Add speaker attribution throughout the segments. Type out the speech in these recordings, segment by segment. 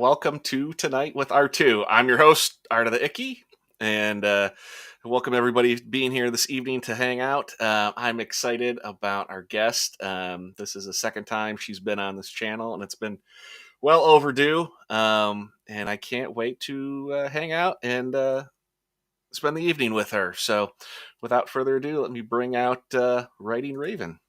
Speaker 1: welcome to Tonight with R2. I'm your host, Art of the Icky, and welcome everybody being here this evening to hang out. I'm excited about our guest. This is the second time she's been on this channel, and it's been well overdue. And I can't wait to hang out and spend the evening with her. So, without further ado, let me bring out Writing Raven.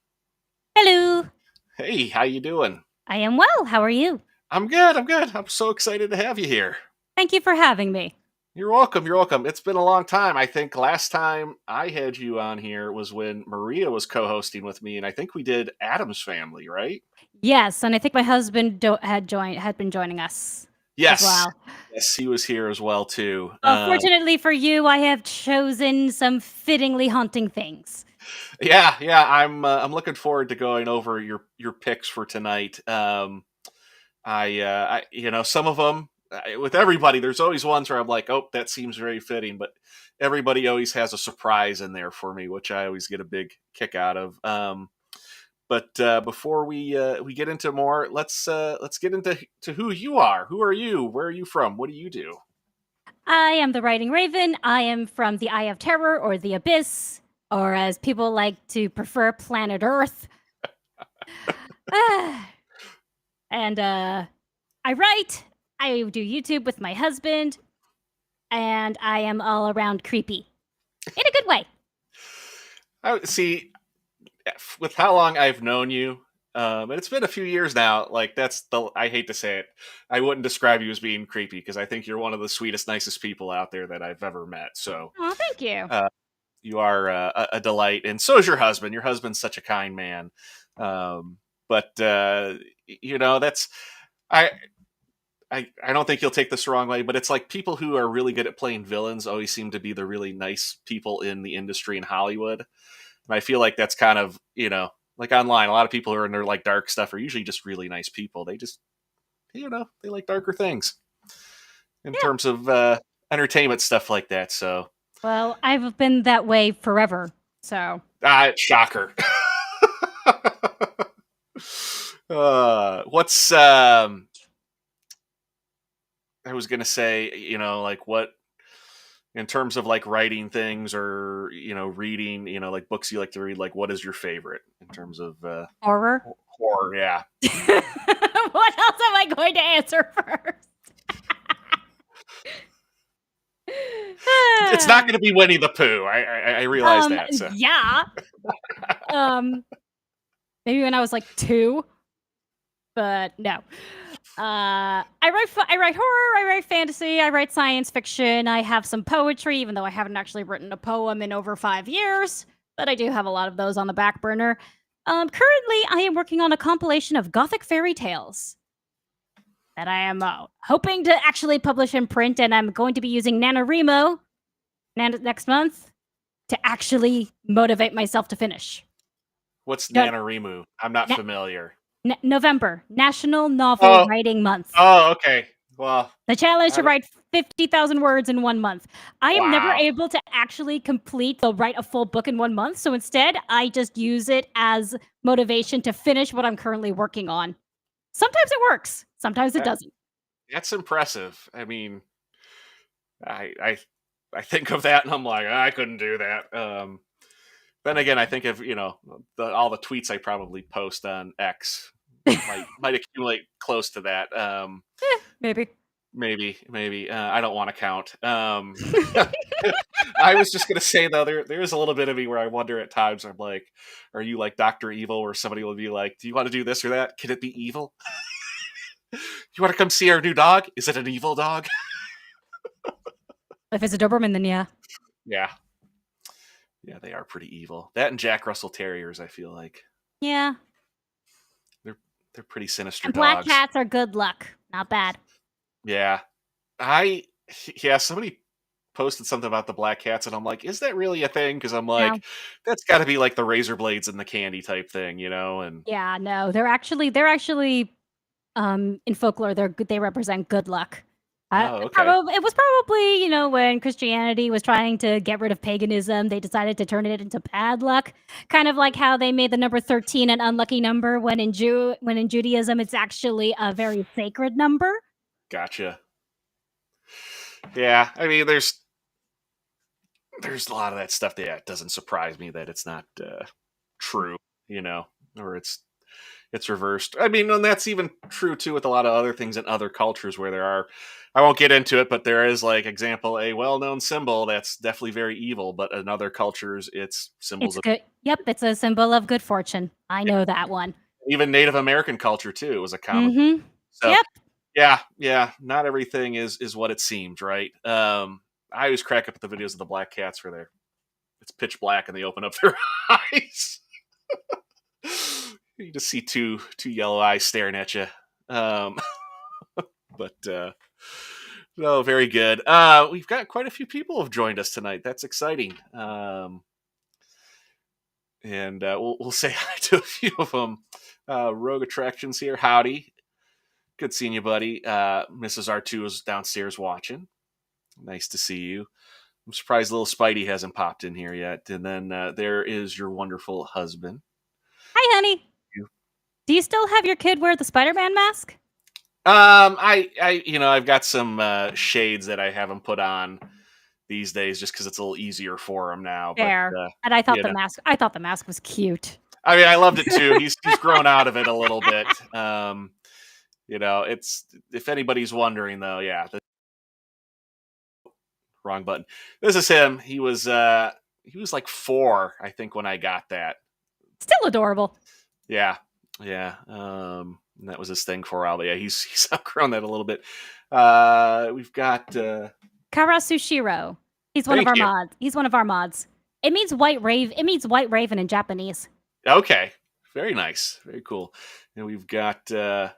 Speaker 2: Hello.
Speaker 1: Hey, how you doing?
Speaker 2: I am well. How are you?
Speaker 1: I'm good. I'm so excited to have you here.
Speaker 2: Thank you for having me.
Speaker 1: You're welcome. You're welcome. It's been a long time. I think last time I had you on here was when Maria was co-hosting with me, and I think we did Adam's Family, right?
Speaker 2: Yes, and I think my husband had been joining us.
Speaker 1: Yes.
Speaker 2: As well.
Speaker 1: Yes, he was here as well too.
Speaker 2: Fortunately for you, I have chosen some fittingly haunting things.
Speaker 1: Yeah. I'm looking forward to going over your picks for tonight. I some of them with everybody, there's always ones where I'm like, oh, that seems very fitting, but everybody always has a surprise in there for me, which I always get a big kick out of. But before we get into more, let's get into who you are. Who are you? Where are you from? What do you do?
Speaker 2: I am the Writing Raven. I am from the Eye of Terror, or the Abyss, or as people like to prefer, Planet Earth. And I write, I do YouTube with my husband, and I am all around creepy. In a good way.
Speaker 1: See, with how long I've known you, and it's been a few years now, like I hate to say it, I wouldn't describe you as being creepy because I think you're one of the sweetest, nicest people out there that I've ever met. So,
Speaker 2: oh, thank you.
Speaker 1: You are a delight, and so is your husband. Your husband's such a kind man. But that's I don't think you'll take this the wrong way, but it's like people who are really good at playing villains always seem to be the really nice people in the industry in Hollywood. And I feel like that's kind of, like online, a lot of people who are in their like dark stuff are usually just really nice people. They just, they like darker things in terms of entertainment stuff like that. So,
Speaker 2: well, I've been that way forever. So,
Speaker 1: shocker. What's I was gonna say, like what in terms of like writing things or reading, like books you like to read, like what is your favorite in terms of
Speaker 2: horror?
Speaker 1: Horror, yeah.
Speaker 2: What else am I going to answer first?
Speaker 1: It's not going to be Winnie the Pooh. I realize that. So.
Speaker 2: Yeah. Maybe when I was like 2, but no. I write horror, I write fantasy, I write science fiction, I have some poetry, even though I haven't actually written a poem in over 5 years, but I do have a lot of those on the back burner. Currently, I am working on a compilation of Gothic fairy tales that I am hoping to actually publish in print, and I'm going to be using NaNoWriMo next month to actually motivate myself to finish.
Speaker 1: What's NaNoWriMo? I'm not familiar.
Speaker 2: November, National Novel Writing Month.
Speaker 1: Oh, okay. Well,
Speaker 2: the challenge to write 50,000 words in 1 month. I am never able to actually write a full book in 1 month. So instead, I just use it as motivation to finish what I'm currently working on. Sometimes it works. Sometimes it doesn't.
Speaker 1: That's impressive. I mean, I think of that and I'm like, I couldn't do that. Then again, I think of all the tweets I probably post on X might accumulate close to that. Maybe. I don't want to count. I was just gonna say though, there is a little bit of me where I wonder at times. I'm like, are you like Dr. Evil, where somebody will be like, do you want to do this or that? Can it be evil? You want to come see our new dog? Is it an evil dog?
Speaker 2: If it's a Doberman, then yeah.
Speaker 1: Yeah, they are pretty evil. That and Jack Russell Terriers, I feel like.
Speaker 2: Yeah.
Speaker 1: They're pretty sinister
Speaker 2: and
Speaker 1: dogs.
Speaker 2: Black cats are good luck. Not bad.
Speaker 1: Yeah. Somebody posted something about the black cats, and I'm like, is that really a thing? Because I'm like, that's got to be like the razor blades and the candy type thing, And
Speaker 2: yeah, no, they're actually in folklore, they represent good luck.
Speaker 1: Okay.
Speaker 2: It was probably, when Christianity was trying to get rid of paganism, they decided to turn it into bad luck. Kind of like how they made the number 13 an unlucky number when in Judaism it's actually a very sacred number.
Speaker 1: Gotcha. Yeah, I mean, there's a lot of that stuff that, yeah, it doesn't surprise me that it's not true, you know, or it's reversed. I mean, and that's even true too with a lot of other things in other cultures where there are. I won't get into it, but there is, like, example, a well-known symbol that's definitely very evil, but in other cultures, it's symbols
Speaker 2: It's
Speaker 1: of.
Speaker 2: good. Yep, it's a symbol of good fortune. I know that one.
Speaker 1: Even Native American culture too, it was a common.
Speaker 2: Mm-hmm.
Speaker 1: So
Speaker 2: Yep.
Speaker 1: yeah, yeah, not everything is what it seems, right? I always crack up at the videos of the black cats where it's pitch black and they open up their eyes. You just see two yellow eyes staring at you. Um, but no, very good. We've got quite a few people have joined us tonight. That's exciting. And we'll say hi to a few of them. Rogue Attractions here. Howdy. Good seeing you, buddy. Mrs. R2 is downstairs watching. Nice to see you. I'm surprised little Spidey hasn't popped in here yet. And then there is your wonderful husband.
Speaker 2: Hi, honey.
Speaker 1: You.
Speaker 2: Do you still have your kid wear the Spider-Man mask?
Speaker 1: I've got some shades that I haven't put on these days just because it's a little easier for him now. But
Speaker 2: Fair. And I thought
Speaker 1: you know,
Speaker 2: I thought the mask was cute.
Speaker 1: I mean, I loved it too. He's grown out of it a little bit. It's, if anybody's wondering though, yeah, the wrong button. This is him. He was like 4, I think, when I got that.
Speaker 2: Still adorable.
Speaker 1: Yeah, yeah. And that was his thing for a while. But yeah, he's outgrown that a little bit. We've got
Speaker 2: Karasushiro. He's one of
Speaker 1: thank
Speaker 2: our
Speaker 1: you.
Speaker 2: mods. He's one of our mods. It means white white raven in Japanese.
Speaker 1: Okay, very nice, very cool. And we've got I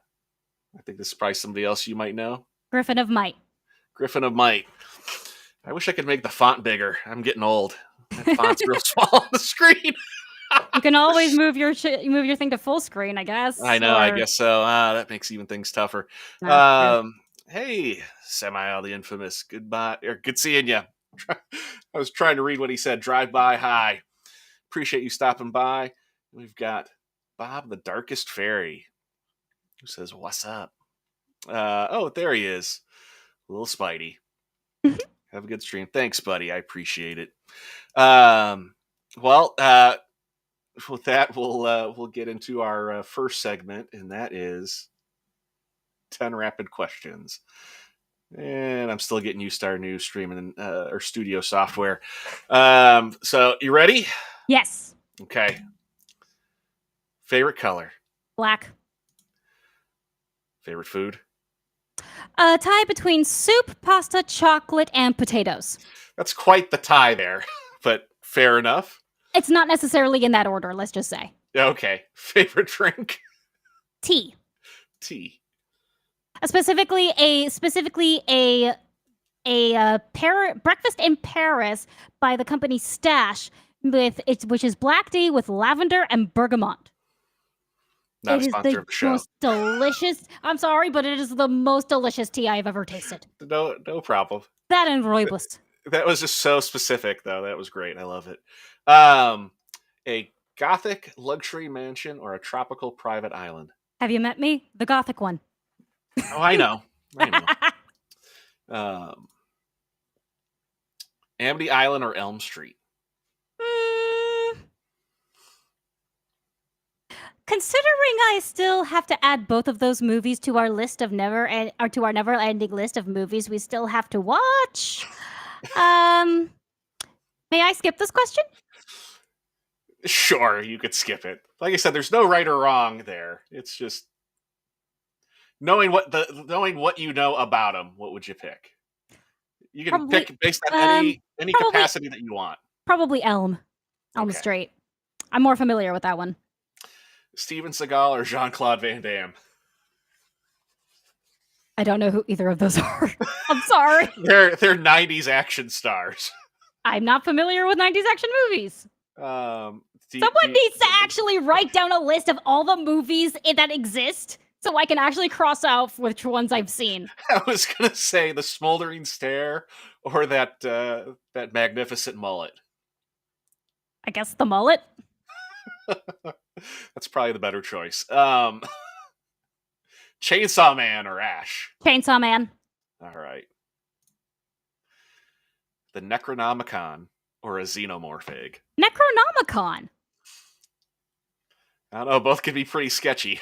Speaker 1: think this is probably somebody else you might know.
Speaker 2: Griffin of Might.
Speaker 1: Griffin of Might. I wish I could make the font bigger. I'm getting old. That font's real small on the screen.
Speaker 2: You can always move your thing to full screen, I guess.
Speaker 1: I know. I guess so. That makes even things tougher.
Speaker 2: True.
Speaker 1: Hey, Semi the infamous. Goodbye. Or good seeing you. I was trying to read what he said. Drive by. Hi. Appreciate you stopping by. We've got Bob the Darkest Fairy, who says, "What's up?" There he is. Little Spidey. Have a good stream. Thanks, buddy. I appreciate it. Well, with that, we'll get into our first segment, and that is 10 rapid questions. And I'm still getting used to our new streaming or studio software. So you ready?
Speaker 2: Yes.
Speaker 1: Okay. Favorite color?
Speaker 2: Black.
Speaker 1: Favorite food?
Speaker 2: A tie between soup, pasta, chocolate, and potatoes.
Speaker 1: That's quite the tie there, but fair enough.
Speaker 2: It's not necessarily in that order, let's just say.
Speaker 1: Okay. Favorite drink?
Speaker 2: Tea.
Speaker 1: Tea.
Speaker 2: Specifically a breakfast in Paris by the company Stash which is black tea with lavender and bergamot.
Speaker 1: Not
Speaker 2: It
Speaker 1: a
Speaker 2: is
Speaker 1: sponsor
Speaker 2: the
Speaker 1: of the show.
Speaker 2: most delicious. I'm sorry, but it is the most delicious tea I've ever tasted.
Speaker 1: No problem.
Speaker 2: That and rooibos.
Speaker 1: That was just so specific, though. That was great. I love it. A Gothic luxury mansion or a tropical private island?
Speaker 2: Have you met me? The Gothic one.
Speaker 1: Oh, I know. Amity Island or Elm Street?
Speaker 2: Considering I still have to add both of those movies to our list of never-ending list of movies we still have to watch, may I skip this question?
Speaker 1: Sure, you could skip it. Like I said, there's no right or wrong there. It's just knowing what you know about them. What would you pick? You can pick based on any capacity that you want.
Speaker 2: Probably Elm
Speaker 1: Okay.
Speaker 2: Street. I'm more familiar with that one.
Speaker 1: Steven Seagal or Jean-Claude Van Damme?
Speaker 2: I don't know who either of those are. I'm sorry.
Speaker 1: They're 90s action stars.
Speaker 2: I'm not familiar with 90s action movies. Someone needs to actually write down a list of all the movies that exist so I can actually cross out which ones I've seen.
Speaker 1: I was gonna say the smoldering stare or that magnificent mullet.
Speaker 2: I guess the mullet.
Speaker 1: That's probably the better choice. Chainsaw Man or Ash?
Speaker 2: Chainsaw Man.
Speaker 1: All right. The Necronomicon or a Xenomorph egg?
Speaker 2: Necronomicon.
Speaker 1: I don't know. Both could be pretty sketchy.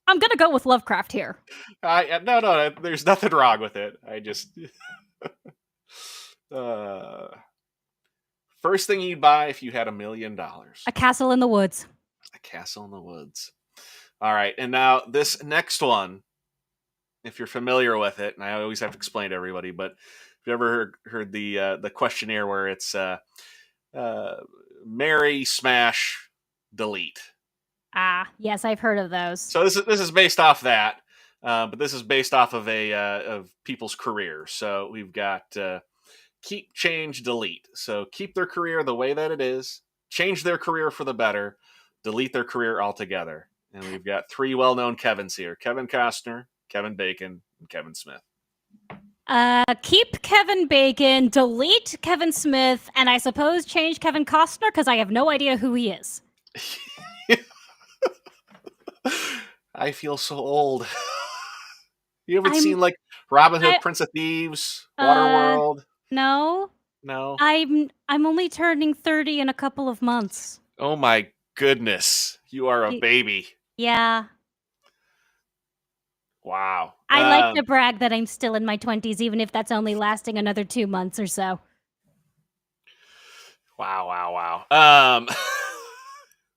Speaker 2: I'm gonna go with Lovecraft here.
Speaker 1: No. There's nothing wrong with it. I just. First thing you'd buy if you had $1 million.
Speaker 2: A castle in the woods.
Speaker 1: A castle in the woods. All right, and now this next one, if you're familiar with it, and I always have to explain to everybody, but if you ever heard the questionnaire where it's marry, smash, delete.
Speaker 2: Ah, yes, I've heard of those.
Speaker 1: So this is based off that, but this is based off of of people's careers. So we've got keep, change, delete. So keep their career the way that it is, change their career for the better, delete their career altogether. And we've got 3 well-known Kevins here: Kevin Costner, Kevin Bacon, and Kevin Smith.
Speaker 2: Keep Kevin Bacon, delete Kevin Smith, and I suppose change Kevin Costner because I have no idea who he is.
Speaker 1: I feel so old. You haven't seen like Robin Hood, Prince of Thieves, Waterworld?
Speaker 2: No.
Speaker 1: No.
Speaker 2: I'm only turning 30 in a couple of months.
Speaker 1: Oh my goodness. You are a baby.
Speaker 2: Yeah.
Speaker 1: Wow.
Speaker 2: I like to brag that I'm still in my 20s, even if that's only lasting another 2 months or so.
Speaker 1: Wow.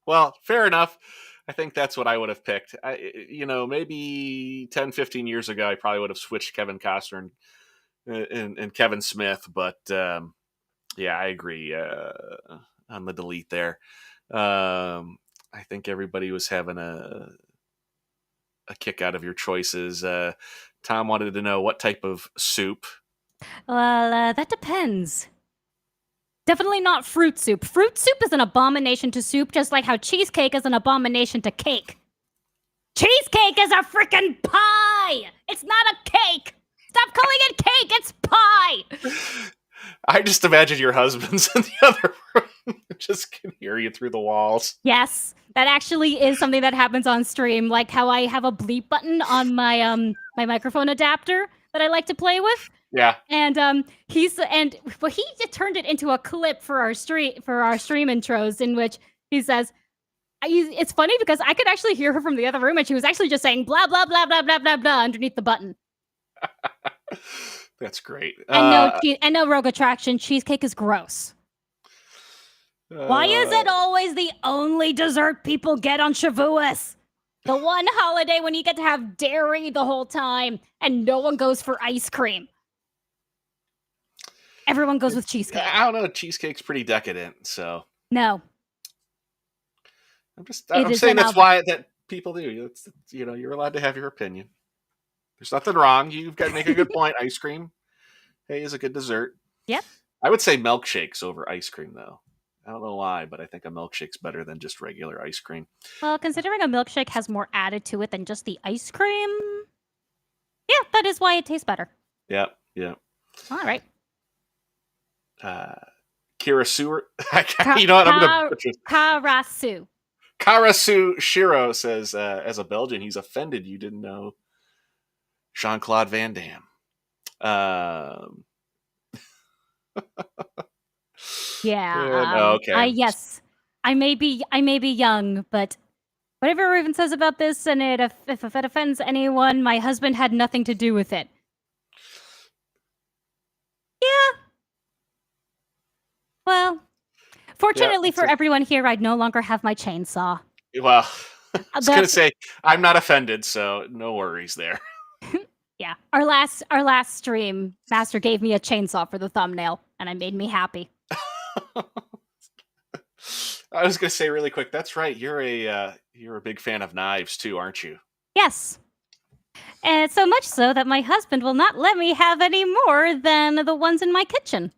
Speaker 1: Well, fair enough. I think that's what I would have picked. Maybe 10, 15 years ago, I probably would have switched Kevin Costner and Kevin Smith. But yeah, I agree on the delete there. I think everybody was having a kick out of your choices. Tom wanted to know what type of soup.
Speaker 2: Well, that depends. Definitely not fruit soup. Fruit soup is an abomination to soup, just like how cheesecake is an abomination to cake. Cheesecake is a freaking pie! It's not a cake! Stop calling it cake! It's pie!
Speaker 1: I just imagine your husband's in the other room. Just can hear you through the walls.
Speaker 2: Yes, that actually is something that happens on stream, like how I have a bleep button on my my microphone adapter that I like to play with.
Speaker 1: Yeah.
Speaker 2: And he just turned it into a clip for our stream intros, in which he says, it's funny because I could actually hear her from the other room, and she was actually just saying blah blah blah blah blah blah blah underneath the button.
Speaker 1: That's great.
Speaker 2: And no rogue attraction. Cheesecake is gross. Why is it always the only dessert people get on Shavuos? The one holiday when you get to have dairy the whole time, and no one goes for ice cream. Everyone goes with cheesecake.
Speaker 1: I don't know. Cheesecake's pretty decadent, so.
Speaker 2: No.
Speaker 1: I'm saying that's why that people do. It's, you're allowed to have your opinion. There's nothing wrong. You've got to make a good point. Ice cream, hey, is a good dessert.
Speaker 2: Yep.
Speaker 1: I would say milkshakes over ice cream, though. I don't know why, but I think a milkshake's better than just regular ice cream.
Speaker 2: Well, considering a milkshake has more added to it than just the ice cream, yeah, that is why it tastes better.
Speaker 1: Yep.
Speaker 2: All right.
Speaker 1: Kirasu. You know what? I'm going to
Speaker 2: Karasu.
Speaker 1: Karasu Shiro says, as a Belgian, he's offended you didn't know Jean-Claude Van Damme.
Speaker 2: Yeah.
Speaker 1: Okay.
Speaker 2: Yes. I may be young, but whatever Raven says about this, and if it offends anyone, my husband had nothing to do with it. Yeah. Well, fortunately for everyone here, I'd no longer have my chainsaw.
Speaker 1: Well, I was going to say, I'm not offended, so no worries there.
Speaker 2: Yeah. Our last stream, Master gave me a chainsaw for the thumbnail, and it made me happy.
Speaker 1: I was going to say really quick, that's right. You're a big fan of knives too, aren't you?
Speaker 2: Yes. And so much so that my husband will not let me have any more than the ones in my kitchen.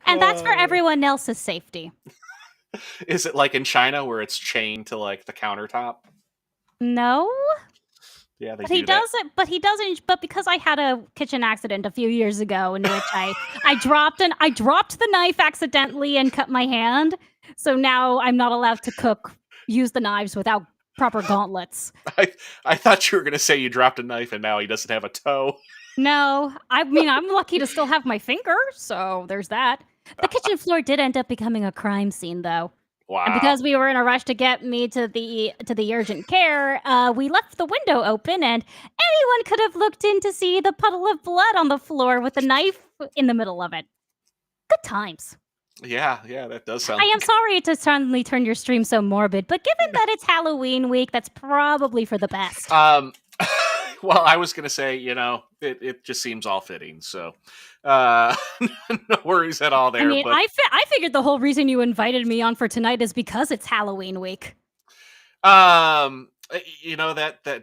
Speaker 2: And that's for everyone else's safety.
Speaker 1: Is it like in China where it's chained to like the countertop?
Speaker 2: No.
Speaker 1: Yeah,
Speaker 2: but he does it. But he doesn't. But because I had a kitchen accident a few years ago in which I dropped the knife accidentally and cut my hand. So now I'm not allowed to use the knives without proper gauntlets.
Speaker 1: I I thought you were gonna say you dropped a knife and now he doesn't have a toe.
Speaker 2: No, I mean, I'm lucky to still have my finger, so there's that. The kitchen floor did end up becoming a crime scene, though. And
Speaker 1: Wow.
Speaker 2: because we were in a rush to get me to the urgent care, we left the window open, and anyone could have looked in to see the puddle of blood on the floor with the knife in the middle of it. Good times.
Speaker 1: Yeah, that does
Speaker 2: I
Speaker 1: sound
Speaker 2: am sorry to suddenly turn your stream so morbid, but given that it's Halloween week, that's probably for the best.
Speaker 1: um well, I was gonna say, it just seems all fitting. So uh no worries at all
Speaker 2: I
Speaker 1: there.
Speaker 2: mean,
Speaker 1: But
Speaker 2: I figured the whole reason you invited me on for tonight is because it's Halloween week.
Speaker 1: that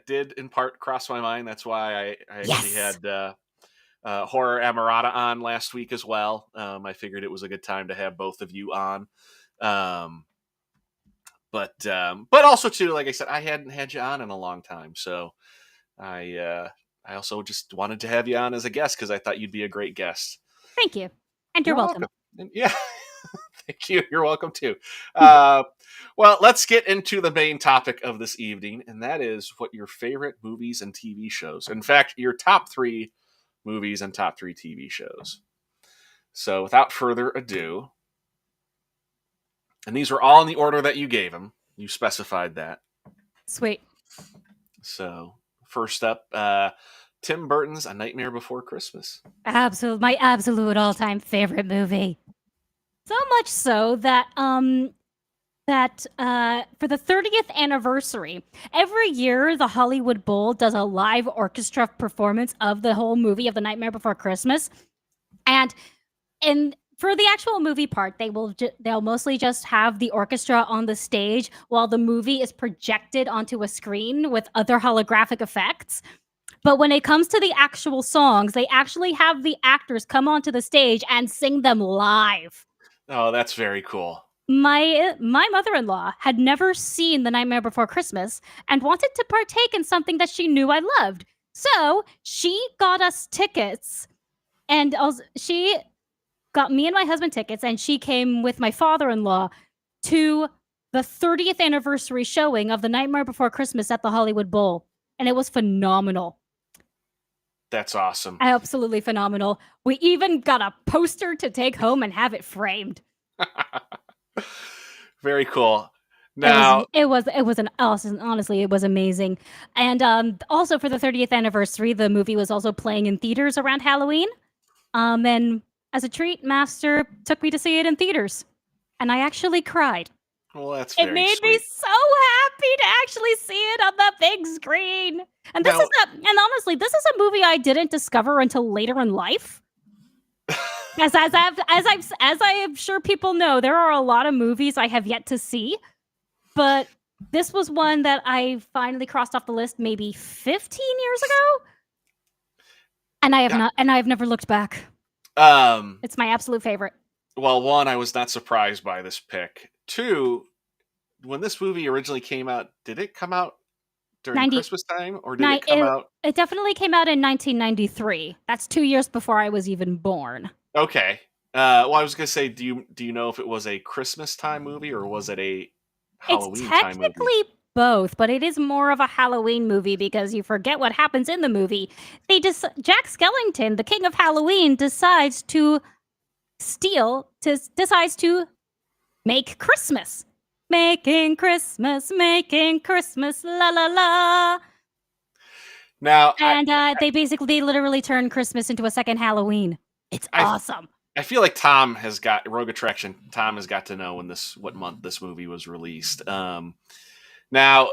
Speaker 1: did in part cross my mind. That's why I actually
Speaker 2: Yes.
Speaker 1: had horror Amarada on last week as well. I figured it was a good time to have both of you on. Um but also too, like I said, I hadn't had you on in a long time, so I also just wanted to have you on as a guest because I thought you'd be a great guest.
Speaker 2: Thank you. And you're
Speaker 1: You're
Speaker 2: welcome.
Speaker 1: welcome. And yeah, thank you. You're welcome too. Uh, well, let's get into the main topic of this evening, and that is what your favorite movies and TV shows. In fact, your top three movies and top three TV shows. So, without further ado, and these were all in the order that you gave them. You specified that.
Speaker 2: Sweet.
Speaker 1: So, first up, Tim Burton's A Nightmare Before Christmas.
Speaker 2: My absolute all-time favorite movie. So much so that for the 30th anniversary, every year the Hollywood Bowl does a live orchestra performance of the whole movie of The Nightmare Before Christmas. And for the actual movie part, they'll mostly just have the orchestra on the stage while the movie is projected onto a screen with other holographic effects. But when it comes to the actual songs, they actually have the actors come onto the stage and sing them live.
Speaker 1: Oh, that's very cool.
Speaker 2: My mother-in-law had never seen The Nightmare Before Christmas and wanted to partake in something that she knew I loved. So she got us tickets, and also she got me and my husband tickets, and she came with my father-in-law to the 30th anniversary showing of The Nightmare Before Christmas at the Hollywood Bowl, and it was phenomenal.
Speaker 1: That's awesome.
Speaker 2: Absolutely phenomenal. We even got a poster to take home and have it framed.
Speaker 1: Very cool. Now,
Speaker 2: it was an awesome, honestly, it was amazing. And also for the 30th anniversary, the movie was also playing in theaters around Halloween. And as a treat, Master took me to see it in theaters, and I actually cried.
Speaker 1: well, that's
Speaker 2: It
Speaker 1: very
Speaker 2: made me
Speaker 1: sweet.
Speaker 2: so happy to actually see it on the big screen. And
Speaker 1: Now,
Speaker 2: and honestly, this is a movie I didn't discover until later in life. As I am sure people know, there are a lot of movies I have yet to see, but this was one that I finally crossed off the list maybe 15 years ago, and
Speaker 1: yeah,
Speaker 2: I have never looked back.
Speaker 1: um,
Speaker 2: It's my absolute favorite.
Speaker 1: well, one, I was not surprised by this pick. Two, when this movie originally came out, did it come out during
Speaker 2: 90
Speaker 1: Christmas time, or did
Speaker 2: ni-
Speaker 1: it come out?
Speaker 2: it definitely came out in 1993. That's 2 years before I was even born.
Speaker 1: Okay. Well, I was gonna say, do you know if it was a Christmas time movie or was it a
Speaker 2: It's
Speaker 1: Halloween time movie?
Speaker 2: technically both, but it is more of a Halloween movie because you forget what happens in the movie. Jack Skellington, the king of Halloween, decides to decides to make Christmas. Making Christmas, la la la.
Speaker 1: Now,
Speaker 2: And they literally turn Christmas into a second Halloween. It's
Speaker 1: I
Speaker 2: awesome.
Speaker 1: I feel like Tom has got Rogue Attraction. Tom has got to know what month this movie was released. Now,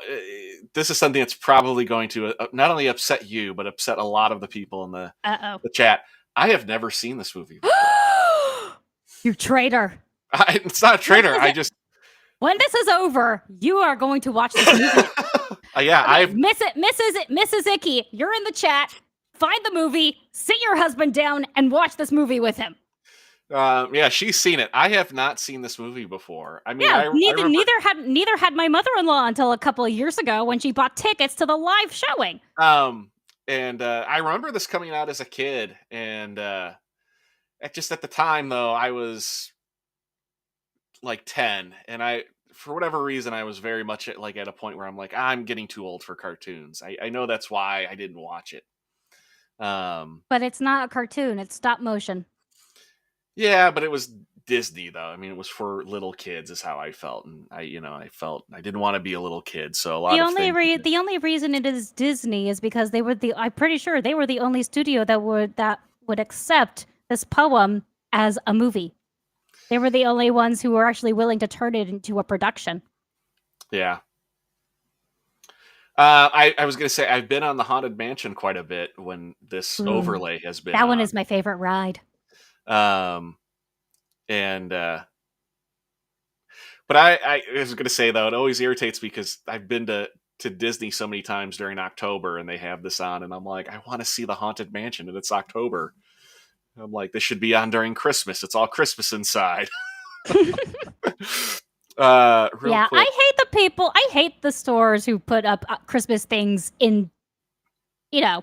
Speaker 1: this is something that's probably going to not only upset you, but upset a lot of the people in
Speaker 2: Uh
Speaker 1: the chat. I have never seen this movie before.
Speaker 2: oh. You traitor.
Speaker 1: It's not a traitor.
Speaker 2: When this is over, you are going to watch this movie.
Speaker 1: Yeah,
Speaker 2: Okay, Mrs. Icky, you're in the chat. Find the movie, sit your husband down, and watch this movie with him.
Speaker 1: Yeah, she's seen it. I have not seen this movie before. I mean,
Speaker 2: Yeah,
Speaker 1: I remember,
Speaker 2: neither had my mother-in-law until a couple of years ago when she bought tickets to the live showing.
Speaker 1: and I remember this coming out as a kid, and just at the time though, I was like 10, and for whatever reason, I was very much at a point where I'm like, I'm getting too old for cartoons. I know that's why I didn't watch it.
Speaker 2: But it's not a cartoon, it's stop motion.
Speaker 1: Yeah, but it was Disney though. I mean, it was for little kids, is how I felt, and I felt I didn't want to be a little kid. So a lot of things.
Speaker 2: The only reason it is Disney is because they were the I'm pretty sure they were the only studio that would accept this poem as a movie. They were the only ones who were actually willing to turn it into a production.
Speaker 1: Yeah. I was gonna say I've been on the Haunted Mansion quite a bit when this
Speaker 2: Ooh,
Speaker 1: overlay has been
Speaker 2: that one
Speaker 1: on.
Speaker 2: is my favorite ride.
Speaker 1: Um, and But I was going to say though, it always irritates me because I've been to Disney so many times during October, and they have this on, and I'm like, I want to see the Haunted Mansion, and it's October. I'm like, this should be on during Christmas. It's all Christmas inside. Real
Speaker 2: Yeah,
Speaker 1: quick,
Speaker 2: I hate the stores who put up Christmas things in,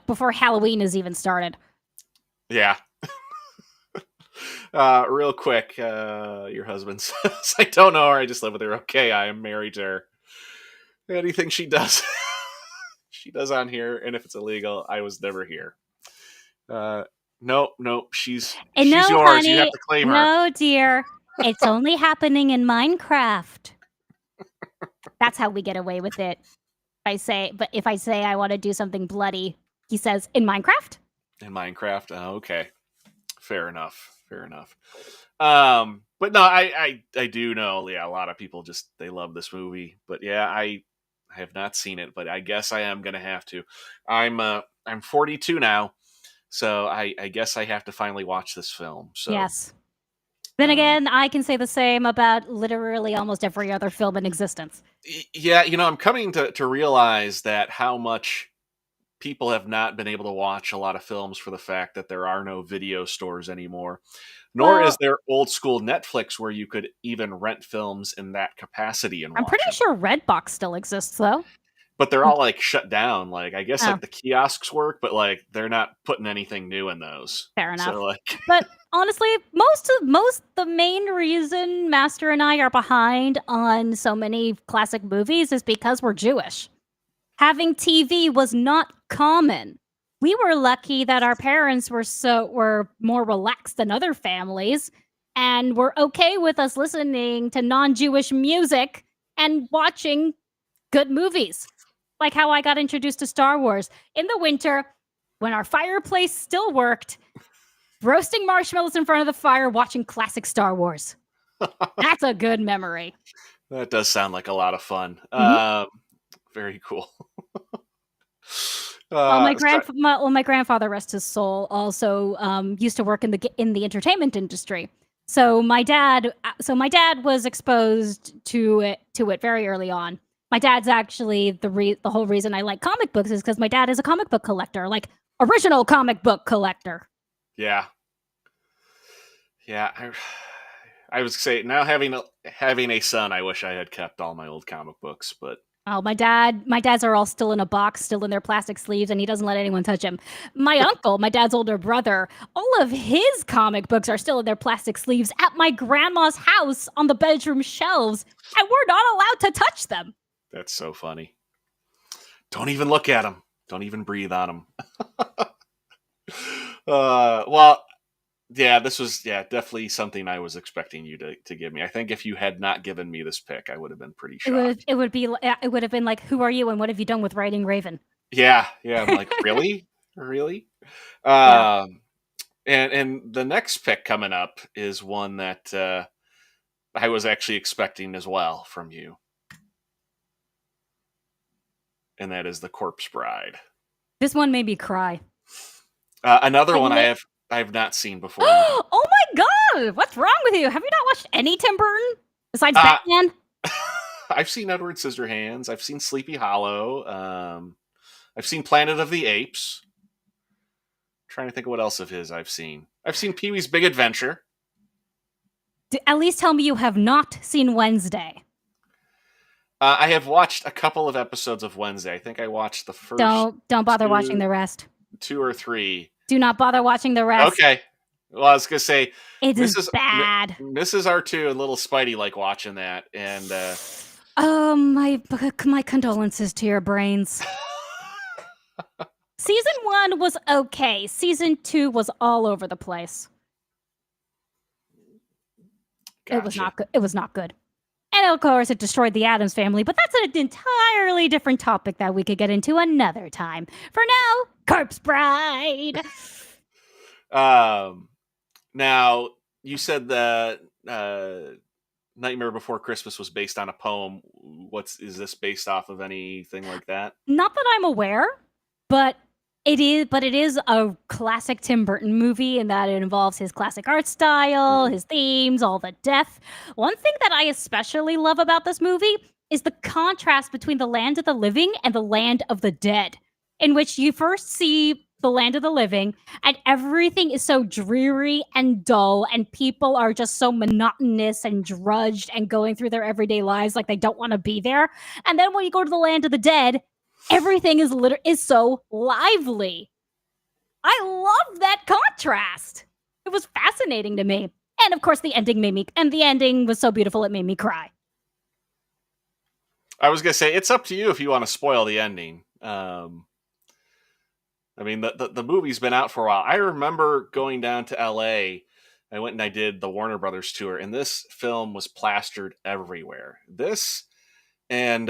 Speaker 2: before Halloween is even started.
Speaker 1: yeah. Real quick, your husband says, I don't know her, I just live with her. Okay, I am married to her. Anything she does, she does on here, and if it's illegal, I was never here. Nope, she's
Speaker 2: And no,
Speaker 1: yours. You have
Speaker 2: honey,
Speaker 1: to claim her.
Speaker 2: no, dear, it's only happening in Minecraft. That's how we get away with it. If I say I want to do something bloody, he says, in Minecraft?
Speaker 1: In Minecraft, okay, fair enough. But no, I do know, yeah, a lot of people just they love this movie. But yeah, I have not seen it, but I guess I am gonna have to. I'm 42 now, so I guess I have to finally watch this film. So
Speaker 2: Yes. Then again, I can say the same about literally almost every other film in existence.
Speaker 1: yeah, I'm coming to realize that how much people have not been able to watch a lot of films for the fact that there are no video stores anymore. Nor is
Speaker 2: Well,
Speaker 1: there old school Netflix where you could even rent films in that capacity and
Speaker 2: I'm pretty
Speaker 1: watch them.
Speaker 2: sure Redbox still exists, though.
Speaker 1: But they're all like shut down. Like I guess
Speaker 2: Oh,
Speaker 1: like the kiosks work, but like they're not putting anything new in those.
Speaker 2: fair
Speaker 1: So
Speaker 2: enough.
Speaker 1: like
Speaker 2: But honestly, the main reason Master and I are behind on so many classic movies is because we're Jewish. Having TV was not common. We were lucky that our parents were more relaxed than other families and were okay with us listening to non-Jewish music and watching good movies. Like how I got introduced to Star Wars in the winter when our fireplace still worked, roasting marshmallows in front of the fire watching classic Star Wars. That's a good memory.
Speaker 1: that does sound like a lot of fun.
Speaker 2: Mhm.
Speaker 1: Very cool.
Speaker 2: Well,
Speaker 1: So,
Speaker 2: my grandfather, rest his soul, also used to work in the entertainment industry. So my dad was exposed to it very early on. My dad's actually the whole reason I like comic books is because my dad is a comic book collector, like original comic book collector.
Speaker 1: yeah. Yeah, I was say now having a son, I wish I had kept all my old comic books, but
Speaker 2: Oh, my dad's are all still in a box, still in their plastic sleeves, and he doesn't let anyone touch him. My uncle, my dad's older brother, all of his comic books are still in their plastic sleeves at my grandma's house on the bedroom shelves, and we're not allowed to touch them.
Speaker 1: that's so funny. Don't even look at them. Don't even breathe on them. Well, yeah, this was definitely something I was expecting you to give me. I think if you had not given me this pick, I would have been pretty shocked.
Speaker 2: It would have been like, who are you and what have you done with writing Raven?
Speaker 1: Yeah, I'm like, really, really.
Speaker 2: Yeah.
Speaker 1: Um, and the next pick coming up is one that I was actually expecting as well from you, and that is the Corpse Bride.
Speaker 2: This one made me cry.
Speaker 1: Another
Speaker 2: Like,
Speaker 1: one I have not seen before either.
Speaker 2: oh my god, what's wrong with you? Have you not watched any Tim Burton besides
Speaker 1: Uh,
Speaker 2: Batman?
Speaker 1: I've seen Edward Scissorhands. I've seen Sleepy Hollow. I've seen Planet of the Apes. Trying to think of what else of his I've seen. I've seen Pee Wee's Big Adventure.
Speaker 2: At least tell me you have not seen Wednesday.
Speaker 1: I have watched a couple of episodes of Wednesday. I think I watched the first
Speaker 2: Don't bother watching
Speaker 1: two,
Speaker 2: the rest.
Speaker 1: two or three.
Speaker 2: Do not bother watching the rest.
Speaker 1: Okay, Well, I was gonna say,
Speaker 2: It is
Speaker 1: Mrs.
Speaker 2: bad.
Speaker 1: Mrs. R2 and little Spidey like watching that, and
Speaker 2: Oh, my condolences to your brains. Season 1 was okay. Season 2 was all over the place.
Speaker 1: gotcha.
Speaker 2: It was not good. It was not good. And of course, it destroyed the Addams family, but that's an entirely different topic that we could get into another time. For now, Corpse Bride.
Speaker 1: Now you said the Nightmare Before Christmas was based on a poem. Is this based off of anything like that?
Speaker 2: Not that I'm aware, but it is a classic Tim Burton movie in that it involves his classic art style, his themes, all the death. One thing that I especially love about this movie is the contrast between the land of the living and the land of the dead, in which you first see the land of the living and everything is so dreary and dull and people are just so monotonous and drudged and going through their everyday lives like they don't want to be there. And then when you go to the land of the dead, everything is so lively. I love that contrast. It was fascinating to me. And of course the ending was so beautiful it made me cry.
Speaker 1: I was gonna say it's up to you if you want to spoil the ending. I mean, the movie's been out for a while. I remember going down to LA. I went and I did the Warner Brothers tour, and this film was plastered everywhere. This and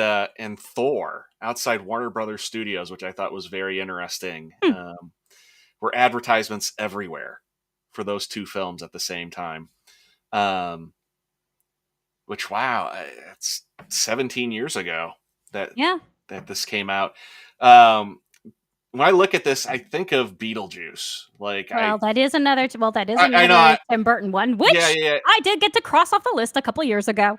Speaker 1: Thor outside Warner Brothers Studios, which I thought was very interesting. Were advertisements everywhere for those two films at the same time. Which, wow, it's 17 years ago that this came out. When I look at this, I think of Beetlejuice.
Speaker 2: That is another Tim Burton one, which I did get to cross off the list a couple years ago.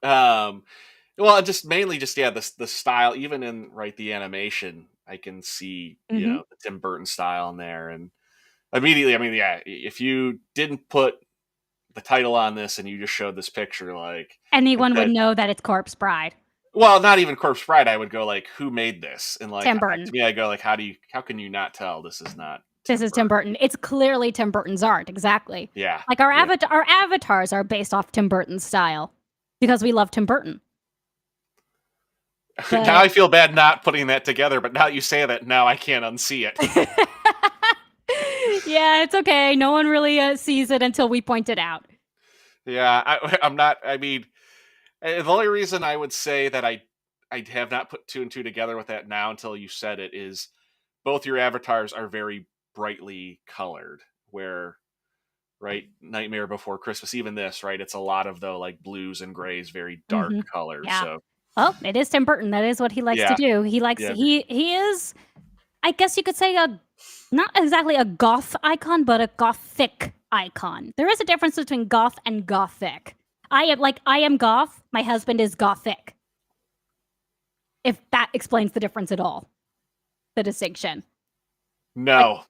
Speaker 1: Well, just mainly the style, even in the animation, I can see the Tim Burton style in there, and immediately, I mean, if you didn't put the title on this and you just showed this picture,
Speaker 2: anyone would know that it's Corpse Bride.
Speaker 1: Well, not even Corpse Bride. I would go who made this? And
Speaker 2: Tim Burton.
Speaker 1: To me, I go how can you not tell this is not?
Speaker 2: Tim Burton. It's clearly Tim Burton's art. Exactly.
Speaker 1: Yeah.
Speaker 2: Our avatars are based off Tim Burton's style because we love Tim Burton.
Speaker 1: But now I feel bad not putting that together, but now you say that, now I can't unsee it.
Speaker 2: Yeah, it's okay. No one really sees it until we point it out.
Speaker 1: Yeah, I'm not. I mean, the only reason I would say that I have not put two and two together with that now until you said it is both your avatars are very brightly colored. Where, Nightmare Before Christmas, even this, it's a lot of blues and grays, very dark colors.
Speaker 2: Yeah.
Speaker 1: So,
Speaker 2: well, it is Tim Burton. That is what he likes to do. He likes he is, I guess you could say, not exactly a goth icon, but a gothic icon. There is a difference between goth and gothic. I am goth. My husband is gothic. If that explains the difference at all, the distinction.
Speaker 1: No.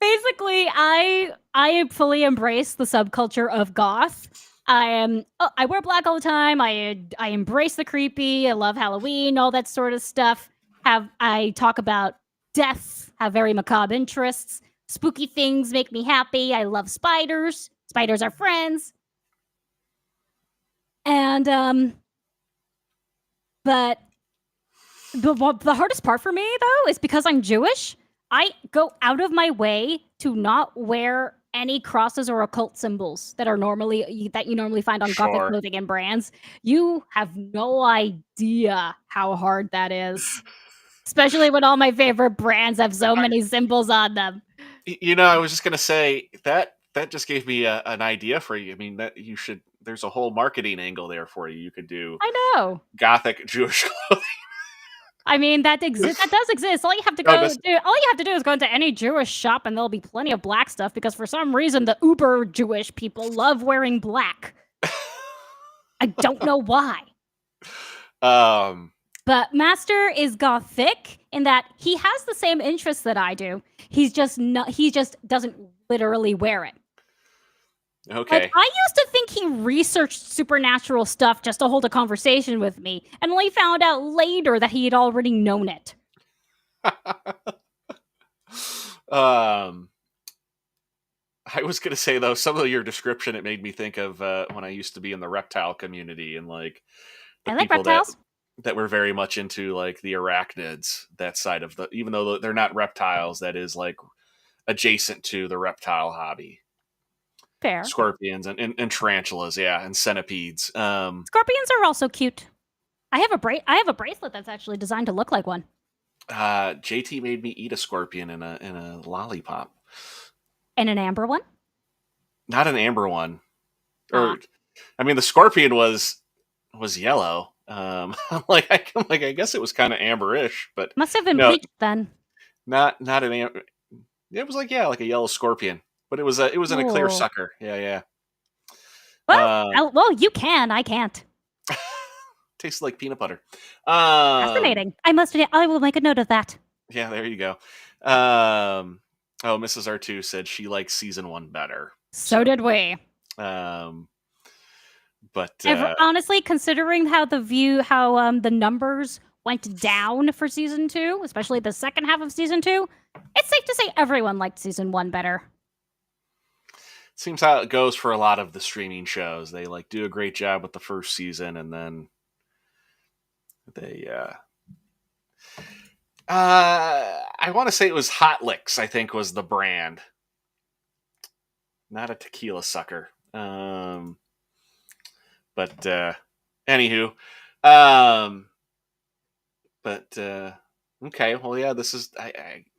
Speaker 2: Basically, I fully embrace the subculture of goth. I wear black all the time. I embrace the creepy. I love Halloween, all that sort of stuff. I talk about death, have very macabre interests. Spooky things make me happy. I love spiders. Spiders are friends. And but the hardest part for me though is because I'm Jewish. I go out of my way to not wear any crosses or occult symbols that you normally find on Gothic clothing and brands. You have no idea how hard that is, especially when all my favorite brands have so many symbols on them.
Speaker 1: I was just gonna say that just gave me an idea for you. I mean, that you should. There's a whole marketing angle there for you. You could do.
Speaker 2: I know.
Speaker 1: Gothic Jewish clothing.
Speaker 2: I mean, that exists. That does exist. All you have to do is go into any Jewish shop, and there'll be plenty of black stuff. Because for some reason, the uber Jewish people love wearing black. I don't know why. But Master is gothic in that he has the same interests that I do. He just doesn't literally wear it.
Speaker 1: Okay.
Speaker 2: I used to think he researched supernatural stuff just to hold a conversation with me, and only found out later that he had already known it.
Speaker 1: um, I was gonna say though, some of your description it made me think of when I used to be in the reptile community and like the
Speaker 2: I like
Speaker 1: people that
Speaker 2: reptiles.
Speaker 1: were very much into like the arachnids, that side of the, even though they're not reptiles, that is like adjacent to the reptile hobby.
Speaker 2: Fair.
Speaker 1: Scorpions and tarantulas, yeah, and centipedes.
Speaker 2: Scorpions are also cute. I have a bracelet that's actually designed to look like one.
Speaker 1: JT made me eat a scorpion in a lollipop.
Speaker 2: And an amber one?
Speaker 1: Not an amber one.
Speaker 2: Ah.
Speaker 1: Or I mean the scorpion was yellow. I'm like I guess it was kind of amberish, but
Speaker 2: Must have been
Speaker 1: no,
Speaker 2: bleached then.
Speaker 1: not an amber. It was like, yeah, like a yellow scorpion, but it was in a clear
Speaker 2: Ooh.
Speaker 1: sucker. Yeah,
Speaker 2: Well,
Speaker 1: yeah.
Speaker 2: well, you can. I can't.
Speaker 1: Tastes like peanut butter. Um,
Speaker 2: Fascinating. I will make a note of that.
Speaker 1: yeah, there you go. Oh, Mrs. R2 said she likes season one better.
Speaker 2: So
Speaker 1: So,
Speaker 2: did we.
Speaker 1: um, but
Speaker 2: Honestly, considering how the numbers went down for season 2, especially the second half of season 2, it's safe to say everyone liked season 1 better.
Speaker 1: seems how it goes for a lot of the streaming shows. They like do a great job with the first season, and then they I want to say it was Hot Licks, I think was the brand. Not a tequila sucker. But anywho, um, but okay, well, yeah, this is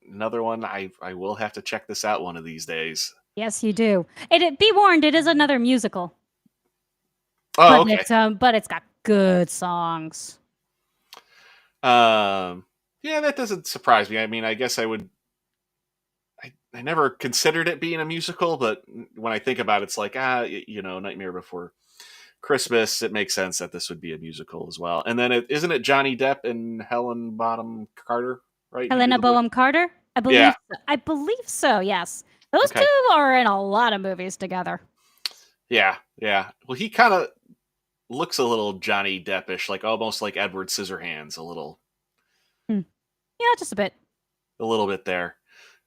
Speaker 1: another one. I will have to check this out one of these days.
Speaker 2: Yes, you do. Be warned, it is another musical,
Speaker 1: Oh, okay.
Speaker 2: but it's got good songs.
Speaker 1: Yeah, that doesn't surprise me. I mean, I guess I would. I never considered it being a musical, but when I think about it, it's like Nightmare Before Christmas. It makes sense that this would be a musical as well. And then isn't it Johnny Depp and Helen Bonham Carter, right? Who do
Speaker 2: Helena
Speaker 1: the voice?
Speaker 2: Bonham Carter?
Speaker 1: Yeah.
Speaker 2: I believe so, yes. Those
Speaker 1: Okay.
Speaker 2: two are in a lot of movies together.
Speaker 1: Yeah. Yeah. Well, he kind of looks a little Johnny Deppish, like almost like Edward Scissorhands,
Speaker 2: Yeah, just a bit.
Speaker 1: a little bit there.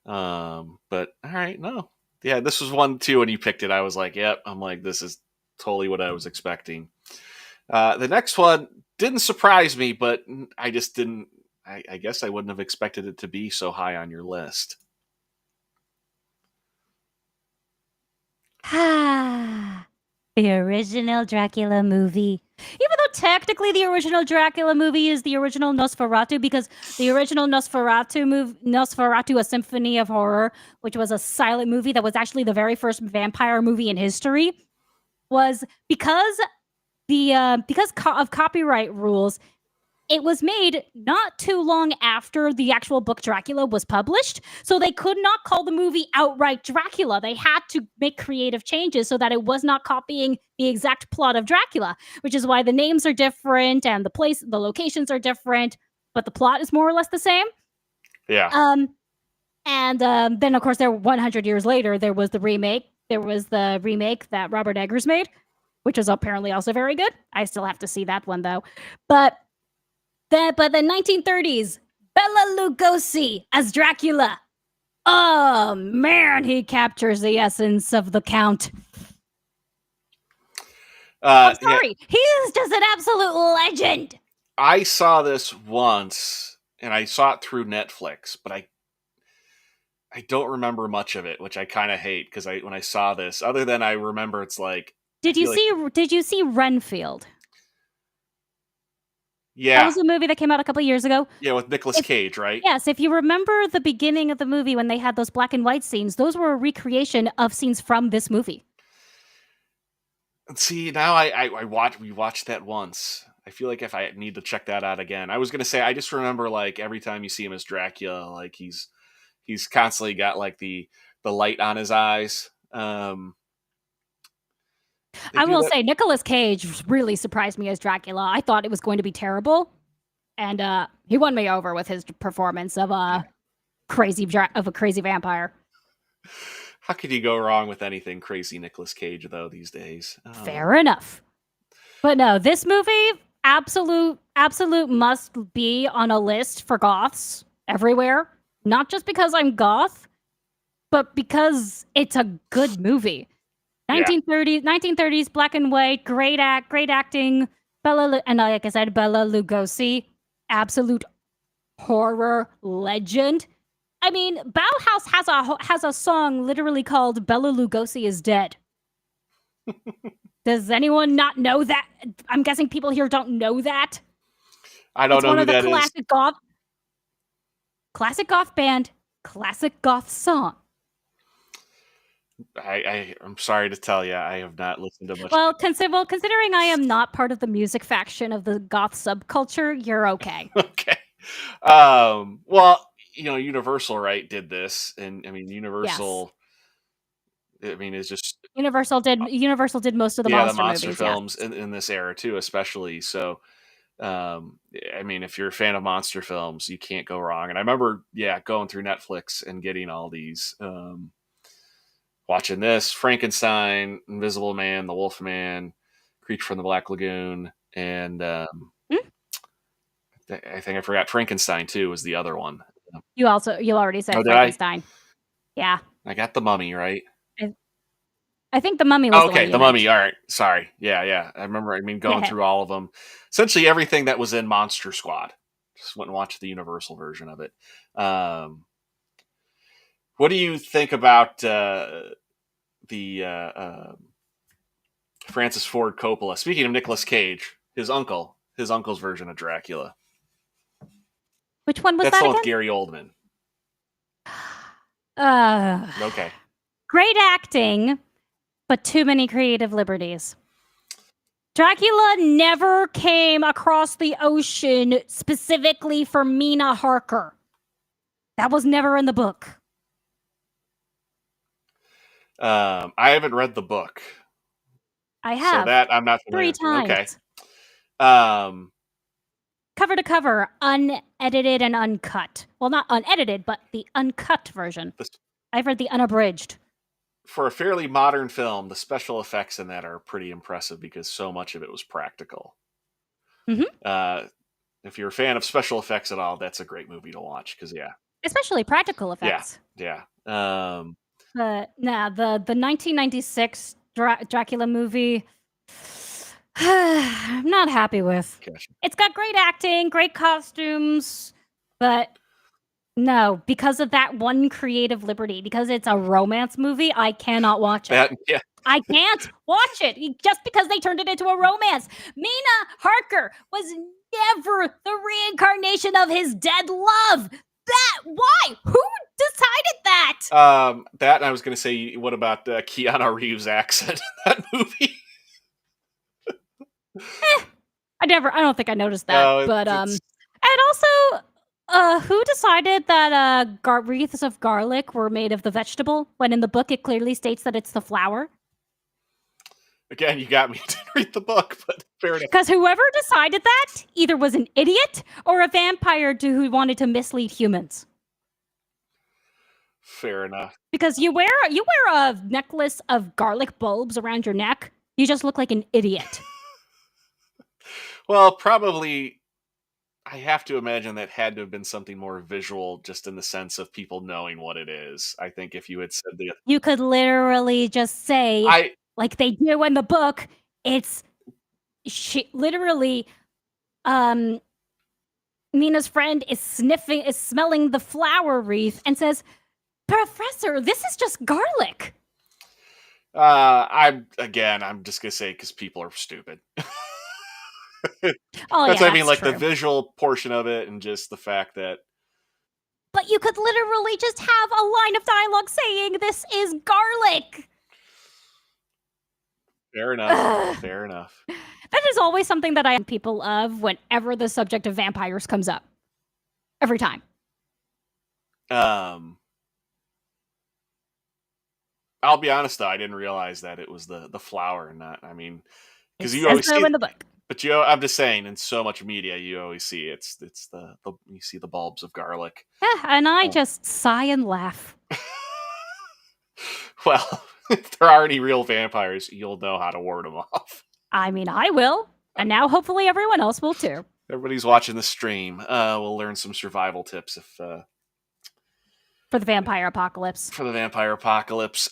Speaker 1: But all right, no, yeah, this was one too. When you picked it, I was like, yep. I'm like, this is totally what I was expecting. The next one didn't surprise me, but I just didn't. I guess I wouldn't have expected it to be so high on your list.
Speaker 2: Ah, the original Dracula movie. Even though technically the original Dracula movie is the original Nosferatu, because the original Nosferatu, A Symphony of Horror, which was a silent movie that was actually the very first vampire movie in history, was because of copyright rules. It was made not too long after the actual book Dracula was published, so they could not call the movie outright Dracula. They had to make creative changes so that it was not copying the exact plot of Dracula, which is why the names are different and the locations are different, but the plot is more or less the same.
Speaker 1: Yeah.
Speaker 2: Then of course, 100 years later, there was the remake. There was the remake that Robert Eggers made, which was apparently also very good. I still have to see that one though, but the 1930s, Bela Lugosi as Dracula. Oh man, he captures the essence of the Count. I'm sorry,
Speaker 1: Yeah,
Speaker 2: he is just an absolute legend.
Speaker 1: I saw this once, and I saw it through Netflix, but I don't remember much of it, which I kind of hate because when I saw this, other than I remember, it's like,
Speaker 2: Did you see Renfield?
Speaker 1: Yeah,
Speaker 2: That was a movie that came out a couple years ago.
Speaker 1: Yeah, with Nicolas Cage, right?
Speaker 2: Yes, if you remember the beginning of the movie when they had those black and white scenes, those were a recreation of scenes from this movie.
Speaker 1: See, now we watched that once. I feel like if I need to check that out again. I was gonna say I just remember like every time you see him as Dracula, like he's constantly got like the light on his eyes.
Speaker 2: I will say Nicolas Cage really surprised me as Dracula. I thought it was going to be terrible, and he won me over with his performance of a crazy vampire.
Speaker 1: How could you go wrong with anything crazy Nicolas Cage though these days?
Speaker 2: Fair enough. But no, this movie absolute must be on a list for goths. everywhere. Not just because I'm goth, but because it's a good movie.
Speaker 1: Yeah.
Speaker 2: 1930s, black and white, great acting. And like I said, Bela Lugosi, absolute horror legend. I mean, Bauhaus has a song literally called "Bela Lugosi is Dead." Does anyone not know that? I'm guessing people here don't know that.
Speaker 1: I don't
Speaker 2: It's
Speaker 1: know
Speaker 2: one
Speaker 1: who
Speaker 2: of the
Speaker 1: that is.
Speaker 2: classic goth band, classic goth song.
Speaker 1: I'm sorry to tell you, I have not listened to much.
Speaker 2: Well, considering I am not part of the music faction of the goth subculture, you're okay.
Speaker 1: Okay. Well, Universal, right, did this, and I mean,
Speaker 2: Yes.
Speaker 1: Universal. I mean, is just
Speaker 2: Universal did most of the
Speaker 1: yeah, the
Speaker 2: monster
Speaker 1: monster
Speaker 2: movies, yes.
Speaker 1: films in this era too, especially. So, I mean, if you're a fan of monster films, you can't go wrong. And I remember, going through Netflix and getting all these, watching this Frankenstein, Invisible Man, The Wolf Man, Creature from the Black Lagoon, and
Speaker 2: Hmm?
Speaker 1: I think I forgot Frankenstein too was the other one.
Speaker 2: You already said
Speaker 1: Oh, did I?
Speaker 2: Frankenstein. Yeah.
Speaker 1: I got the Mummy right.
Speaker 2: I, I think the Mummy was
Speaker 1: Oh,
Speaker 2: the one
Speaker 1: okay,
Speaker 2: you
Speaker 1: the Mummy.
Speaker 2: meant.
Speaker 1: All right, sorry. Yeah. I remember. I mean, going through all of them, essentially everything that was in Monster Squad. Just went and watched the Universal version of it. What do you think about the Francis Ford Coppola? Speaking of Nicolas Cage, his uncle's version of Dracula.
Speaker 2: Which one was
Speaker 1: That's the
Speaker 2: that
Speaker 1: one with
Speaker 2: again?
Speaker 1: Gary Oldman.
Speaker 2: Uh,
Speaker 1: Okay.
Speaker 2: Great acting, but too many creative liberties. Dracula never came across the ocean specifically for Mina Harker. That was never in the book.
Speaker 1: I haven't read the book,
Speaker 2: I
Speaker 1: so
Speaker 2: have
Speaker 1: that I'm not familiar
Speaker 2: 3
Speaker 1: with. Okay.
Speaker 2: times.
Speaker 1: Um,
Speaker 2: Cover to cover, unedited and uncut. Well, not unedited, but the uncut version.
Speaker 1: this,
Speaker 2: I've read the unabridged.
Speaker 1: for a fairly modern film, the special effects in that are pretty impressive because so much of it was practical.
Speaker 2: Mhm.
Speaker 1: If you're a fan of special effects at all, that's a great movie to watch because
Speaker 2: Especially practical effects.
Speaker 1: yeah.
Speaker 2: But nah, the 1996 Dracula movie, I'm not happy with.
Speaker 1: Gosh.
Speaker 2: It's got great acting, great costumes, but no, because of that one creative liberty, because it's a romance movie, I cannot watch it.
Speaker 1: Yeah.
Speaker 2: I can't watch it just because they turned it into a romance. Mina Harker was never the reincarnation of his dead love. Why? Who decided that?
Speaker 1: That and I was going to say, what about Keanu Reeves' accent in that movie?
Speaker 2: I don't think I noticed that.
Speaker 1: No,
Speaker 2: But and also, who decided that wreaths of garlic were made of the vegetable when in the book it clearly states that it's the flower?
Speaker 1: again, you got me. I didn't read the book, but fair enough.
Speaker 2: Because whoever decided that either was an idiot or a vampire who wanted to mislead humans.
Speaker 1: Fair enough.
Speaker 2: Because you wear a necklace of garlic bulbs around your neck, you just look like an idiot.
Speaker 1: Well, probably I have to imagine that had to have been something more visual, just in the sense of people knowing what it is. I think if you had said
Speaker 2: You could literally just say, like they do in the book, it's literally, Mina's friend is smelling the flower wreath and says, "Professor, this is just garlic."
Speaker 1: I'm just gonna say because people are stupid.
Speaker 2: Oh,
Speaker 1: That's
Speaker 2: yeah,
Speaker 1: what I mean, like
Speaker 2: true.
Speaker 1: the visual portion of it, and just the fact that.
Speaker 2: But you could literally just have a line of dialogue saying, "This is garlic."
Speaker 1: Fair enough. Fair enough.
Speaker 2: That is always something that I am people of whenever the subject of vampires comes up. Every time.
Speaker 1: I'll be honest though, I didn't realize that it was the flower and not. I mean,
Speaker 2: It
Speaker 1: because you
Speaker 2: says
Speaker 1: always
Speaker 2: so
Speaker 1: see,
Speaker 2: in the book.
Speaker 1: but I'm just saying, in so much media, you always see it's the you see the bulbs of garlic.
Speaker 2: Yeah, and I just sigh and laugh.
Speaker 1: Well, if there are any real vampires, you'll know how to ward them off.
Speaker 2: I mean, I will, and now hopefully everyone else will too.
Speaker 1: everybody's watching the stream. We'll learn some survival tips if
Speaker 2: For the vampire apocalypse.
Speaker 1: for the vampire apocalypse.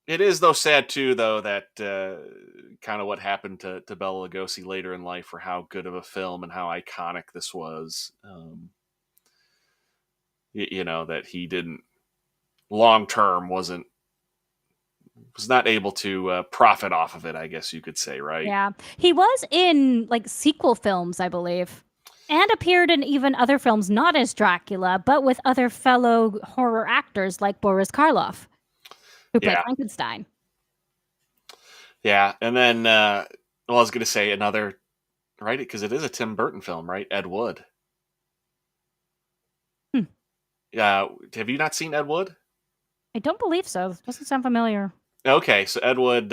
Speaker 1: It is though sad too, though, that kind of what happened to Bela Lugosi later in life, for how good of a film and how iconic this was. That he didn't long term was not able to profit off of it, I guess you could say, right?
Speaker 2: Yeah. He was in like sequel films, I believe, and appeared in even other films not as Dracula, but with other fellow horror actors like Boris Karloff, who played
Speaker 1: Yeah,
Speaker 2: Frankenstein.
Speaker 1: yeah. And then, well, I was going to say another, right? Because it is a Tim Burton film, right? Ed Wood.
Speaker 2: Hmm.
Speaker 1: Have you not seen Ed Wood?
Speaker 2: I don't believe so. Doesn't sound familiar.
Speaker 1: Okay, so Ed Wood,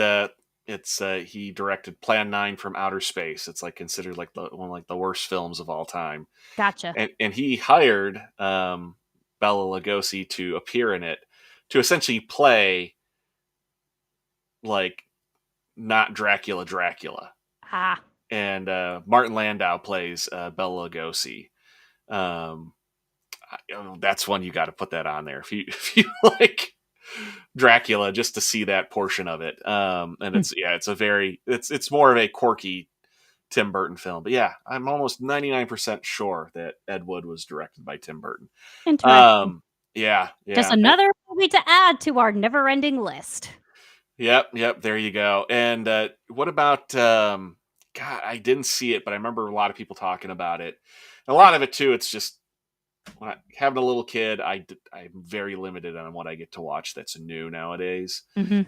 Speaker 1: it's he directed Plan 9 from Outer Space. It's like considered like one of like the worst films of all time.
Speaker 2: Gotcha.
Speaker 1: And he hired Bela Lugosi to appear in it, to essentially play like not Dracula.
Speaker 2: Ah.
Speaker 1: And Martin Landau plays Bela Lugosi. That's one you got to put that on there if you if you like Dracula, just to see that portion of it. And it's more of a quirky Tim Burton film. But yeah, I'm almost 99% sure that Ed Wood was directed by Tim Burton.
Speaker 2: Interesting.
Speaker 1: Yeah.
Speaker 2: Just another movie to add to our never-ending list.
Speaker 1: Yep. There you go. And what about? God, I didn't see it, but I remember a lot of people talking about it. And a lot of it too. It's just when having a little kid, I'm very limited on what I get to watch that's new nowadays.
Speaker 2: Mm-hmm.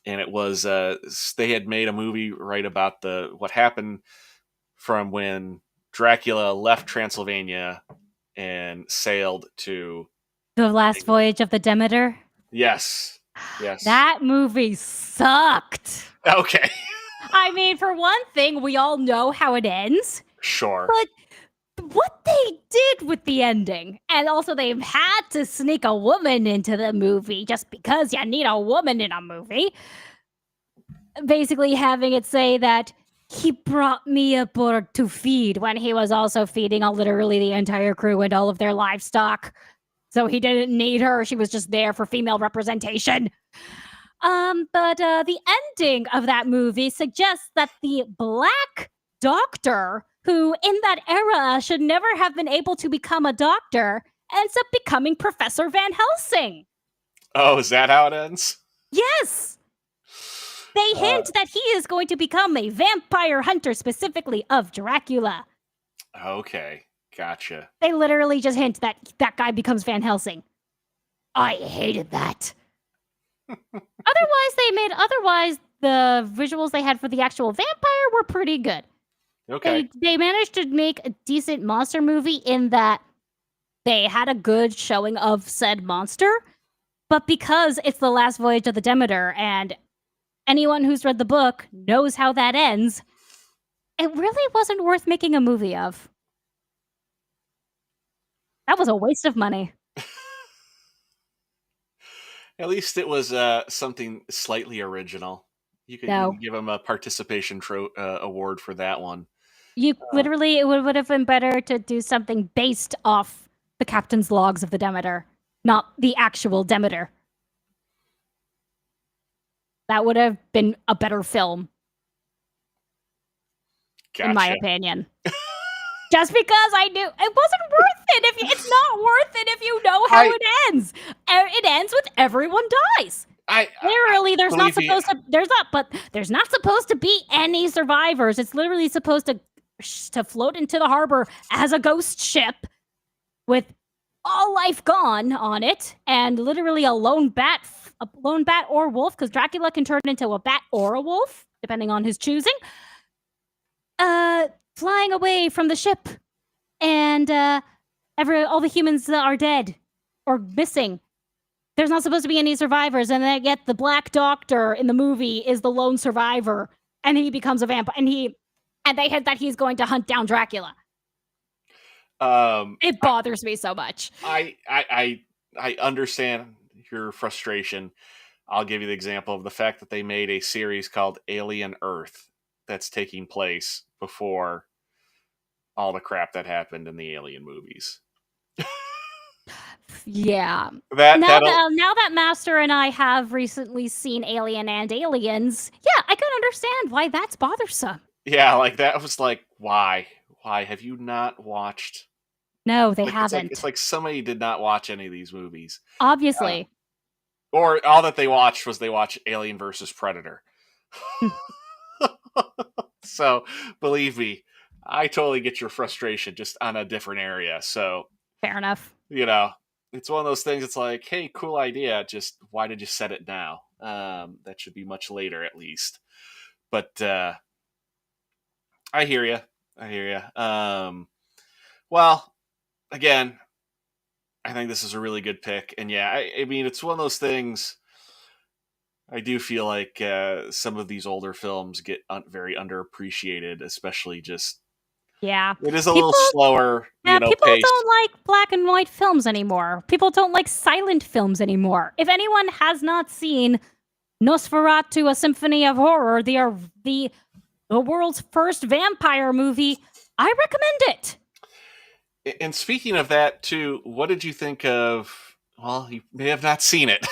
Speaker 1: And it was they had made a movie right about what happened from when Dracula left Transylvania and sailed to
Speaker 2: The Last Voyage of the Demeter.
Speaker 1: Yes.
Speaker 2: That movie sucked.
Speaker 1: Okay.
Speaker 2: I mean, for one thing, we all know how it ends.
Speaker 1: Sure.
Speaker 2: But what they did with the ending, and also they've had to sneak a woman into the movie just because you need a woman in a movie. Basically having it say that he brought me aboard to feed when he was also feeding literally the entire crew and all of their livestock. So he didn't need her. She was just there for female representation. But the ending of that movie suggests that the Black Doctor, who in that era should never have been able to become a doctor, ends up becoming Professor Van Helsing.
Speaker 1: Oh, is that how it ends?
Speaker 2: Yes. They hint that he is going to become a vampire hunter, specifically of Dracula.
Speaker 1: Okay, gotcha.
Speaker 2: They literally just hint that that guy becomes Van Helsing. I hated that. Otherwise, the visuals they had for the actual vampire were pretty good.
Speaker 1: Okay.
Speaker 2: They managed to make a decent monster movie in that they had a good showing of said monster, but because it's the last voyage of the Demeter and anyone who's read the book knows how that ends, it really wasn't worth making a movie of. That was a waste of money.
Speaker 1: At least it was something slightly original. You could give him a participation award for that one.
Speaker 2: It would have been better to do something based off the captain's logs of the Demeter, not the actual Demeter. That would have been a better film. Gotcha. In my opinion. Just because I knew it wasn't worth it. It's not worth it if you know how it ends. It ends with everyone dies. Literally, there's not supposed to be any survivors. It's literally supposed to float into the harbor as a ghost ship with all life gone on it, and literally a lone bat or wolf, because Dracula can turn into a bat or a wolf depending on his choosing. Flying away from the ship, and all the humans are dead or missing. There's not supposed to be any survivors, and yet the Black Doctor in the movie is the lone survivor, and he becomes a vampire, and they hint that he's going to hunt down Dracula. It bothers me so much.
Speaker 1: I understand your frustration. I'll give you the example of the fact that they made a series called Alien Earth that's taking place before all the crap that happened in the Alien movies.
Speaker 2: Yeah.
Speaker 1: That that'll
Speaker 2: Now that Master and I have recently seen Alien and Aliens, yeah, I can understand why that's bothersome.
Speaker 1: Yeah, like that was like, why have you not watched?
Speaker 2: No, they
Speaker 1: Like it's
Speaker 2: haven't.
Speaker 1: like somebody did not watch any of these movies, uh,
Speaker 2: Obviously.
Speaker 1: or all that they watched was they watched Alien versus Predator.
Speaker 2: Hmm,
Speaker 1: So believe me, I totally get your frustration, just on a different area. So
Speaker 2: fair enough.
Speaker 1: you know, it's one of those things. It's like, hey, cool idea. Just why did you set it now? That should be much later, at least. But I hear you. I hear you. Well, again, I think this is a really good pick, and yeah, I mean, it's one of those things. I do feel like some of these older films get very underappreciated, especially just
Speaker 2: Yeah.
Speaker 1: it is a little
Speaker 2: People
Speaker 1: slower,
Speaker 2: Yeah, people
Speaker 1: pace.
Speaker 2: don't like black and white films anymore. People don't like silent films anymore. If anyone has not seen Nosferatu: A Symphony of Horror, the world's first vampire movie, I recommend it.
Speaker 1: And speaking of that, too, what did you think of? Well, you may have not seen it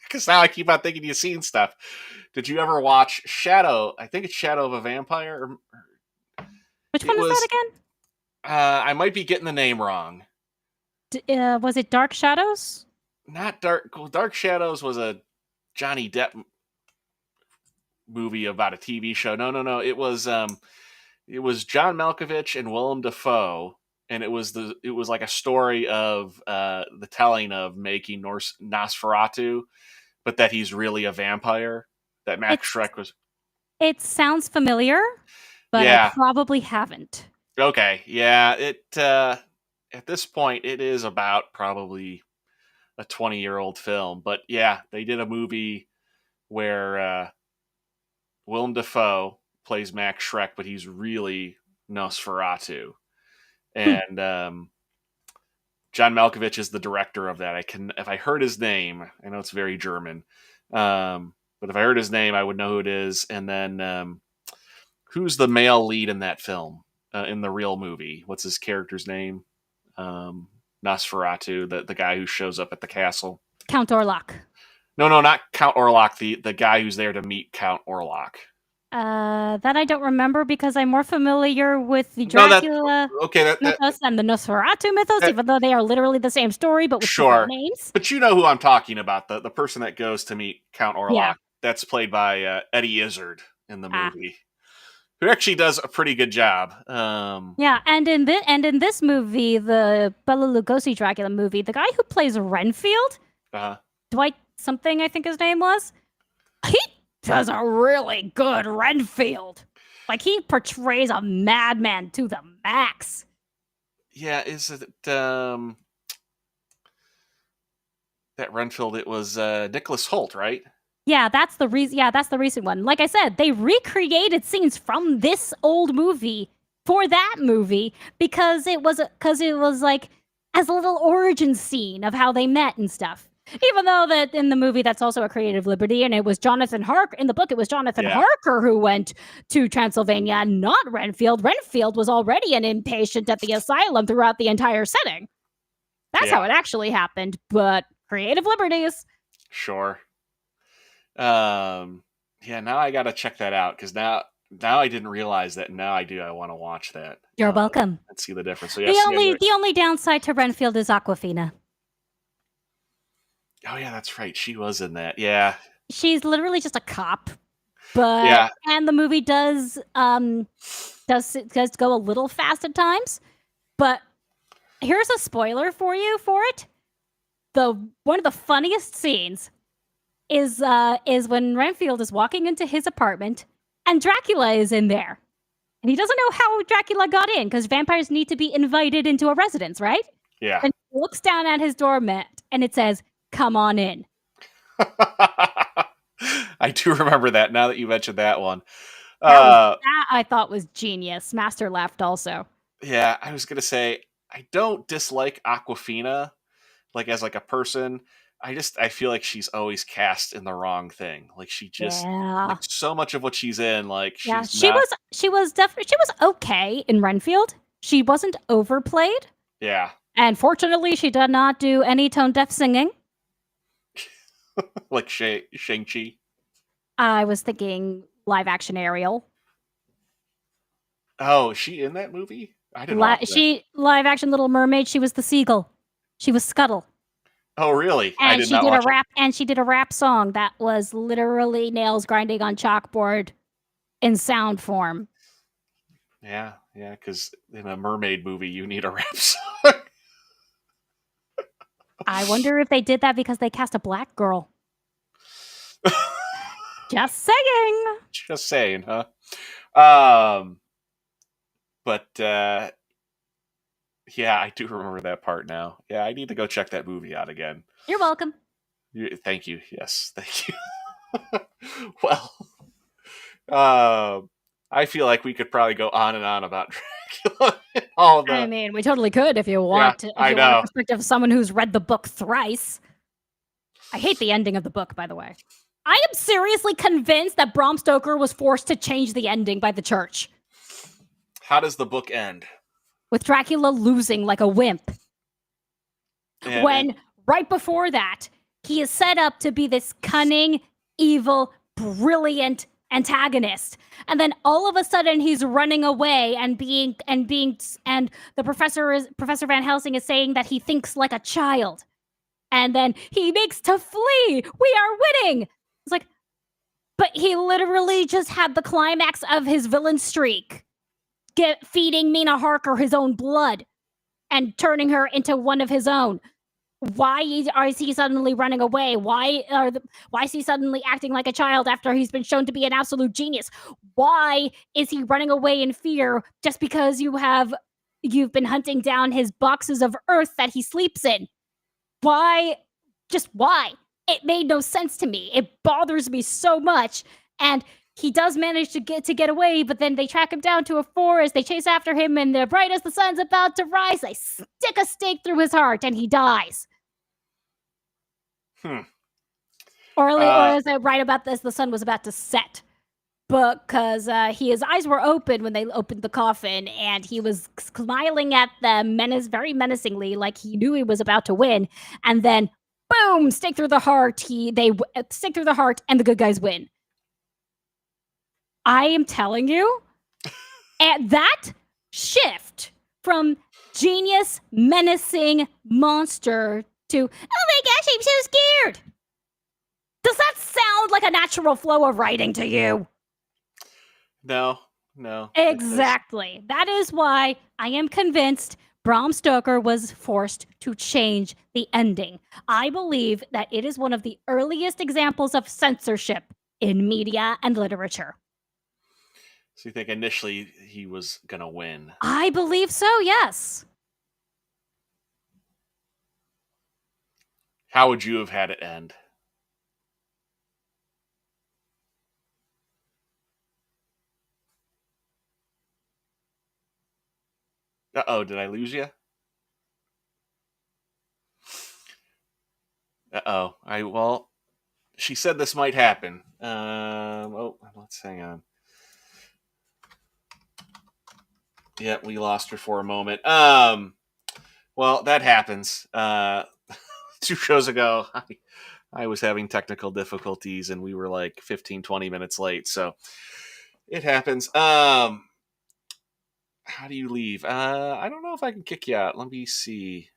Speaker 1: because now I keep on thinking you've seen stuff. Did you ever watch Shadow? I think it's Shadow of a Vampire.
Speaker 2: Which
Speaker 1: It
Speaker 2: one is that
Speaker 1: was.
Speaker 2: again?
Speaker 1: I might be getting the name wrong.
Speaker 2: Was it Dark Shadows?
Speaker 1: Not Dark. Dark Shadows was a Johnny Depp movie about a TV show. No, no, no. It was John Malkovich and Willem Dafoe, and it was like a story of the telling of making Nosferatu, but that he's really a vampire. That Max
Speaker 2: It's
Speaker 1: Schreck was.
Speaker 2: it sounds familiar, but I
Speaker 1: Yeah.
Speaker 2: probably haven't.
Speaker 1: Okay. Yeah. At this point it is about probably a 20-year-old film, but yeah, they did a movie where Willem Dafoe plays Max Schreck, but he's really Nosferatu,
Speaker 2: Hmm.
Speaker 1: and John Malkovich is the director of that. If I heard his name, I know it's very German, but if I heard his name, I would know who it is. And then, who's the male lead in that film, in the real movie? What's his character's name? Nosferatu, the guy who shows up at the castle.
Speaker 2: Count Orlok.
Speaker 1: No, no, not Count Orlok. The guy who's there to meet Count Orlok.
Speaker 2: That I don't remember because I'm more familiar with the
Speaker 1: No, that
Speaker 2: Dracula
Speaker 1: okay. That
Speaker 2: mythos and the Nosferatu mythos,
Speaker 1: that
Speaker 2: even though they are literally the same story but with different
Speaker 1: sure,
Speaker 2: names.
Speaker 1: but you know who I'm talking about. The person that goes to meet Count
Speaker 2: Yeah.
Speaker 1: Orlok. That's played by Eddie Izzard in the
Speaker 2: Ah.
Speaker 1: movie, who actually does a pretty good job.
Speaker 2: Yeah, and in this movie, the Bela Lugosi Dracula movie, the guy who plays Renfield,
Speaker 1: uh,
Speaker 2: Dwight something I think his name was, he does a really good Renfield. Like he portrays a madman to the max.
Speaker 1: yeah, is it that Renfield? It was Nicholas Holt, right?
Speaker 2: Yeah, that's the reason. Yeah, that's the recent one. Like I said, they recreated scenes from this old movie for that movie because it was like as a little origin scene of how they met and stuff. Even though that in the movie that's also a creative liberty, and it was Jonathan Harker in the book. It was Jonathan
Speaker 1: Yeah,
Speaker 2: Harker who went to Transylvania, not Renfield. Renfield was already an inpatient at the asylum throughout the entire setting. That's how
Speaker 1: yeah,
Speaker 2: it actually happened. But creative liberties.
Speaker 1: sure. Um, yeah, now I gotta check that out because now I didn't realize that. Now I do. I want to watch that
Speaker 2: You're welcome.
Speaker 1: and see the difference. So yes, yeah,
Speaker 2: The only downside to Renfield is Aquafina.
Speaker 1: oh yeah, that's right. She was in that. Yeah,
Speaker 2: She's literally just a cop, but
Speaker 1: yeah.
Speaker 2: and the movie does go a little fast at times. But here's a spoiler for you for it. The one of the funniest scenes is when Renfield is walking into his apartment and Dracula is in there. And he doesn't know how Dracula got in because vampires need to be invited into a residence, right?
Speaker 1: Yeah.
Speaker 2: And he looks down at his doormat and it says, "Come on in."
Speaker 1: I do remember that now that you mentioned that one.
Speaker 2: That I thought was genius. Master laughed also.
Speaker 1: Yeah, I was gonna say I don't dislike Aquafina like as like a person. I feel like she's always cast in the wrong thing. Like she just
Speaker 2: Yeah.
Speaker 1: like so much of what she's in, like
Speaker 2: Yeah,
Speaker 1: she's not.
Speaker 2: she was definitely she was okay in Renfield. She wasn't overplayed,
Speaker 1: Yeah,
Speaker 2: and fortunately she did not do any tone deaf singing.
Speaker 1: like Shang-Chi.
Speaker 2: I was thinking live action Ariel.
Speaker 1: Oh, is she in that movie? I didn't watch that.
Speaker 2: She live action Little Mermaid, she was the seagull. She was Scuttle.
Speaker 1: Oh, really? I
Speaker 2: And
Speaker 1: did not watch it.
Speaker 2: she did a rap song that was literally nails grinding on chalkboard in sound form.
Speaker 1: Yeah, yeah, because in a mermaid movie, you need a rap song.
Speaker 2: I wonder if they did that because they cast a black girl. Just saying.
Speaker 1: Just saying, huh? Um, but yeah, I do remember that part now. Yeah, I need to go check that movie out again.
Speaker 2: You're welcome.
Speaker 1: Thank you. Yes, thank you. Well, uh, I feel like we could probably go on and on about Dracula. And all
Speaker 2: I
Speaker 1: the
Speaker 2: mean, we totally could if you
Speaker 1: yeah,
Speaker 2: want to, if
Speaker 1: I
Speaker 2: you want a
Speaker 1: know.
Speaker 2: perspective of someone who's read the book thrice. I hate the ending of the book, by the way. I am seriously convinced that Bram Stoker was forced to change the ending by the church,
Speaker 1: How does the book end?
Speaker 2: with Dracula losing like a wimp.
Speaker 1: And
Speaker 2: When right before that, he is set up to be this cunning, evil, brilliant antagonist. And then all of a sudden he's running away and the Professor Van Helsing is saying that he thinks like a child. And then he makes to flee. We are winning. It's like, but he literally just had the climax of his villain streak, feeding Mina Harker his own blood and turning her into one of his own. Why is he suddenly running away? Why is he suddenly acting like a child after he's been shown to be an absolute genius? Why is he running away in fear just because you've been hunting down his boxes of earth that he sleeps in? Why? Just why? It made no sense to me. It bothers me so much. And he does manage to get away, but then they track him down to a forest. They chase after him, and the bright as the sun's about to rise, they stick a stake through his heart, and he dies.
Speaker 1: hmm.
Speaker 2: Or is it right about this? The sun was about to set because his eyes were open when they opened the coffin, and he was smiling at them very menacingly, like he knew he was about to win. And then, boom! Stake through the heart. They stick through the heart, and the good guys win. I am telling you, at that shift from genius, menacing monster to, oh my gosh, I'm so scared. Does that sound like a natural flow of writing to you?
Speaker 1: No.
Speaker 2: Exactly. That is why I am convinced Bram Stoker was forced to change the ending. I believe that it is one of the earliest examples of censorship in media and literature.
Speaker 1: So you think initially he was gonna win?
Speaker 2: I believe so, yes.
Speaker 1: How would you have had it end? Uh-oh, did I lose you? Uh-oh. Well, she said this might happen. Let's hang on. Yeah, we lost her for a moment. Well, that happens. 2 shows ago, I was having technical difficulties and we were like 15, 20 minutes late. So it happens. How do you leave? I don't know if I can kick you out. Let me see.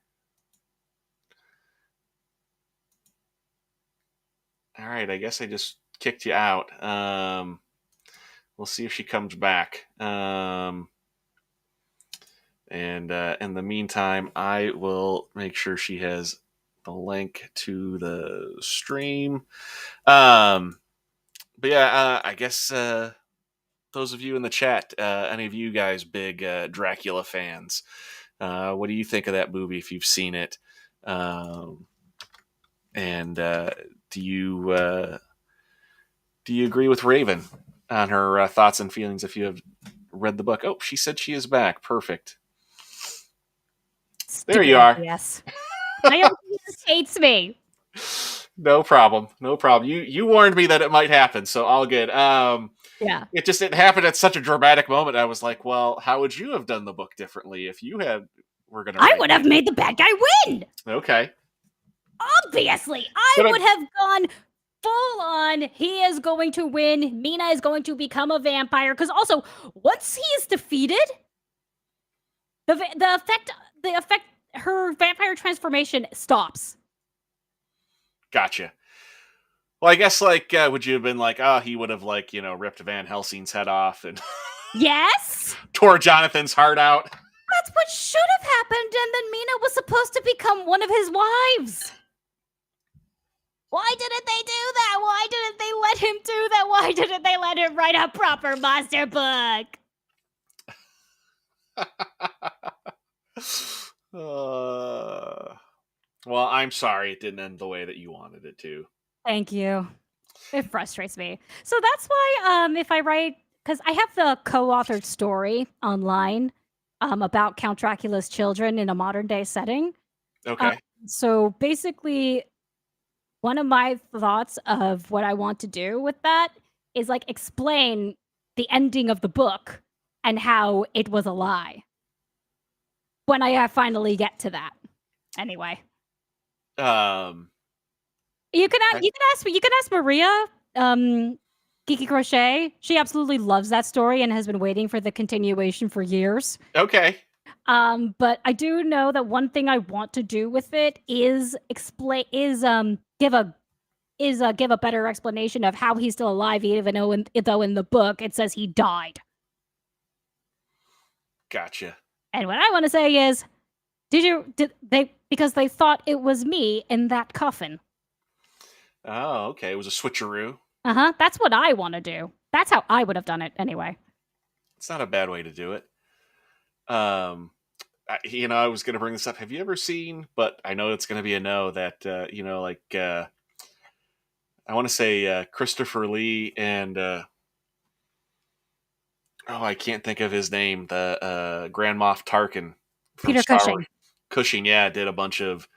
Speaker 1: All right, I guess I just kicked you out. We'll see if she comes back. And in the meantime, I will make sure she has the link to the stream. But yeah, I guess those of you in the chat, any of you guys big Dracula fans, what do you think of that movie if you've seen it? And do you agree with Raven on her thoughts and feelings if you have read the book? Oh, she said she is back. Perfect. There you are.
Speaker 2: Yes. My audience hates me.
Speaker 1: No problem. No problem. You warned me that it might happen, so all good.
Speaker 2: Yeah.
Speaker 1: It happened at such a dramatic moment. I was like, well, how would you have done the book differently if you had were going to
Speaker 2: I
Speaker 1: write
Speaker 2: would have
Speaker 1: it?
Speaker 2: made the bad guy win.
Speaker 1: Okay.
Speaker 2: Obviously, I
Speaker 1: But
Speaker 2: would have gone full on. He is going to win. Mina is going to become a vampire. Because also, once he is defeated, the effect, her vampire transformation stops.
Speaker 1: gotcha. Well, I guess like would you have been like, oh, he would have like ripped Van Helsing's head off and
Speaker 2: Yes,
Speaker 1: tore Jonathan's heart out?
Speaker 2: that's what should have happened. And then Mina was supposed to become one of his wives. Why didn't they do that? Why didn't they let him do that? Why didn't they let him write a proper monster book?
Speaker 1: Well, I'm sorry it didn't end the way that you wanted it to.
Speaker 2: Thank you. It frustrates me. So that's why if I write, because I have the co-authored story online about Count Dracula's children in a modern day setting.
Speaker 1: Okay.
Speaker 2: So basically, one of my thoughts of what I want to do with that is like explain the ending of the book and how it was a lie. When I finally get to that. Anyway.
Speaker 1: Um
Speaker 2: You can ask Maria, Geeky Crochet. She absolutely loves that story and has been waiting for the continuation for years.
Speaker 1: okay.
Speaker 2: But I do know that one thing I want to do with it is give a better explanation of how he's still alive, even though in the book it says he died.
Speaker 1: Gotcha.
Speaker 2: And what I want to say is, because they thought it was me in that coffin.
Speaker 1: Oh, okay. It was a switcheroo.
Speaker 2: That's what I want to do. That's how I would have done it anyway.
Speaker 1: It's not a bad way to do it. I was going to bring this up. Have you ever seen? But I know it's going to be a no. That I want to say Christopher Lee and I can't think of his name. The Grand Moff Tarkin from
Speaker 2: Peter
Speaker 1: Star
Speaker 2: Cushing.
Speaker 1: Wars. Cushing, yeah, did a bunch of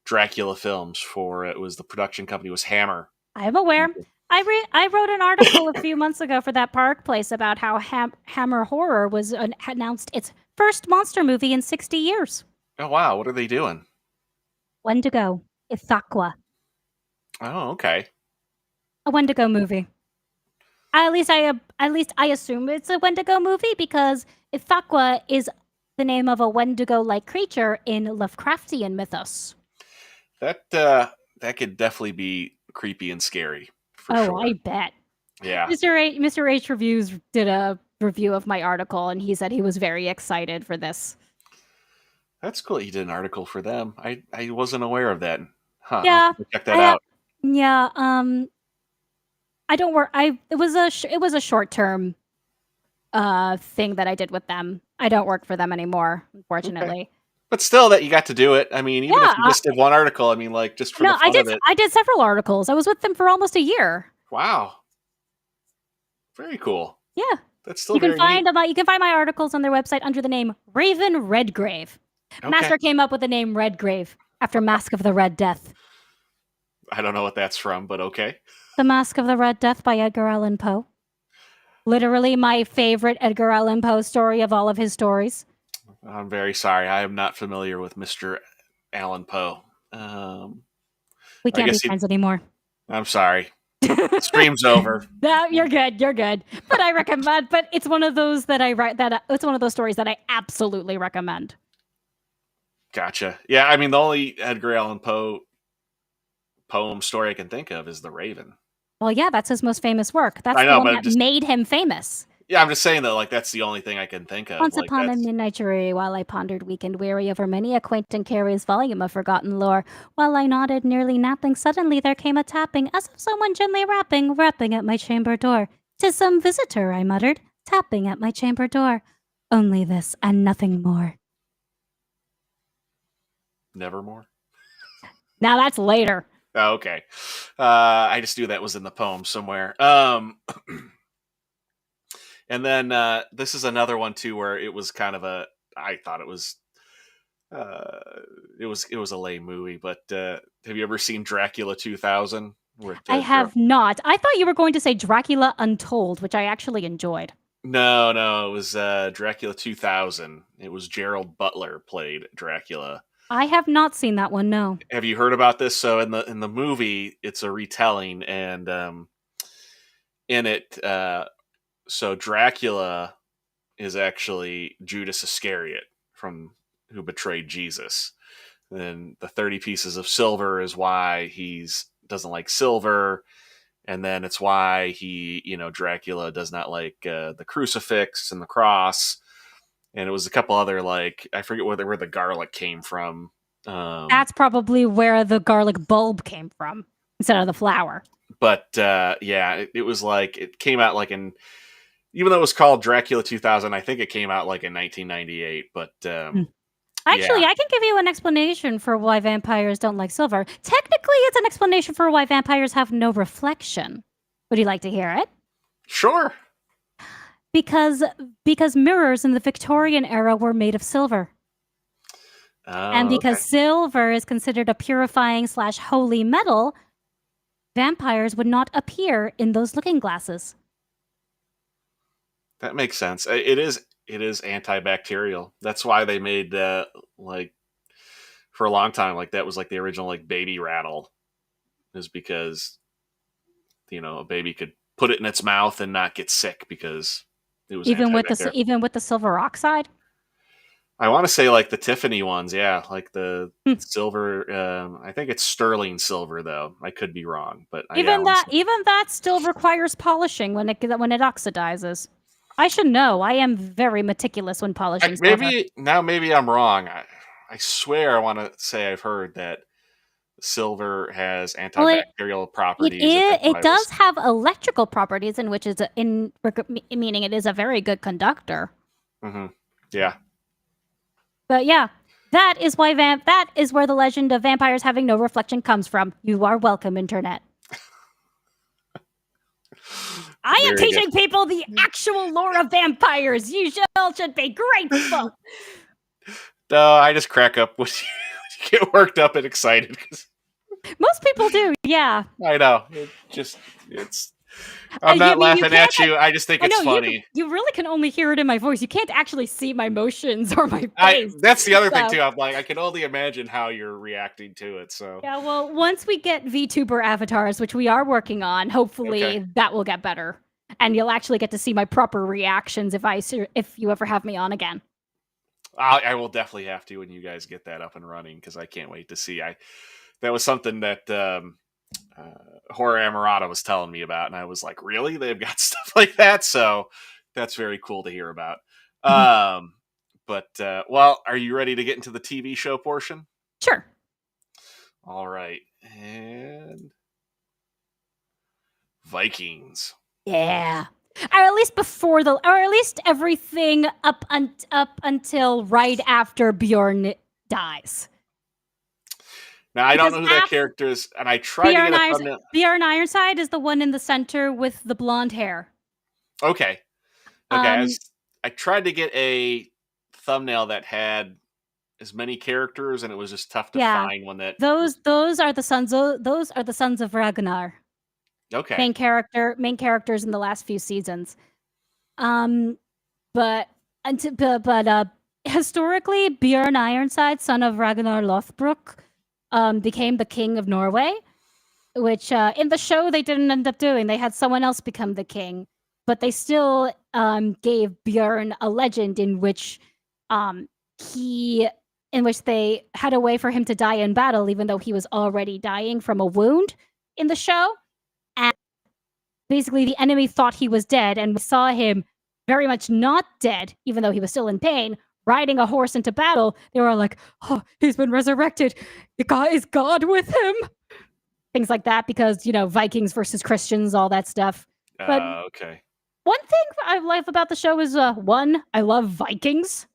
Speaker 1: Dracula films for it was the production company was Hammer.
Speaker 2: I'm aware. I wrote an article a few months ago for that Park Place about how Hammer Horror was announced its first monster movie in 60 years.
Speaker 1: Oh wow, what are they doing?
Speaker 2: Wendigo, Ithaqua,
Speaker 1: Oh, okay.
Speaker 2: a Wendigo movie. At least I assume it's a Wendigo movie because Ithaqua is the name of a Wendigo-like creature in Lovecraftian mythos.
Speaker 1: That could definitely be creepy and scary for sure.
Speaker 2: I bet.
Speaker 1: Yeah.
Speaker 2: Mr. H Reviews did a review of my article and he said he was very excited for this.
Speaker 1: That's cool. You did an article for them. I wasn't aware of that. Huh.
Speaker 2: Yeah.
Speaker 1: I'll check that out.
Speaker 2: Yeah, I don't work it was a short-term thing that I did with them. I don't work for them anymore, unfortunately.
Speaker 1: Okay. But still, that you got to do it. I mean, even if you just did one article, I mean, like just for the fun of it.
Speaker 2: I did several articles. I was with them for almost a year.
Speaker 1: Wow. Very cool.
Speaker 2: Yeah.
Speaker 1: That's still
Speaker 2: you can
Speaker 1: very
Speaker 2: find
Speaker 1: neat.
Speaker 2: You can find my articles on their website under the name Raven Redgrave.
Speaker 1: Okay.
Speaker 2: Master came up with the name Redgrave after Mask of the Red Death.
Speaker 1: I don't know what that's from, but okay.
Speaker 2: The Mask of the Red Death by Edgar Allan Poe. Literally my favorite Edgar Allan Poe story of all of his stories.
Speaker 1: I'm very sorry. I am not familiar with Mr. Allan Poe.
Speaker 2: We can't be friends anymore.
Speaker 1: I'm sorry. Stream's over.
Speaker 2: No, you're good. You're good. But I recommend. But it's one of those that I write. It's one of those stories that I absolutely recommend.
Speaker 1: Gotcha. Yeah, I mean, the only Edgar Allan Poe poem story I can think of is The Raven.
Speaker 2: Well, yeah, that's his most famous work. That's the one that made him famous.
Speaker 1: Yeah, I'm just saying that, like, that's the only thing I can think of.
Speaker 2: Once upon a midnight dreary, while I pondered weak and weary over many a quaint and curious volume of forgotten lore, while I nodded, nearly napping, suddenly there came a tapping, as of someone gently rapping at my chamber door. "'Tis some visitor," I muttered, tapping at my chamber door. Only this and nothing more.
Speaker 1: Nevermore?
Speaker 2: Now that's later.
Speaker 1: Oh, okay. I just knew that was in the poem somewhere. And then this is another one too, where it was kind of I thought it was uh, it was a lame movie. But have you ever seen Dracula 2000? With
Speaker 2: I have not. I thought you were going to say Dracula Untold, which I actually enjoyed.
Speaker 1: no, it was Dracula 2000. It was Gerald Butler played Dracula.
Speaker 2: I have not seen that one, no.
Speaker 1: Have you heard about this? So in the movie, it's a retelling, and in it, so Dracula is actually Judas Iscariot from who betrayed Jesus. And the 30 pieces of silver is why he's doesn't like silver, and then it's why Dracula does not like the crucifix and the cross. And it was a couple other, like, I forget where the garlic came from.
Speaker 2: That's probably where the garlic bulb came from instead of the flower.
Speaker 1: But yeah, it was like it came out like in, even though it was called Dracula 2000, I think it came out like in 1998. But
Speaker 2: Hmm. Actually,
Speaker 1: yeah,
Speaker 2: I can give you an explanation for why vampires don't like silver. Technically, it's an explanation for why vampires have no reflection. Would you like to hear it?
Speaker 1: sure.
Speaker 2: Because mirrors in the Victorian era were made of silver. And
Speaker 1: Oh,
Speaker 2: because
Speaker 1: okay.
Speaker 2: silver is considered a purifying / holy metal, vampires would not appear in those looking glasses.
Speaker 1: That makes sense. It is antibacterial. That's why they made like for a long time, like that was like the original like baby rattle, is because a baby could put it in its mouth and not get sick because it was antibacterial.
Speaker 2: Even with the silver oxide.
Speaker 1: I want to say like the Tiffany ones, yeah, like the
Speaker 2: Hmm.
Speaker 1: silver. I think it's sterling silver though. I could be wrong, but yeah, I want to say.
Speaker 2: Even that still requires polishing when it oxidizes. I should know. I am very meticulous when polishing silver.
Speaker 1: Maybe I'm wrong. I swear I want to say I've heard that silver has
Speaker 2: Well,
Speaker 1: antibacterial properties, and that's why
Speaker 2: it
Speaker 1: it
Speaker 2: does
Speaker 1: was.
Speaker 2: have electrical properties, in which is meaning it is a very good conductor.
Speaker 1: Hmm. Yeah.
Speaker 2: But yeah, that is where the legend of vampires having no reflection comes from. You are welcome, internet. I am
Speaker 1: Very good.
Speaker 2: teaching people the actual lore of vampires. You should be grateful.
Speaker 1: No, I just crack up when you get worked up and excited because
Speaker 2: Most people do, yeah.
Speaker 1: I know it's. I'm not
Speaker 2: You
Speaker 1: laughing
Speaker 2: can't.
Speaker 1: at you. I just think
Speaker 2: I
Speaker 1: it's
Speaker 2: know
Speaker 1: funny.
Speaker 2: you really can only hear it in my voice. You can't actually see my motions or my
Speaker 1: I
Speaker 2: face.
Speaker 1: That's the other thing
Speaker 2: So,
Speaker 1: too. I'm like, I can only imagine how you're reacting to it. So
Speaker 2: yeah, well, once we get VTuber avatars, which we are working on,
Speaker 1: okay,
Speaker 2: hopefully that will get better, and you'll actually get to see my proper reactions if you ever have me on again.
Speaker 1: I will definitely have to when you guys get that up and running because I can't wait to see. That was something that Horror Amarata was telling me about, and I was like, really? They've got stuff like that? So that's very cool to hear about.
Speaker 2: Mhm.
Speaker 1: But well, are you ready to get into the TV show portion?
Speaker 2: Sure.
Speaker 1: All right, and Vikings.
Speaker 2: Yeah. Or at least everything up until right after Bjorn dies.
Speaker 1: Now I don't
Speaker 2: Because
Speaker 1: know who that character is, and I tried to get a thumbnail.
Speaker 2: Bjorn Ironside is the one in the center with the blonde hair.
Speaker 1: Okay, okay.
Speaker 2: Um,
Speaker 1: I tried to get a thumbnail that had as many characters, and it was just tough to
Speaker 2: yeah.
Speaker 1: find one that was
Speaker 2: Those are the sons of Ragnar.
Speaker 1: okay.
Speaker 2: Main characters in the last few seasons. Um, but historically, Bjorn Ironside, son of Ragnar Lothbrok, became the king of Norway, which in the show they didn't end up doing. They had someone else become the king, but they still gave Bjorn a legend um, he in which they had a way for him to die in battle, even though he was already dying from a wound in the show. And basically, the enemy thought he was dead, and we saw him very much not dead, even though he was still in pain, riding a horse into battle. They were like, "Oh, he's been resurrected. Is God with him?" Things like that, because Vikings versus Christians, all that stuff. But
Speaker 1: Okay.
Speaker 2: one thing I love about the show is one, I love Vikings.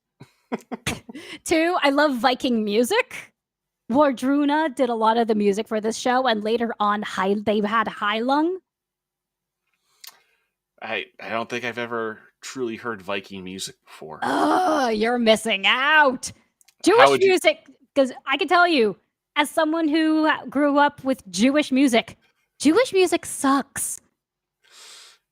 Speaker 2: Two, I love Viking music. Wardruna did a lot of the music for this show, and later on, they had Heilung.
Speaker 1: I don't think I've ever truly heard Viking music before.
Speaker 2: Oh, you're missing out.
Speaker 1: How
Speaker 2: Jewish
Speaker 1: would you?
Speaker 2: music, because I can tell you, as someone who grew up with Jewish music sucks.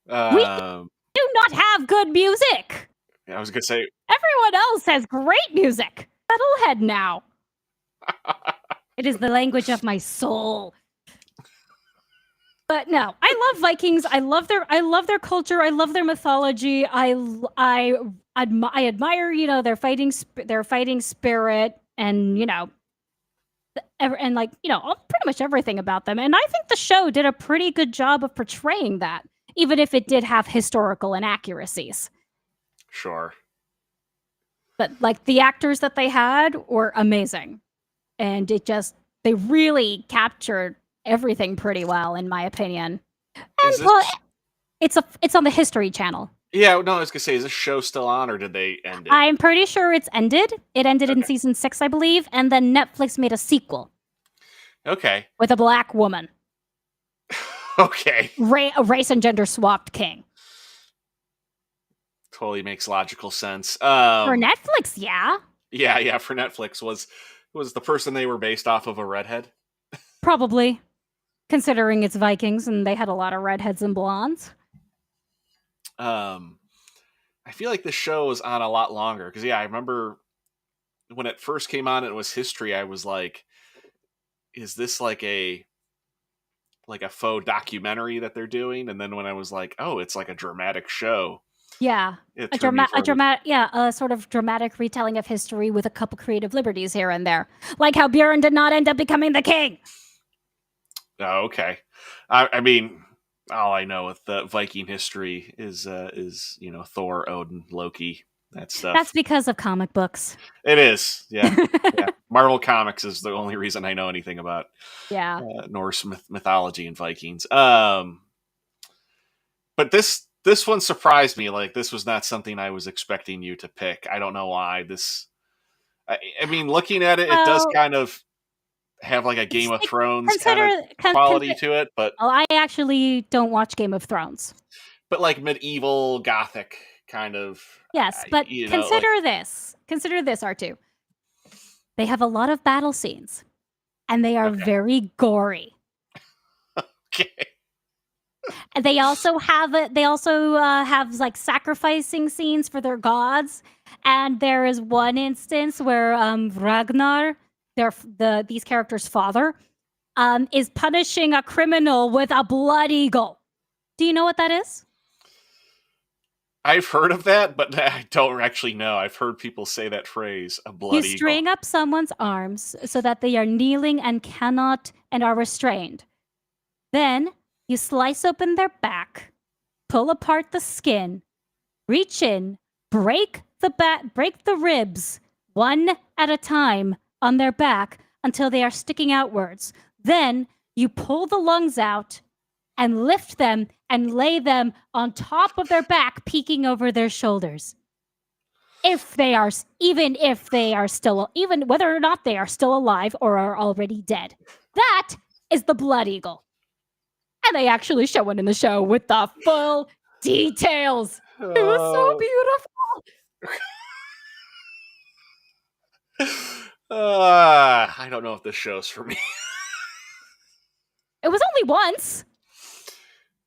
Speaker 2: We
Speaker 1: Um,
Speaker 2: do not have good music.
Speaker 1: I was gonna say.
Speaker 2: Everyone else has great music. Metalhead now. It is the language of my soul. But no, I love Vikings. I love their culture. I love their mythology. I admire their fighting spirit, and and pretty much everything about them. And I think the show did a pretty good job of portraying that, even if it did have historical inaccuracies.
Speaker 1: Sure.
Speaker 2: But like the actors that they had were amazing, and they really captured everything pretty well, in my opinion.
Speaker 1: Is
Speaker 2: And
Speaker 1: this?
Speaker 2: well, it's on the History Channel.
Speaker 1: Yeah, no, I was gonna say, is this show still on, or did they end it?
Speaker 2: I'm pretty sure it's ended. It ended in
Speaker 1: Okay.
Speaker 2: season 6, I believe, and then Netflix made a sequel
Speaker 1: Okay.
Speaker 2: with a black woman,
Speaker 1: Okay.
Speaker 2: a race and gender swapped king.
Speaker 1: Totally makes logical sense.
Speaker 2: For Netflix, yeah,
Speaker 1: Yeah, for Netflix, was the person they were based off of a redhead?
Speaker 2: probably, considering it's Vikings and they had a lot of redheads and blondes.
Speaker 1: I feel like this show was on a lot longer because I remember when it first came on, it was history. I was like, is this like a faux documentary that they're doing? And then when I was like, oh, it's like a dramatic show,
Speaker 2: Yeah,
Speaker 1: it turned me further.
Speaker 2: a sort of dramatic retelling of history with a couple creative liberties here and there, like how Bjorn did not end up becoming the king.
Speaker 1: Oh, okay. I mean, all I know with the Viking history is Thor, Odin, Loki, that stuff.
Speaker 2: That's because of comic books.
Speaker 1: It is, yeah. Marvel Comics is the only reason I know anything about Norse mythology and Vikings. But this one surprised me. Like, this was not something I was expecting you to pick. I don't know why. I mean, looking at it, it does kind of have like a Game of Thrones kind of quality to it, but
Speaker 2: I actually don't watch Game of Thrones.
Speaker 1: But like medieval Gothic kind of.
Speaker 2: Yes, but consider this, R2. They have a lot of battle scenes, and they are very gory.
Speaker 1: Okay.
Speaker 2: And they also have like sacrificing scenes for their gods. And there is one instance where Ragnar, these characters' father, is punishing a criminal with a blood eagle. Do you know what that is?
Speaker 1: I've heard of that, but I don't actually know. I've heard people say that phrase, a blood eagle.
Speaker 2: You string up someone's arms so that they are kneeling and are restrained. Then you slice open their back, pull apart the skin, reach in, break the ribs one at a time on their back until they are sticking outwards. Then you pull the lungs out and lift them and lay them on top of their back, peeking over their shoulders. Even whether or not they are still alive or are already dead. That is the blood eagle. And they actually show it in the show with the full details. It was so
Speaker 1: beautiful. I don't know if this show's for me.
Speaker 2: It was only once.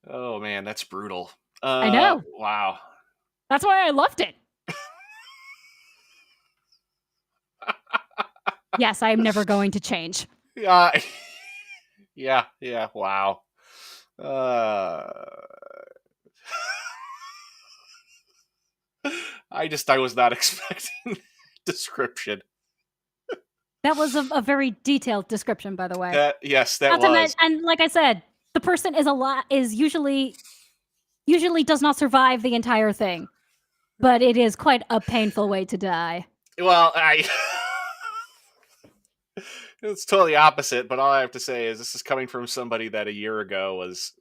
Speaker 1: Oh man, that's brutal.
Speaker 2: I know.
Speaker 1: Wow.
Speaker 2: That's why I loved it. Yes, I am never going to change.
Speaker 1: Yeah. Wow. I was not expecting description.
Speaker 2: That was a very detailed description, by the way.
Speaker 1: That was.
Speaker 2: And like I said, the person is usually does not survive the entire thing, but it is quite a painful way to die.
Speaker 1: Well, it's totally opposite, but all I have to say is this is coming from somebody that a year ago was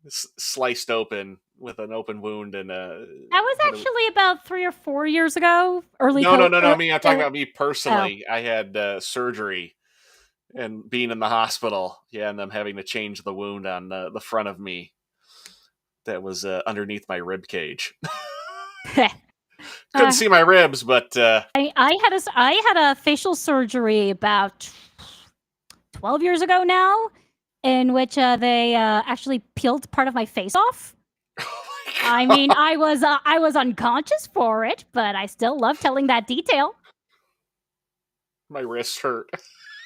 Speaker 1: sliced open with an open wound, and
Speaker 2: that was actually about 3 or 4 years ago. No.
Speaker 1: I mean, I'm talking about me personally. I had surgery and being in the hospital, and them having to change the wound on the front of me that was underneath my rib cage. Couldn't
Speaker 2: Uh,
Speaker 1: see my ribs, but
Speaker 2: I had a facial surgery about 12 years ago now, in which they actually peeled part of my face off. I mean, I was unconscious for it, but I still love telling that detail.
Speaker 1: my wrists hurt.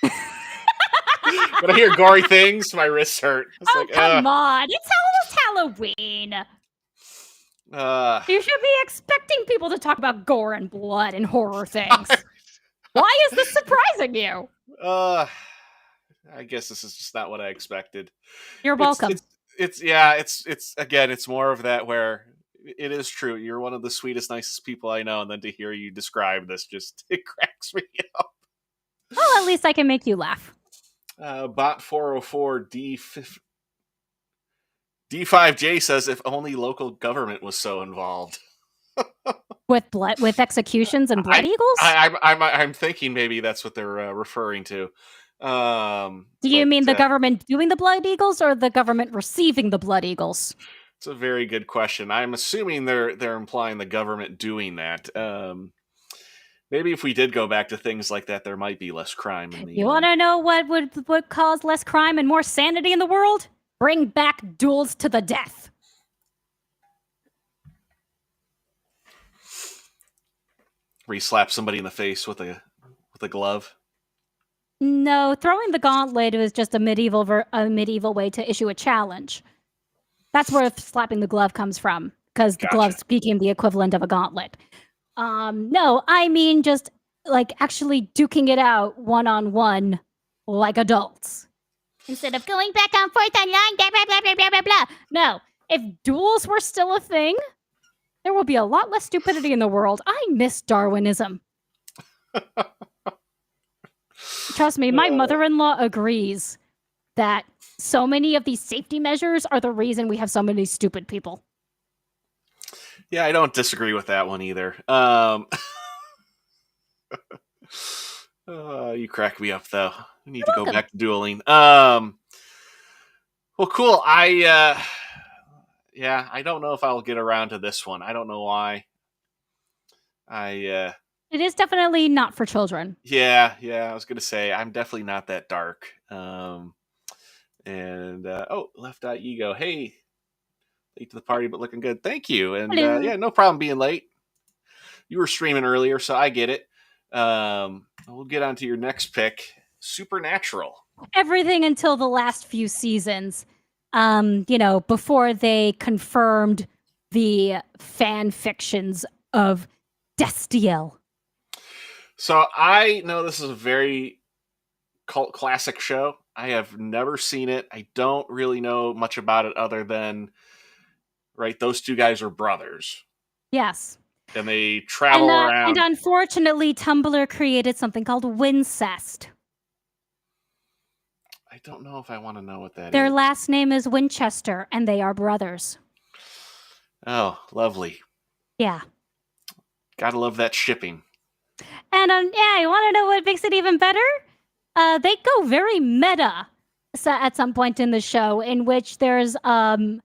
Speaker 1: When I hear gory things, my wrists hurt. It's
Speaker 2: Oh,
Speaker 1: like,
Speaker 2: come on. It's Halloween.
Speaker 1: uh,
Speaker 2: You should be expecting people to talk about gore and blood and horror things. Why is this surprising you?
Speaker 1: uh, I guess this is just not what I expected.
Speaker 2: You're
Speaker 1: It's
Speaker 2: welcome.
Speaker 1: it's it's yeah, it's again, it's more of that where it is true. You're one of the sweetest, nicest people I know, and then to hear you describe this just it cracks me up.
Speaker 2: Well, at least I can make you laugh.
Speaker 1: Bot 404 D5J says if only local government was so involved.
Speaker 2: With executions and blood eagles?
Speaker 1: I'm thinking maybe that's what they're referring to.
Speaker 2: Do you mean the government doing the blood eagles or the government receiving the blood eagles?
Speaker 1: It's a very good question. I'm assuming they're implying the government doing that. Maybe if we did go back to things like that, there might be less crime in the.
Speaker 2: You want to know what would cause less crime and more sanity in the world? Bring back duels to the death.
Speaker 1: Where you slap somebody in the face with a glove.
Speaker 2: No, throwing the gauntlet was just a medieval way to issue a challenge. That's where slapping the glove comes from, because the gloves became the equivalent of a gauntlet. No, I mean just like actually duking it out one-on-one like adults. Instead of going back and forth online, blah, blah, blah, blah, blah, blah, blah. No, if duels were still a thing, there will be a lot less stupidity in the world. I miss Darwinism. Trust me, my mother-in-law agrees that so many of these safety measures are the reason we have so many stupid people.
Speaker 1: Yeah, I don't disagree with that one either. You crack me up, though. We need to go back to dueling. Well, cool. I don't know if I'll get around to this one. I don't know why.
Speaker 2: It is definitely not for children.
Speaker 1: Yeah. I was gonna say I'm definitely not that dark. Left eye ego. Hey, late to the party, but looking good. Thank you. And yeah, no problem being late. You were streaming earlier, so I get it. We'll get on to your next pick, Supernatural.
Speaker 2: Everything until the last few seasons. Before they confirmed the fan fictions of Destiel.
Speaker 1: So I know this is a very cult classic show. I have never seen it. I don't really know much about it other than, right, those two guys are brothers.
Speaker 2: Yes.
Speaker 1: And they travel around.
Speaker 2: And unfortunately, Tumblr created something called Wincest.
Speaker 1: I don't know if I want to know what that is.
Speaker 2: Their last name is Winchester, and they are brothers.
Speaker 1: Oh, lovely.
Speaker 2: Yeah.
Speaker 1: Gotta love that shipping.
Speaker 2: And you want to know what makes it even better? They go very meta at some point in the show, in which there's a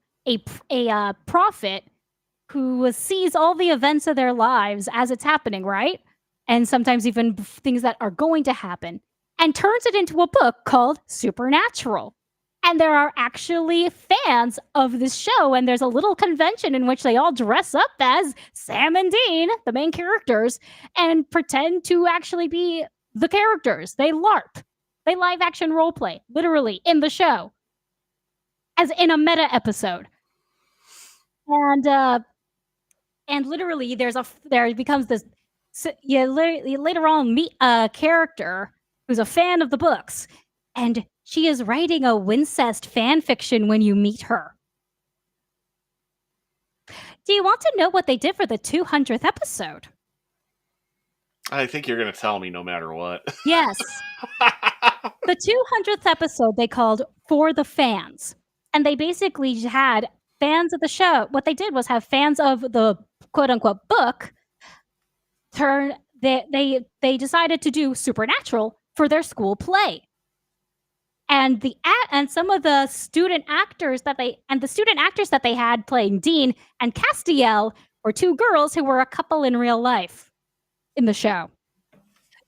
Speaker 2: prophet who sees all the events of their lives as it's happening, right? And sometimes even things that are going to happen, and turns it into a book called Supernatural. And there are actually fans of this show, and there's a little convention in which they all dress up as Sam and Dean, the main characters, and pretend to actually be the characters. They LARP. They live action roleplay, literally, in the show. As in a meta episode. And literally, there becomes this. So you later on meet a character who's a fan of the books, and she is writing a Wincest fan fiction when you meet her. Do you want to know what they did for the 200th episode?
Speaker 1: I think you're going to tell me no matter what.
Speaker 2: Yes. The 200th episode they called For the Fans. And they basically had fans of the show. What they did was have fans of the quote-unquote book they decided to do Supernatural for their school play. And some of the student actors that they had playing Dean and Castiel were two girls who were a couple in real life in the show.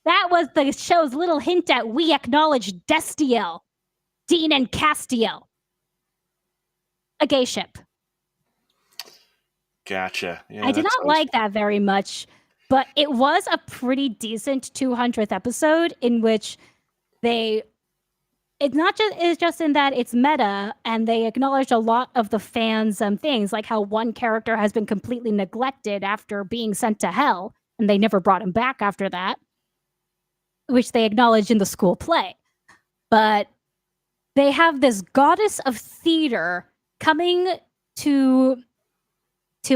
Speaker 2: That was the show's little hint at we acknowledge Destiel, Dean and Castiel, a gay ship.
Speaker 1: Gotcha. Yeah,
Speaker 2: I did
Speaker 1: that's
Speaker 2: not
Speaker 1: always
Speaker 2: like that very much, but it was a pretty decent 200th episode in which they it's just in that it's meta and they acknowledge a lot of the fans things, like how one character has been completely neglected after being sent to hell and they never brought him back after that, which they acknowledge in the school play. But they have this goddess of theater coming to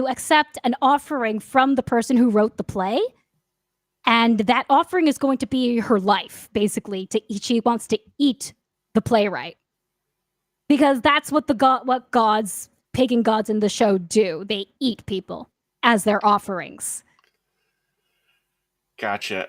Speaker 2: accept an offering from the person who wrote the play. And that offering is going to be her life, basically. She wants to eat the playwright. Because that's what pagan gods in the show do. They eat people as their offerings.
Speaker 1: gotcha.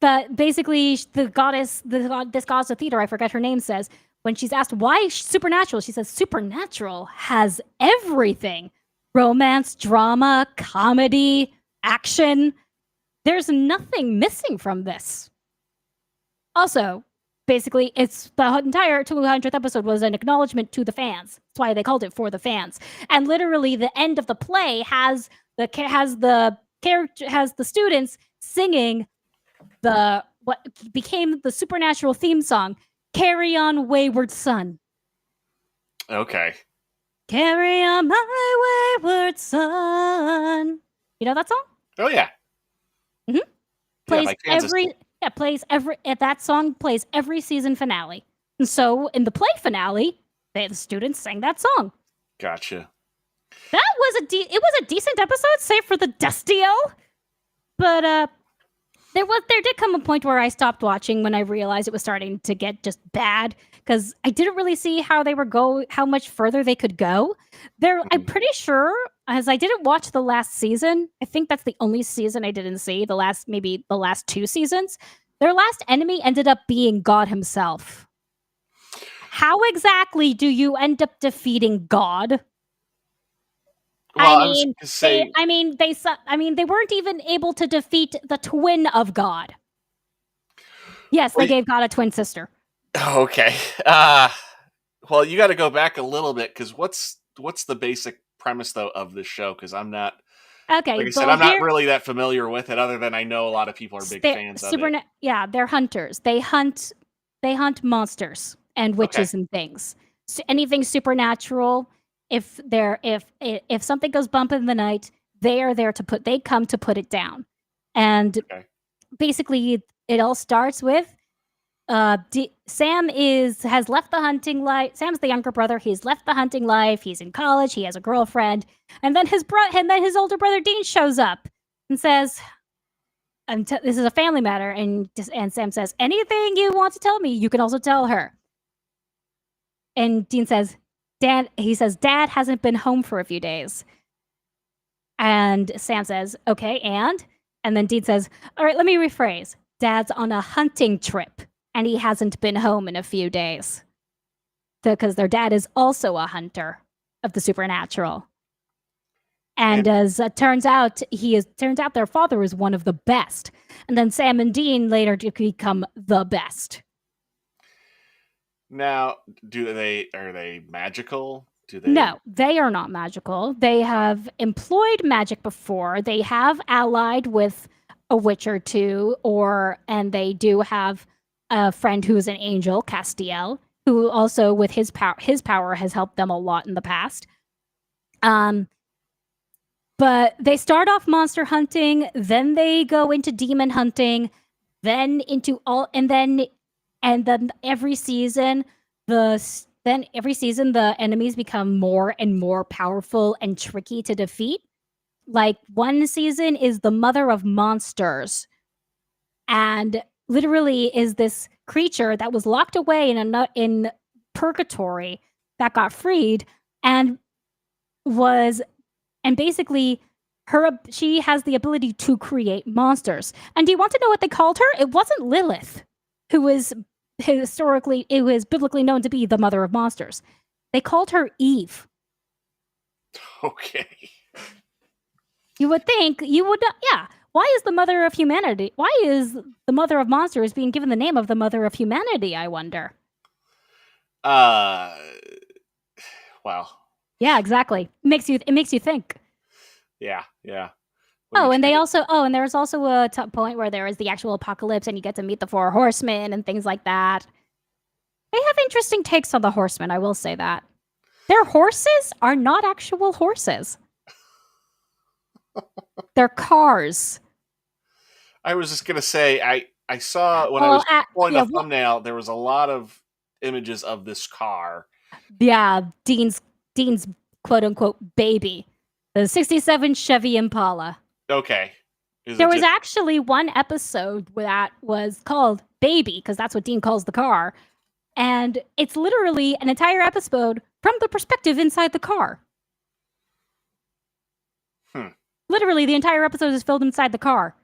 Speaker 2: But basically, this goddess of theater, I forget her name, says, when she's asked why supernatural, she says, supernatural has everything. Romance, drama, comedy, action. There's nothing missing from this. Also, basically, it's the entire 200th episode was an acknowledgement to the fans. That's why they called it For the Fans. And literally, the end of the play has the students singing what became the Supernatural theme song, "Carry On, Wayward Son."
Speaker 1: Okay.
Speaker 2: Carry on, my wayward son. You know that song?
Speaker 1: Oh yeah.
Speaker 2: Mm-hmm. Plays
Speaker 1: Kansas.
Speaker 2: that song plays every season finale. And so in the play finale, the students sang that song.
Speaker 1: Gotcha.
Speaker 2: That was it was a decent episode, save for the Destiel. But there did come a point where I stopped watching when I realized it was starting to get just bad because I didn't really see how how much further they could go. I'm pretty sure, as I didn't watch the last season, I think that's the only season I didn't see, maybe the last 2 seasons. Their last enemy ended up being God himself. How exactly do you end up defeating God?
Speaker 1: Well,
Speaker 2: They weren't even able to defeat the twin of God. Yes, they gave God a twin sister.
Speaker 1: Okay. Well, you got to go back a little bit because what's the basic premise though of this show? Because I'm not.
Speaker 2: Okay,
Speaker 1: like I said, I'm not really that familiar with it. Other than I know a lot of people are big fans of it.
Speaker 2: Yeah, they're hunters. They hunt monsters and witches and things. So anything supernatural. If something goes bump in the night, they are there they come to put it down. And basically, it all starts with Sam has left the hunting life. Sam's the younger brother. He's left the hunting life. He's in college. He has a girlfriend, and then his older brother Dean shows up and says, "This is a family matter." And Sam says, "Anything you want to tell me, you can also tell her." And Dean says, "Dad," he says, "Dad hasn't been home for a few days." And Sam says, "Okay, and then Dean says, "All right, let me rephrase. Dad's on a hunting trip, and he hasn't been home in a few days." Because their dad is also a hunter of the supernatural. And as it turns out, their father is one of the best. And then Sam and Dean later become the best.
Speaker 1: Now, are they magical?
Speaker 2: No, they are not magical. They have employed magic before. They have allied with a witch or two, and they do have a friend who's an angel, Castiel, who also with his power has helped them a lot in the past. But they start off monster hunting, then they go into demon hunting, then into and then every season the enemies become more and more powerful and tricky to defeat. Like one season is the mother of monsters, and literally is this creature that was locked away in purgatory that got freed and basically she has the ability to create monsters. And do you want to know what they called her? It wasn't Lilith, who was biblically known to be the mother of monsters. They called her Eve.
Speaker 1: Okay.
Speaker 2: You would think you would not, yeah. Why is the mother of humanity? Why is the mother of monsters being given the name of the mother of humanity? I wonder.
Speaker 1: Uh, well,
Speaker 2: Yeah, exactly. It makes you think.
Speaker 1: yeah, yeah. When you
Speaker 2: Oh, and
Speaker 1: treat
Speaker 2: they
Speaker 1: it,
Speaker 2: also oh, and there's also a point where there is the actual apocalypse, and you get to meet the four horsemen and things like that. They have interesting takes on the horsemen. I will say that their horses are not actual horses. They're cars.
Speaker 1: I was just gonna say, I saw when I
Speaker 2: Well,
Speaker 1: was pulling
Speaker 2: yeah,
Speaker 1: the thumbnail, there was a lot of images of this car.
Speaker 2: yeah. Dean's quote unquote baby, the '67 Chevy Impala.
Speaker 1: Okay, is
Speaker 2: There
Speaker 1: it
Speaker 2: was
Speaker 1: just
Speaker 2: actually one episode that was called Baby because that's what Dean calls the car, and it's literally an entire episode from the perspective inside the car.
Speaker 1: hmm,
Speaker 2: Literally, the entire episode is filmed inside the car,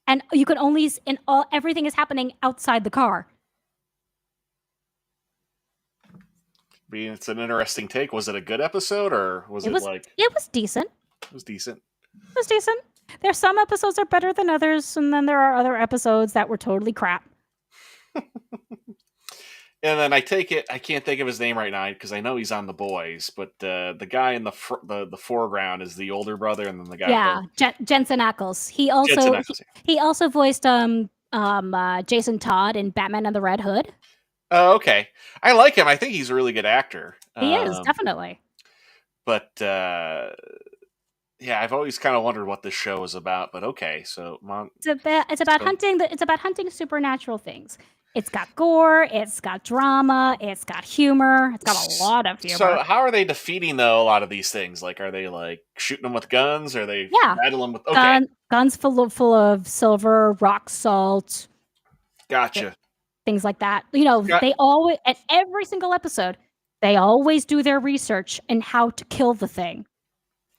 Speaker 2: and you can only and all everything is happening outside the car.
Speaker 1: I mean, it's an interesting take. Was it a good episode or was
Speaker 2: It
Speaker 1: it
Speaker 2: was
Speaker 1: like
Speaker 2: it was decent.
Speaker 1: it was decent?
Speaker 2: It was decent. There's some episodes are better than others, and then there are other episodes that were totally crap.
Speaker 1: And then I take it, I can't think of his name right now because I know he's on The Boys, but the guy in the foreground is the older brother, and then the guy with the
Speaker 2: Yeah, Jensen Ackles.
Speaker 1: Jensen Ackles.
Speaker 2: He also voiced Jason Todd in Batman and the Red Hood.
Speaker 1: Oh, okay. I like him. I think he's a really good actor.
Speaker 2: He is definitely.
Speaker 1: But yeah, I've always kind of wondered what this show is about. But okay, so so
Speaker 2: It's about hunting supernatural things. It's got gore, it's got drama, it's got humor, it's got a lot of
Speaker 1: so
Speaker 2: humor.
Speaker 1: how are they defeating though a lot of these things? Like, are they like shooting them with guns? Are they
Speaker 2: Yeah,
Speaker 1: battling with? Okay,
Speaker 2: guns full of silver, rock salt,
Speaker 1: gotcha.
Speaker 2: things like that. You know,
Speaker 1: Got,
Speaker 2: they always at every single episode, they always do their research in how to kill the thing.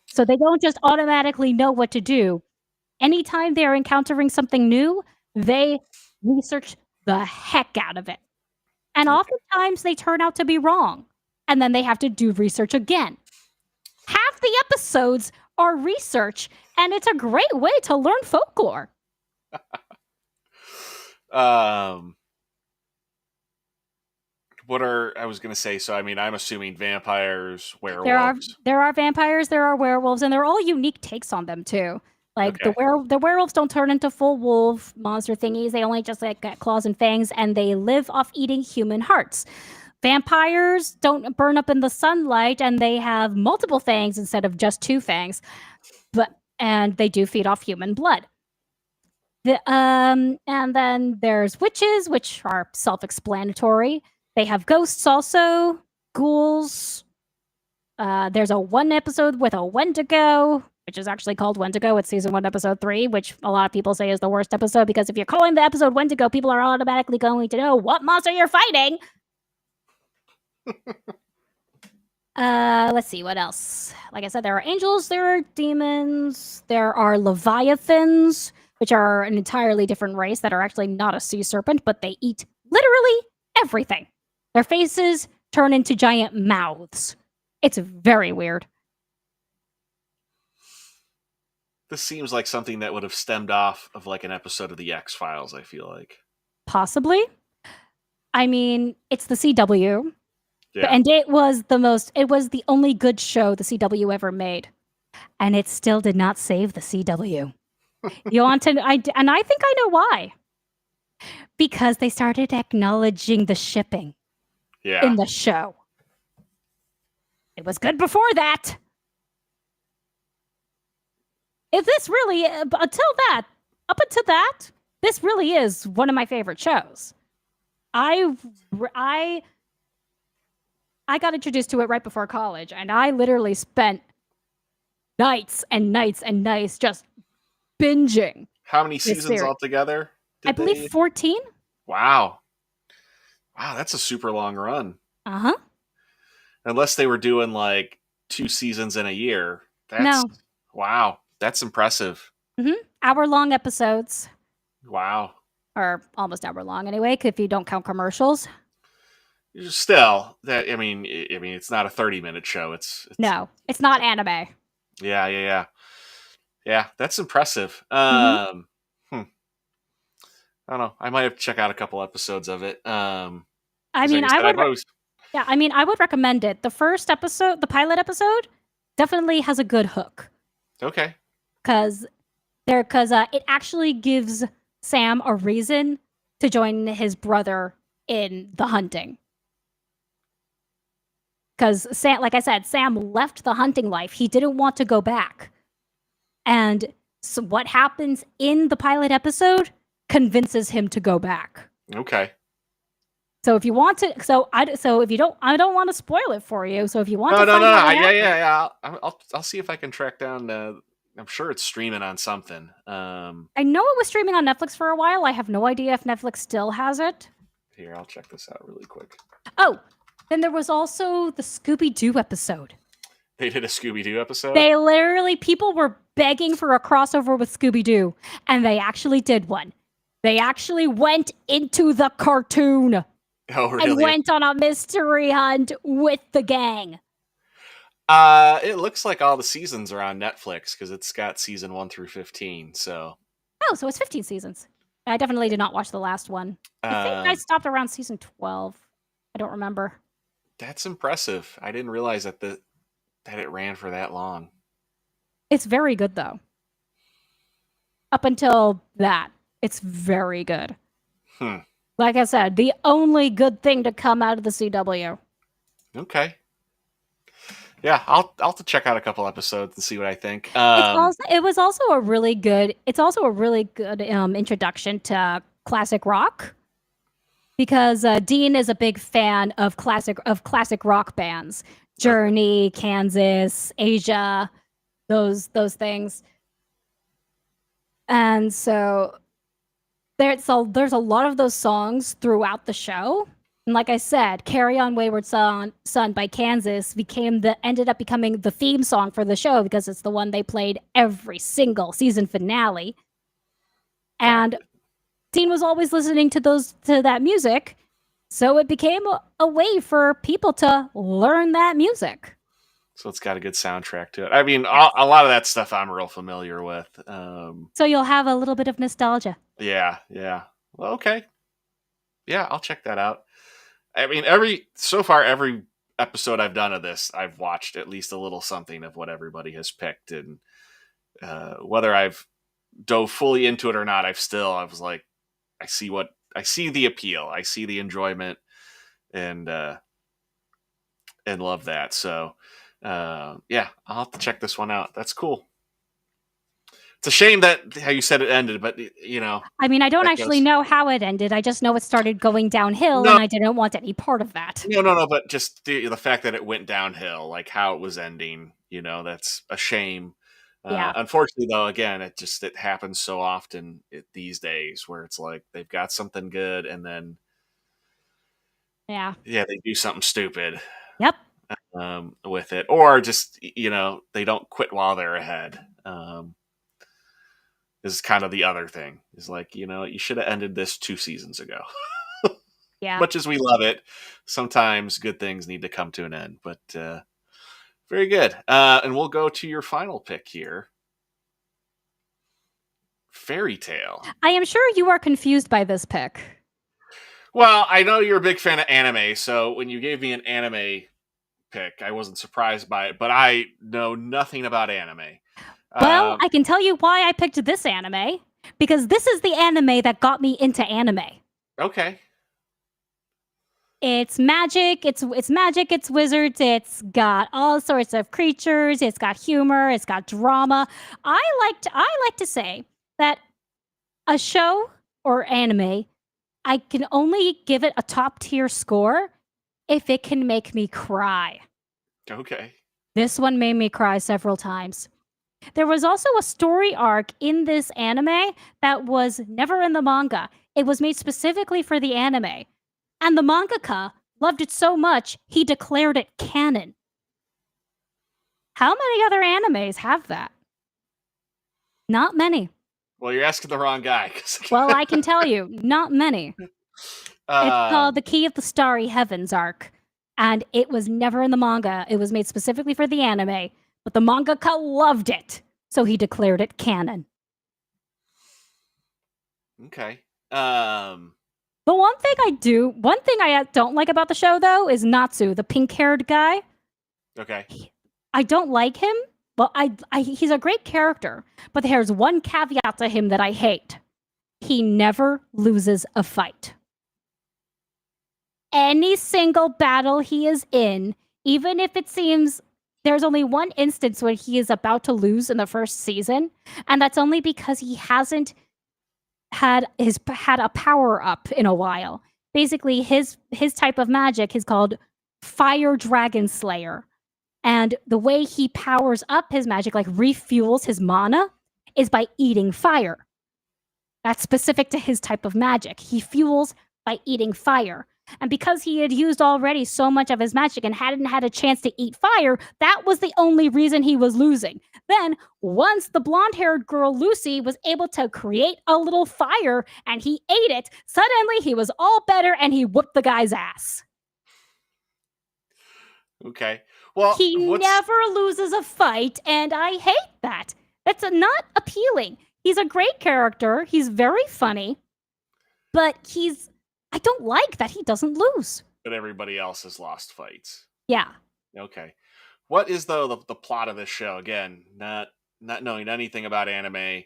Speaker 2: So they don't just automatically know what to do. Anytime they're encountering something new, they research the heck out of it. And
Speaker 1: okay.
Speaker 2: oftentimes they turn out to be wrong. And then they have to do research again. Half the episodes are research, and it's a great way to learn folklore.
Speaker 1: Um, what are I was gonna say? So I mean, I'm assuming vampires, werewolves.
Speaker 2: There are vampires, there are werewolves, and they're all unique takes on them too. Like
Speaker 1: Okay,
Speaker 2: the werewolves don't turn into full wolf monster thingies. They only just like get claws and fangs, and they live off eating human hearts. Vampires don't burn up in the sunlight, and they have multiple fangs instead of just two fangs. And they do feed off human blood. And then there's witches, which are self-explanatory. They have ghosts also, ghouls. There's a one episode with a Wendigo, which is actually called Wendigo. It's season 1, episode 3, which a lot of people say is the worst episode because if you're calling the episode Wendigo, people are automatically going to know what monster you're fighting. Let's see what else. Like I said, there are angels, there are demons, there are leviathans, which are an entirely different race that are actually not a sea serpent, but they eat literally everything. Their faces turn into giant mouths. It's very weird.
Speaker 1: this seems like something that would have stemmed off of like an episode of the X Files. I feel like,
Speaker 2: Possibly. I mean, it's the CW.
Speaker 1: yeah.
Speaker 2: And it was the only good show the CW ever made. And it still did not save the CW. You want to, and I think I know why. Because they started acknowledging the shipping
Speaker 1: Yeah.
Speaker 2: in the show. It was good before that. If this really, up until that, this really is one of my favorite shows. I got introduced to it right before college, and I literally spent nights and nights and nights just binging.
Speaker 1: How many seasons altogether?
Speaker 2: I believe 14.
Speaker 1: Wow. Wow, that's a super long run.
Speaker 2: Uh-huh.
Speaker 1: Unless they were doing like 2 seasons in a year. That's
Speaker 2: No.
Speaker 1: wow. That's impressive.
Speaker 2: Mm-hmm. Hour-long episodes.
Speaker 1: Wow.
Speaker 2: Or almost hour-long anyway, if you don't count commercials.
Speaker 1: Still, that I mean, it's not a 30-minute show. It's
Speaker 2: No, it's not anime.
Speaker 1: yeah. Yeah, that's impressive.
Speaker 2: Hmm.
Speaker 1: Hmm, I don't know. I might have to check out a couple episodes of it.
Speaker 2: I
Speaker 1: Because like
Speaker 2: mean,
Speaker 1: I
Speaker 2: I
Speaker 1: said,
Speaker 2: would.
Speaker 1: I've always
Speaker 2: Yeah, I mean, I would recommend it. The first episode, the pilot episode, definitely has a good hook
Speaker 1: okay.
Speaker 2: because it actually gives Sam a reason to join his brother in the hunting. Because Sam, like I said, Sam left the hunting life. He didn't want to go back, and so what happens in the pilot episode convinces him to go back.
Speaker 1: Okay.
Speaker 2: So if you want to, so if you don't, I don't want to spoil it for you. So if you want
Speaker 1: No,
Speaker 2: to
Speaker 1: no, no.
Speaker 2: find out what
Speaker 1: Yeah,
Speaker 2: happens,
Speaker 1: yeah, yeah. I'll see if I can track down. I'm sure it's streaming on something.
Speaker 2: I know it was streaming on Netflix for a while. I have no idea if Netflix still has it.
Speaker 1: Here, I'll check this out really quick.
Speaker 2: Oh, then there was also the Scooby Doo episode.
Speaker 1: They did a Scooby Doo episode.
Speaker 2: They literally, people were begging for a crossover with Scooby Doo, and they actually did one. They actually went into the cartoon
Speaker 1: Oh,
Speaker 2: and
Speaker 1: really?
Speaker 2: went on a mystery hunt with the gang.
Speaker 1: It looks like all the seasons are on Netflix because it's got season 1 through 15. So,
Speaker 2: Oh, so it's 15 seasons. I definitely did not watch the last one. I think I
Speaker 1: um,
Speaker 2: stopped around season 12. I don't remember.
Speaker 1: that's impressive. I didn't realize that it ran for that long.
Speaker 2: It's very good though. Up until that, it's very good.
Speaker 1: Hmm.
Speaker 2: Like I said, the only good thing to come out of the CW.
Speaker 1: Okay. Yeah, I'll have to check out a couple episodes and see what I think.
Speaker 2: It was also a really good. It's also a really good introduction to classic rock because Dean is a big fan of classic rock bands,
Speaker 1: Okay.
Speaker 2: Journey, Kansas, Asia, those things, and so there's a lot of those songs throughout the show. And like I said, "Carry On Wayward Son" by Kansas ended up becoming the theme song for the show because it's the one they played every single season finale. And
Speaker 1: Gotcha.
Speaker 2: Dean was always listening to that music, so it became a way for people to learn that music.
Speaker 1: So it's got a good soundtrack to it. I mean,
Speaker 2: Yes.
Speaker 1: a lot of that stuff I'm real familiar with.
Speaker 2: So you'll have a little bit of nostalgia.
Speaker 1: Yeah, yeah. Well, okay. Yeah, I'll check that out. I mean, every episode I've done of this, I've watched at least a little something of what everybody has picked, and whether I've dove fully into it or not, I was like, I see the appeal, I see the enjoyment, and love that. So, yeah, I'll have to check this one out. That's cool. It's a shame that how you said it ended, but
Speaker 2: I mean, I don't
Speaker 1: that
Speaker 2: actually
Speaker 1: goes.
Speaker 2: know how it ended. I just know it started going downhill,
Speaker 1: No,
Speaker 2: and I didn't want any part of that.
Speaker 1: no, no, no. But just the fact that it went downhill, like how it was ending, that's a shame.
Speaker 2: Yeah,
Speaker 1: Unfortunately, though, again, it happens so often these days where it's like they've got something good, and then
Speaker 2: yeah,
Speaker 1: yeah, they do something stupid
Speaker 2: yep,
Speaker 1: with it, or just they don't quit while they're ahead. Is kind of the other thing. Is like you should have ended this 2 seasons ago.
Speaker 2: yeah.
Speaker 1: Much as we love it, sometimes good things need to come to an end. But very good. And we'll go to your final pick here. Fairy Tale.
Speaker 2: I am sure you are confused by this pick.
Speaker 1: Well, I know you're a big fan of anime, so when you gave me an anime pick, I wasn't surprised by it, but I know nothing about anime.
Speaker 2: Well,
Speaker 1: Um,
Speaker 2: I can tell you why I picked this anime because this is the anime that got me into anime.
Speaker 1: okay.
Speaker 2: It's magic, it's magic, it's wizards, it's got all sorts of creatures, it's got humor, it's got drama. I like to say that a show or anime, I can only give it a top tier score if it can make me cry.
Speaker 1: Okay.
Speaker 2: This one made me cry several times. There was also a story arc in this anime that was never in the manga. It was made specifically for the anime. And the mangaka loved it so much, he declared it canon. How many other animes have that? Not many.
Speaker 1: Well, you're asking the wrong guy.
Speaker 2: Well, I can tell you, not many. It's called
Speaker 1: um,
Speaker 2: the Key of the Starry Heavens arc. And it was never in the manga. It was made specifically for the anime. But the mangaka loved it. so he declared it canon.
Speaker 1: Okay.
Speaker 2: The one thing I don't like about the show though is Natsu, the pink-haired guy.
Speaker 1: Okay.
Speaker 2: I don't like him. Well, he's a great character, but there's one caveat to him that I hate. He never loses a fight. Any single battle he is in, even if it seems there's only one instance where he is about to lose in the first season, and that's only because he hasn't had a power up in a while. Basically, his type of magic is called Fire Dragon Slayer. And the way he powers up his magic, like refuels his mana, is by eating fire. That's specific to his type of magic. He fuels by eating fire. And because he had used already so much of his magic and hadn't had a chance to eat fire, that was the only reason he was losing. Then, once the blonde-haired girl Lucy was able to create a little fire and he ate it, suddenly he was all better and he whooped the guy's ass.
Speaker 1: Okay. Well,
Speaker 2: he never loses a fight, and I hate that. That's not appealing. He's a great character. He's very funny, but I don't like that he doesn't lose.
Speaker 1: But everybody else has lost fights.
Speaker 2: Yeah.
Speaker 1: Okay. What is the plot of this show? Again, not knowing anything about anime.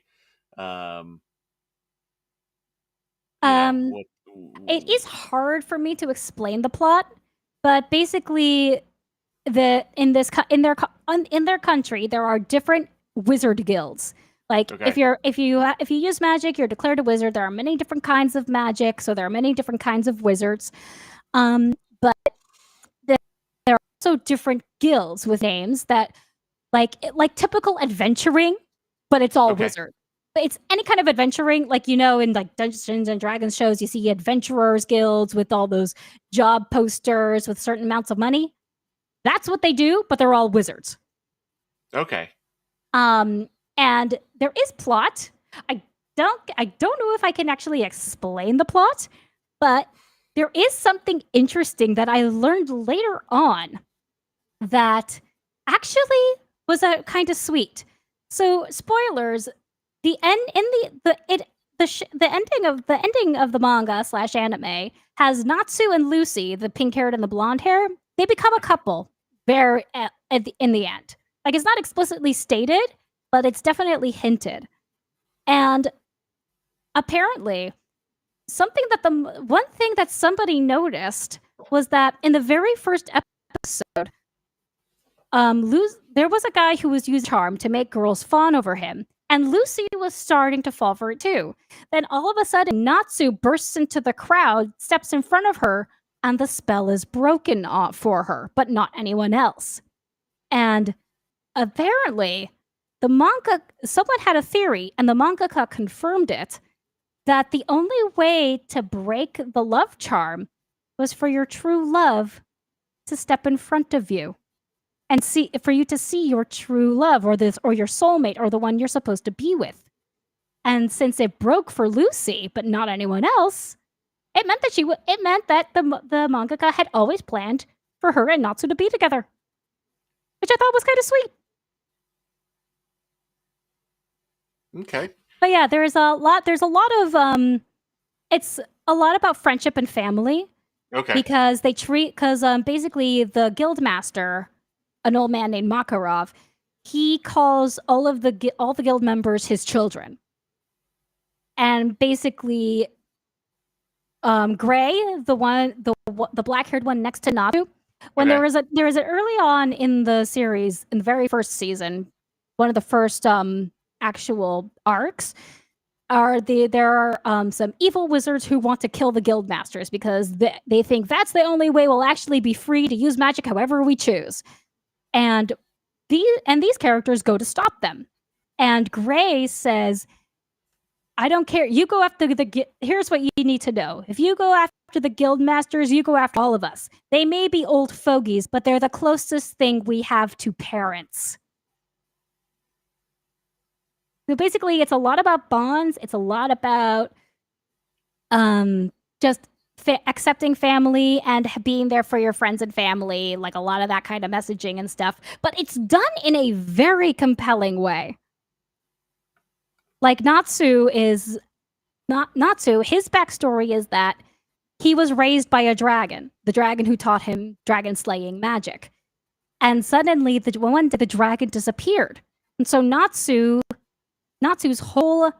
Speaker 2: It is hard for me to explain the plot, but basically, in their country there are different wizard guilds. Like if you use magic, you're declared a wizard. There are many different kinds of magic, so there are many different kinds of wizards. But there are also different guilds with names that like typical adventuring, but it's all wizard. But it's any kind of adventuring, like in like Dungeons and Dragons shows, you see adventurers guilds with all those job posters with certain amounts of money. That's what they do, but they're all wizards.
Speaker 1: Okay.
Speaker 2: And there is plot. I don't know if I can actually explain the plot, but there is something interesting that I learned later on that actually was a kind of sweet. So, spoilers, the ending of the manga / anime has Natsu and Lucy, the pink-haired and the blonde hair. They become a couple in the end. Like, it's not explicitly stated, but it's definitely hinted. And apparently, one thing that somebody noticed was that in the very first episode, there was a guy who was using charm to make girls fawn over him, and Lucy was starting to fall for it too. Then all of a sudden, Natsu bursts into the crowd, steps in front of her, and the spell is broken for her, but not anyone else. And apparently, someone had a theory, and the mangaka confirmed it, that the only way to break the love charm was for your true love to step in front of you and for you to see your true love or your soulmate or the one you're supposed to be with. And since it broke for Lucy, but not anyone else, it meant that the mangaka had always planned for her and Natsu to be together, which I thought was kind of sweet.
Speaker 1: Okay.
Speaker 2: But yeah, there's a lot of it's a lot about friendship and family.
Speaker 1: Okay.
Speaker 2: Because basically the guild master, an old man named Makarov, he calls all the guild members his children. And basically Gray, the black-haired one next to Natsu, when there was an early on in the series, in the very first season, one of the first actual arcs, there are some evil wizards who want to kill the guild masters because they think that's the only way we'll actually be free to use magic however we choose. And these characters go to stop them. And Gray says, I don't care. You go after here's what you need to know. If you go after the guild masters, you go after all of us. They may be old fogies, but they're the closest thing we have to parents. So basically, it's a lot about bonds. It's a lot about just accepting family and being there for your friends and family, like a lot of that kind of messaging and stuff. But it's done in a very compelling way. Like Natsu, his backstory is that he was raised by a dragon, the dragon who taught him dragon slaying magic. And suddenly, one day, the dragon disappeared. And so Natsu's whole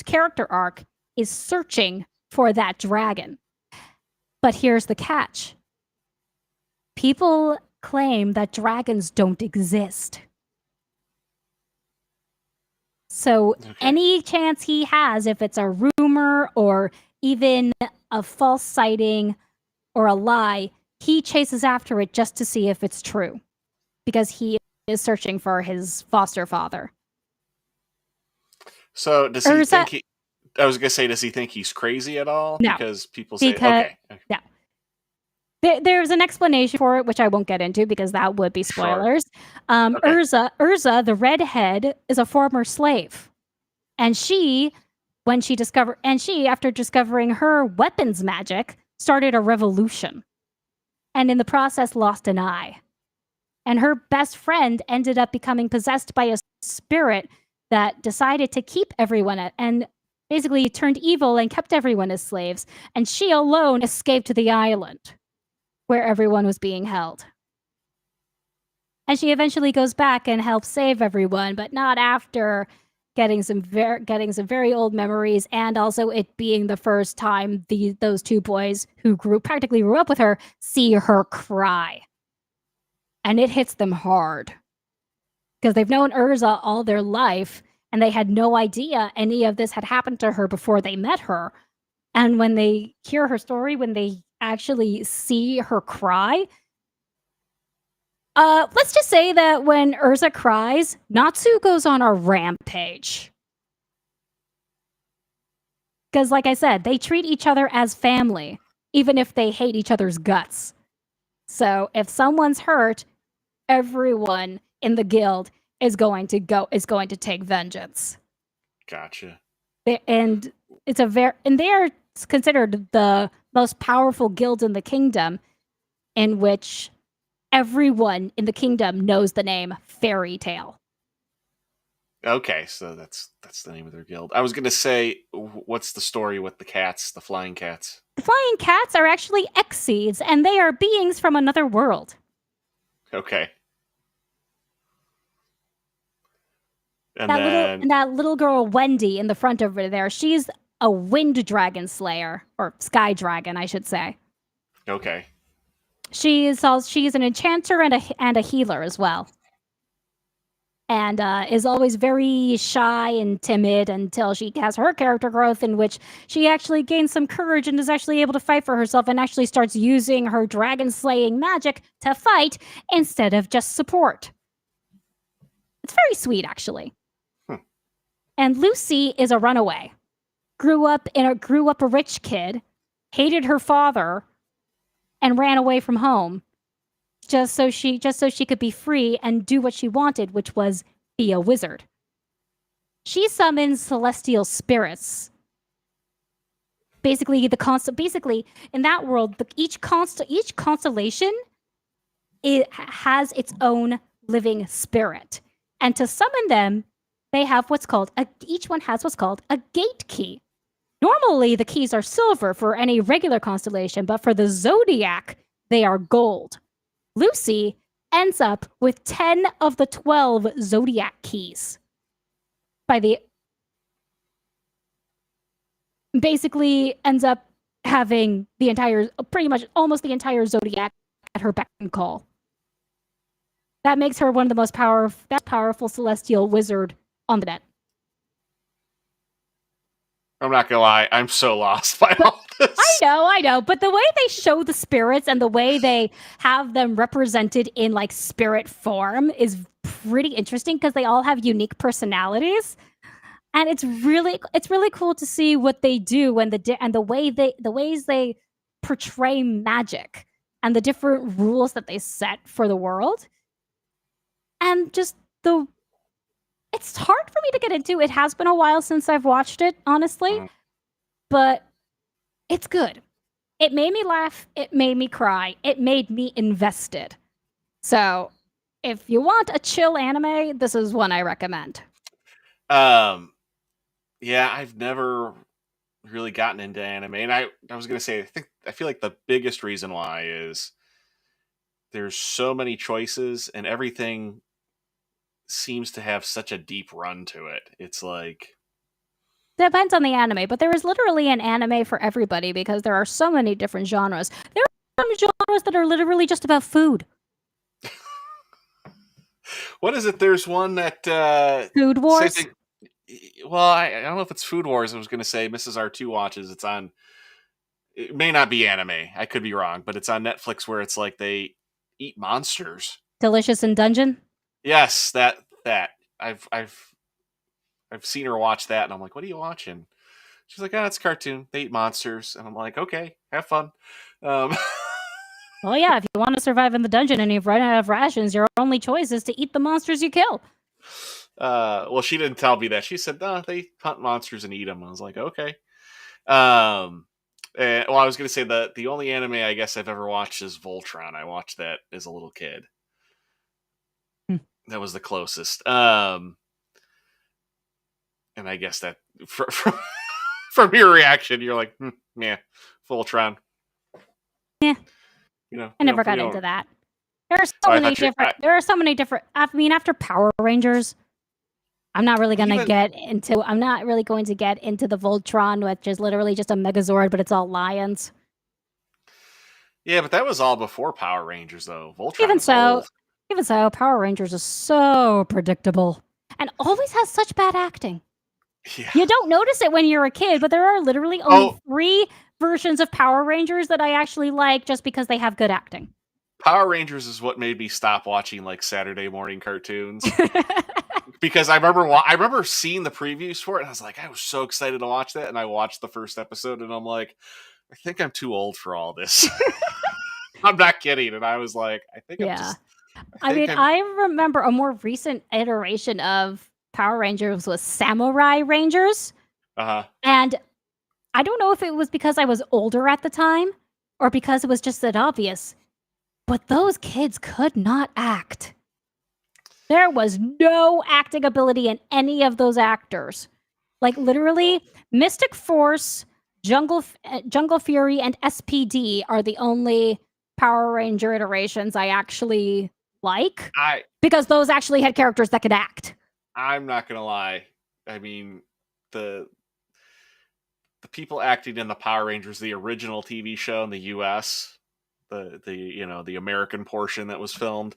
Speaker 2: character arc is searching for that dragon. But here's the catch. People claim that dragons don't exist. So
Speaker 1: Okay.
Speaker 2: any chance he has, if it's a rumor or even a false sighting or a lie, he chases after it just to see if it's true, because he is searching for his foster father.
Speaker 1: So does he
Speaker 2: Urza,
Speaker 1: think he? I was gonna say, does he think he's crazy at all?
Speaker 2: No,
Speaker 1: Because people say,
Speaker 2: because
Speaker 1: okay,
Speaker 2: no. There's an explanation for it, which I won't get into because that would be
Speaker 1: sure,
Speaker 2: spoilers.
Speaker 1: okay,
Speaker 2: Urza, the redhead, is a former slave, and after discovering her weapons magic, started a revolution, and in the process lost an eye. And her best friend ended up becoming possessed by a spirit that decided to keep everyone and basically turned evil and kept everyone as slaves. And she alone escaped to the island where everyone was being held. And she eventually goes back and helps save everyone, but not after getting some very old memories, and also it being the first time those two boys who practically grew up with her see her cry. And it hits them hard because they've known Urza all their life and they had no idea any of this had happened to her before they met her. And when they hear her story, when they actually see her cry, let's just say that when Urza cries, Natsu goes on a rampage. Because, like I said, they treat each other as family, even if they hate each other's guts. So if someone's hurt, everyone in the guild is going to take vengeance.
Speaker 1: gotcha.
Speaker 2: And they are considered the most powerful guild in the kingdom, in which everyone in the kingdom knows the name Fairy Tale.
Speaker 1: Okay, so that's the name of their guild. I was gonna say, what's the story with the cats, the flying cats?
Speaker 2: The flying cats are actually Exceeds, and they are beings from another world.
Speaker 1: Okay, and then
Speaker 2: That little girl Wendy in the front over there, she's a wind dragon slayer, or sky dragon, I should say.
Speaker 1: okay,
Speaker 2: She's an enchanter and a healer as well, and is always very shy and timid until she has her character growth, in which she actually gains some courage and is actually able to fight for herself, and actually starts using her dragon slaying magic to fight instead of just support. It's very sweet, actually. And Lucy is a runaway. Grew up a rich kid, hated her father, and ran away from home just so she could be free and do what she wanted, which was be a wizard. She summons celestial spirits. Basically in that world, each constellation has its own living spirit. And to summon them, they have each one has what's called a gate key. Normally, the keys are silver for any regular constellation, but for the zodiac, they are gold. Lucy ends up with 10 of the 12 zodiac keys. Basically ends up having almost the entire zodiac at her beck and call. That makes her one of the most powerful celestial wizard on the net.
Speaker 1: I'm not gonna lie, I'm so lost by all this.
Speaker 2: I know, but the way they show the spirits and the way they have them represented in like spirit form is pretty interesting, because they all have unique personalities, and it's really cool to see what they do and the ways they portray magic and the different rules that they set for the world, and just it's hard for me to get into. It has been a while since I've watched it, honestly, but it's good. It made me laugh. It made me cry. It made me invested. So, if you want a chill anime, this is one I recommend.
Speaker 1: Um, Yeah, I've never really gotten into anime, and I was gonna say I feel like the biggest reason why is there's so many choices and everything seems to have such a deep run to it. It's like
Speaker 2: Depends on the anime, but there is literally an anime for everybody because there are so many different genres. There are some genres that are literally just about food.
Speaker 1: what is it? There's one that
Speaker 2: Food
Speaker 1: same
Speaker 2: Wars.
Speaker 1: thing. Well, I don't know if it's Food Wars. I was gonna say Mrs. R2 watches. It's on. It may not be anime. I could be wrong, but it's on Netflix where it's like they eat monsters.
Speaker 2: Delicious in Dungeon.
Speaker 1: Yes, that I've seen her watch that, and I'm like, "What are you watching?" She's like, "Oh, it's a cartoon. They eat monsters," and I'm like, "Okay, have fun." Um,
Speaker 2: Well, yeah, if you want to survive in the dungeon and you've run out of rations, your only choice is to eat the monsters you kill.
Speaker 1: well, she didn't tell me that. She said, "No, they hunt monsters and eat them." I was like, "Okay." Um, well, I was gonna say the only anime I guess I've ever watched is Voltron. I watched that as a little kid.
Speaker 2: Hmm.
Speaker 1: That was the closest. And I guess that from your reaction, you're like, yeah, Voltron.
Speaker 2: Yeah,
Speaker 1: You know,
Speaker 2: I never got
Speaker 1: you
Speaker 2: into
Speaker 1: know.
Speaker 2: that. There are
Speaker 1: Oh,
Speaker 2: so
Speaker 1: I
Speaker 2: many
Speaker 1: thought you.
Speaker 2: different. There are so many different. I mean, after Power Rangers, I'm not really gonna
Speaker 1: Even
Speaker 2: get into. I'm not really going to get into the Voltron, which is literally just a Megazord, but it's all lions.
Speaker 1: yeah, but that was all before Power Rangers, though. Voltron
Speaker 2: Even
Speaker 1: is
Speaker 2: so,
Speaker 1: old.
Speaker 2: even so, Power Rangers is so predictable and always has such bad acting.
Speaker 1: Yeah.
Speaker 2: You don't notice it when you're a kid, but there are literally only
Speaker 1: Oh,
Speaker 2: 3 versions of Power Rangers that I actually like just because they have good acting.
Speaker 1: Power Rangers is what made me stop watching like Saturday morning cartoons because I remember seeing the previews for it, and I was like, I was so excited to watch that, and I watched the first episode, and I'm like, I think I'm too old for all this. I'm not kidding, and I was like,
Speaker 2: Yeah.
Speaker 1: I
Speaker 2: I
Speaker 1: think
Speaker 2: mean,
Speaker 1: I'm.
Speaker 2: I remember a more recent iteration of Power Rangers was Samurai Rangers,
Speaker 1: Uh huh.
Speaker 2: and I don't know if it was because I was older at the time or because it was just that obvious, but those kids could not act. There was no acting ability in any of those actors. Like literally, Mystic Force, Jungle Fury, and SPD are the only Power Ranger iterations I actually like
Speaker 1: I
Speaker 2: because those actually had characters that could act.
Speaker 1: I'm not gonna lie. I mean, the the people acting in the Power Rangers, the original TV show in the U.S., the American portion that was filmed.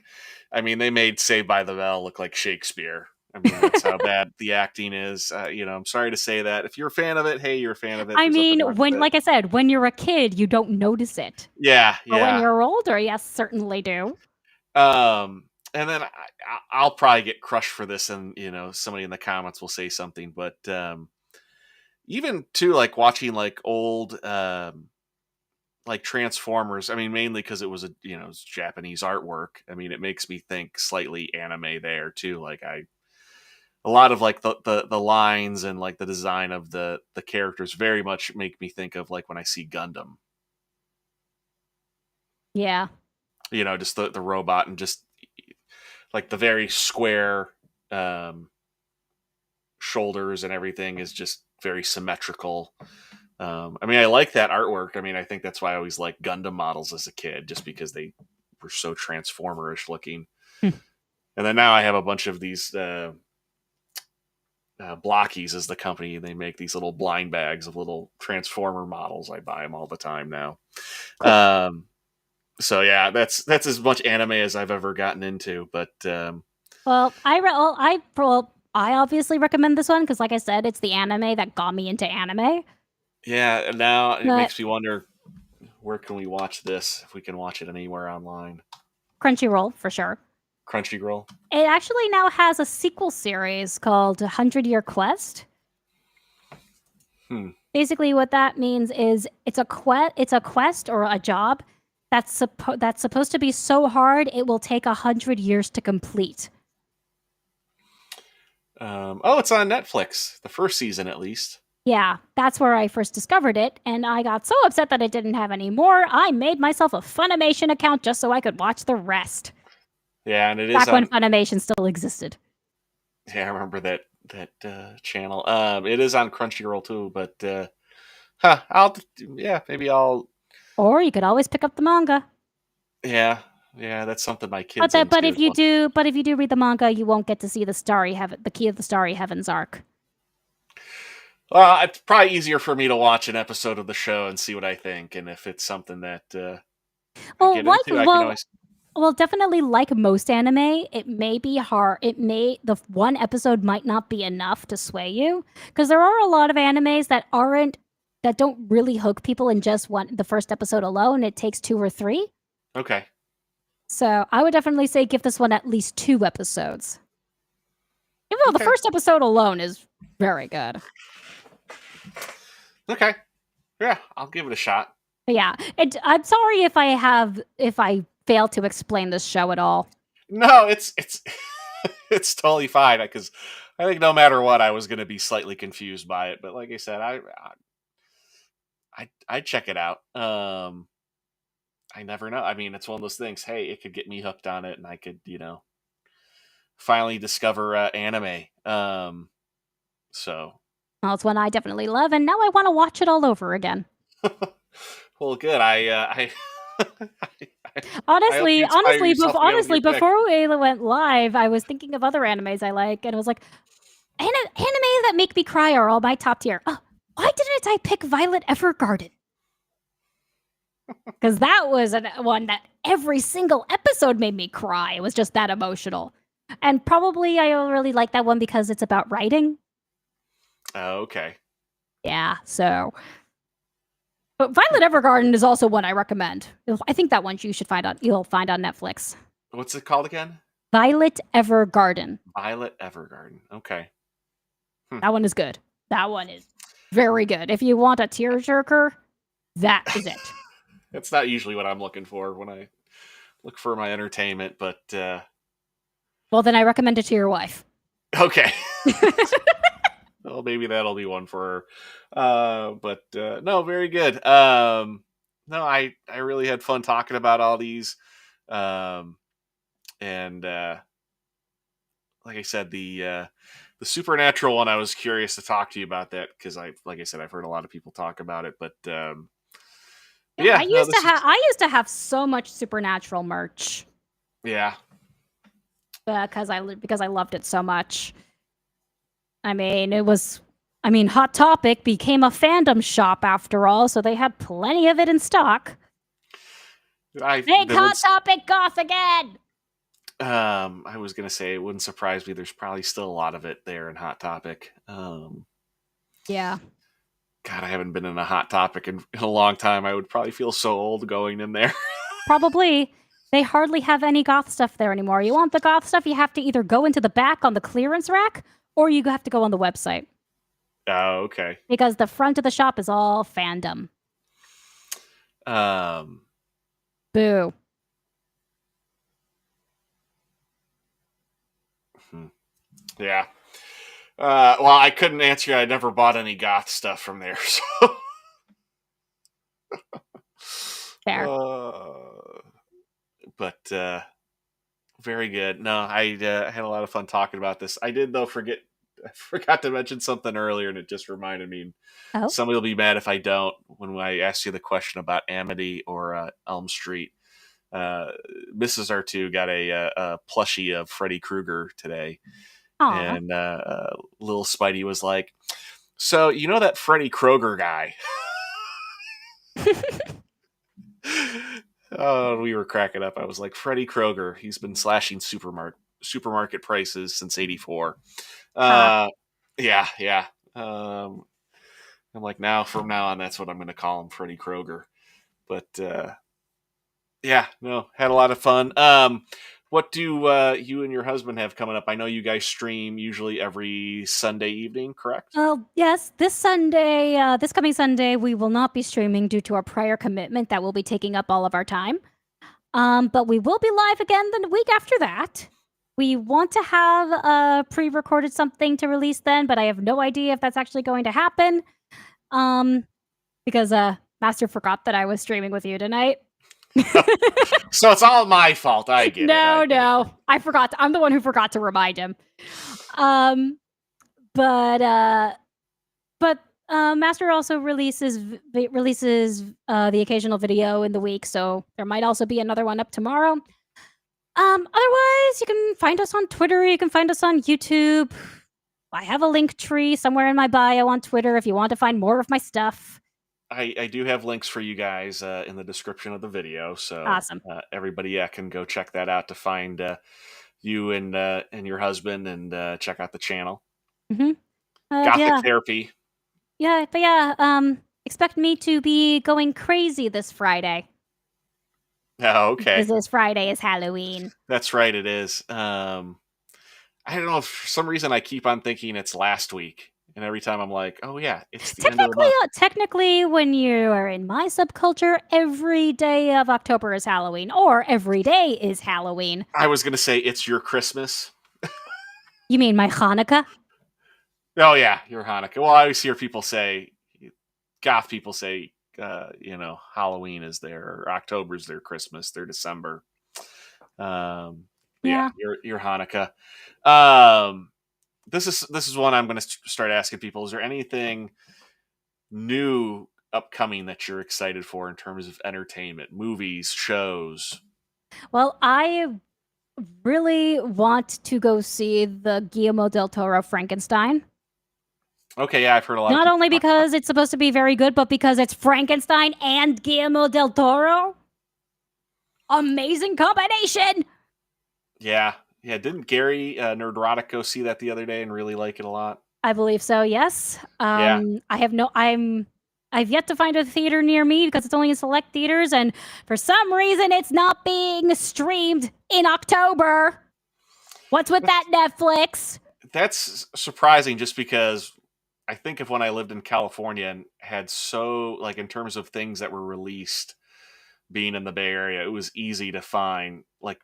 Speaker 1: I mean, they made Saved by the Bell look like Shakespeare. I mean, that's how bad the acting is. I'm sorry to say that. If you're a fan of it, hey, you're a fan of it.
Speaker 2: I
Speaker 1: There's nothing
Speaker 2: mean,
Speaker 1: wrong
Speaker 2: when,
Speaker 1: with it.
Speaker 2: like I said, when you're a kid, you don't notice it.
Speaker 1: Yeah,
Speaker 2: But when
Speaker 1: yeah.
Speaker 2: you're older, yes, certainly do.
Speaker 1: And then I'll probably get crushed for this, and somebody in the comments will say something. But even too, like watching like old like Transformers. I mean, mainly because it was it's Japanese artwork. I mean, it makes me think slightly anime there too. Like a lot of like the lines and like the design of the characters very much make me think of like when I see Gundam.
Speaker 2: Yeah.
Speaker 1: Just the robot and just like the very square um, shoulders and everything is just very symmetrical. I mean, I like that artwork. I mean, I think that's why I always liked Gundam models as a kid, just because they were so Transformerish looking.
Speaker 2: Hmm.
Speaker 1: And then now I have a bunch of these Blockies as the company. They make these little blind bags of little Transformer models. I buy them all the time now.
Speaker 2: Cool.
Speaker 1: So yeah, that's as much anime as I've ever gotten into. But
Speaker 2: Well, I obviously recommend this one because, like I said, it's the anime that got me into anime.
Speaker 1: yeah, now it
Speaker 2: But
Speaker 1: makes me wonder, where can we watch this? If we can watch it anywhere online.
Speaker 2: Crunchyroll for sure.
Speaker 1: Crunchyroll.
Speaker 2: It actually now has a sequel series called 100 Year Quest.
Speaker 1: Hmm.
Speaker 2: Basically, what that means is it's a quest or a job that's supposed to be so hard it will take 100 years to complete.
Speaker 1: Oh, it's on Netflix. The first season, at least.
Speaker 2: Yeah, that's where I first discovered it, and I got so upset that it didn't have any more. I made myself a Funimation account just so I could watch the rest.
Speaker 1: Yeah, and it is
Speaker 2: Back when
Speaker 1: on.
Speaker 2: Funimation still existed.
Speaker 1: Yeah, I remember that channel. It is on Crunchyroll too, but I'll maybe I'll
Speaker 2: Or you could always pick up the manga.
Speaker 1: yeah that's something my kids into as well.
Speaker 2: But if you do read the manga, you won't get to see the Key of the Starry Heavens arc.
Speaker 1: Well, it's probably easier for me to watch an episode of the show and see what I think, and if it's something that I
Speaker 2: Well,
Speaker 1: get into, I can always.
Speaker 2: well, definitely like most anime, it may be hard. The one episode might not be enough to sway you because there are a lot of animes that don't really hook people in just the first episode alone. It takes 2 or 3.
Speaker 1: Okay.
Speaker 2: So I would definitely say give this one at least 2 episodes. Even though the
Speaker 1: Okay.
Speaker 2: first episode alone is very good.
Speaker 1: Okay. Yeah, I'll give it a shot.
Speaker 2: But yeah, I'm sorry if I fail to explain this show at all.
Speaker 1: No, it's it's totally fine because I think no matter what, I was going to be slightly confused by it. But like I said, I'd check it out. I never know. I mean, it's one of those things. Hey, it could get me hooked on it, and I could, finally discover anime. So.
Speaker 2: Well, it's one I definitely love, and now I want to watch it all over again.
Speaker 1: Well, good. I
Speaker 2: honestly, before
Speaker 1: pick.
Speaker 2: we went live, I was thinking of other animes I like, and it was like, anime that make me cry are all my top tier. Oh, why didn't I pick Violet Evergarden? Because that was one that every single episode made me cry. It was just that emotional. And probably I really like that one because it's about writing.
Speaker 1: Oh, okay.
Speaker 2: Yeah, so. But Violet Evergarden is also one I recommend. I think that one you'll find on Netflix.
Speaker 1: What's it called again?
Speaker 2: Violet Evergarden.
Speaker 1: Violet Evergarden. Okay.
Speaker 2: That one is good. That one is very good. If you want a tearjerker, that is it.
Speaker 1: It's not usually what I'm looking for when I look for my entertainment, but
Speaker 2: well, then I recommend it to your wife.
Speaker 1: Okay. Well, maybe that'll be one for her. But no, very good. No, I really had fun talking about all these. And like I said, the supernatural one, I was curious to talk to you about that because like I said, I've heard a lot of people talk about it, but yeah,
Speaker 2: I used to have so much supernatural merch.
Speaker 1: Yeah.
Speaker 2: Because I loved it so much. I mean, Hot Topic became a fandom shop after all, so they had plenty of it in stock. Make Hot Topic goth again!
Speaker 1: I was going to say, it wouldn't surprise me. There's probably still a lot of it there in Hot Topic.
Speaker 2: Yeah.
Speaker 1: God, I haven't been in a Hot Topic in a long time. I would probably feel so old going in there.
Speaker 2: Probably. They hardly have any goth stuff there anymore. You want the goth stuff, you have to either go into the back on the clearance rack, or you have to go on the website.
Speaker 1: Oh, okay.
Speaker 2: Because the front of the shop is all fandom. Boo.
Speaker 1: Yeah. Well, I couldn't answer you. I never bought any goth stuff from there, so.
Speaker 2: Fair.
Speaker 1: But very good. No, I had a lot of fun talking about this. I did, though, I forgot to mention something earlier, and it just reminded me.
Speaker 2: Oh.
Speaker 1: Somebody will be mad if I don't when I ask you the question about Amity or Elm Street. Mrs. R2 got a plushie of Freddy Krueger today.
Speaker 2: Aww.
Speaker 1: And little Spidey was like, so, you know that Freddy Krueger guy? Oh, we were cracking up. I was like, Freddy Krueger, he's been slashing supermarket prices since '84. Yeah. I'm like, from now on, that's what I'm going to call him, Freddy Krueger. But yeah, no, had a lot of fun. What do you and your husband have coming up? I know you guys stream usually every Sunday evening, correct?
Speaker 2: Well, yes. This coming Sunday, we will not be streaming due to our prior commitment that will be taking up all of our time. But we will be live again the week after that. We want to have pre-recorded something to release then, but I have no idea if that's actually going to happen. Because Master forgot that I was streaming with you tonight.
Speaker 1: So it's all my fault. I get it.
Speaker 2: No. I forgot. I'm the one who forgot to remind him. but Master also releases the occasional video in the week, so there might also be another one up tomorrow. Otherwise, you can find us on Twitter. You can find us on YouTube. I have a link tree somewhere in my bio on Twitter if you want to find more of my stuff.
Speaker 1: I do have links for you guys in the description of the video, so
Speaker 2: Awesome.
Speaker 1: everybody can go check that out to find you and your husband and check out the channel.
Speaker 2: Mm-hmm.
Speaker 1: Gothic
Speaker 2: Yeah.
Speaker 1: Therapy.
Speaker 2: Yeah, but yeah, expect me to be going crazy this Friday.
Speaker 1: Oh,
Speaker 2: Because
Speaker 1: okay.
Speaker 2: this Friday is Halloween.
Speaker 1: That's right, it is. I don't know, if for some reason I keep on thinking it's last week. And every time I'm like, oh yeah, it's the end of the month.
Speaker 2: Technically, when you are in my subculture, every day of October is Halloween, or every day is Halloween.
Speaker 1: I was going to say it's your Christmas.
Speaker 2: You mean my Hanukkah?
Speaker 1: Oh yeah, your Hanukkah. Well, I always hear people say, goth people say, Halloween is their, or October's their Christmas, their December. Yeah,
Speaker 2: Yeah.
Speaker 1: your Hanukkah. This is one I'm going to start asking people. Is there anything new upcoming that you're excited for in terms of entertainment, movies, shows?
Speaker 2: Well, I really want to go see the Guillermo del Toro Frankenstein.
Speaker 1: Okay, yeah, I've heard a lot of
Speaker 2: Not
Speaker 1: people
Speaker 2: only
Speaker 1: talk about.
Speaker 2: because it's supposed to be very good, but because it's Frankenstein and Guillermo del Toro. Amazing combination.
Speaker 1: Yeah, yeah. Didn't Gary Nerdrotic go see that the other day and really like it a lot?
Speaker 2: I believe so. Yes.
Speaker 1: Yeah,
Speaker 2: I've yet to find a theater near me because it's only in select theaters, and for some reason, it's not being streamed in October. What's with that, Netflix?
Speaker 1: that's surprising. Just because I think of when I lived in California and had so like in terms of things that were released, being in the Bay Area, it was easy to find like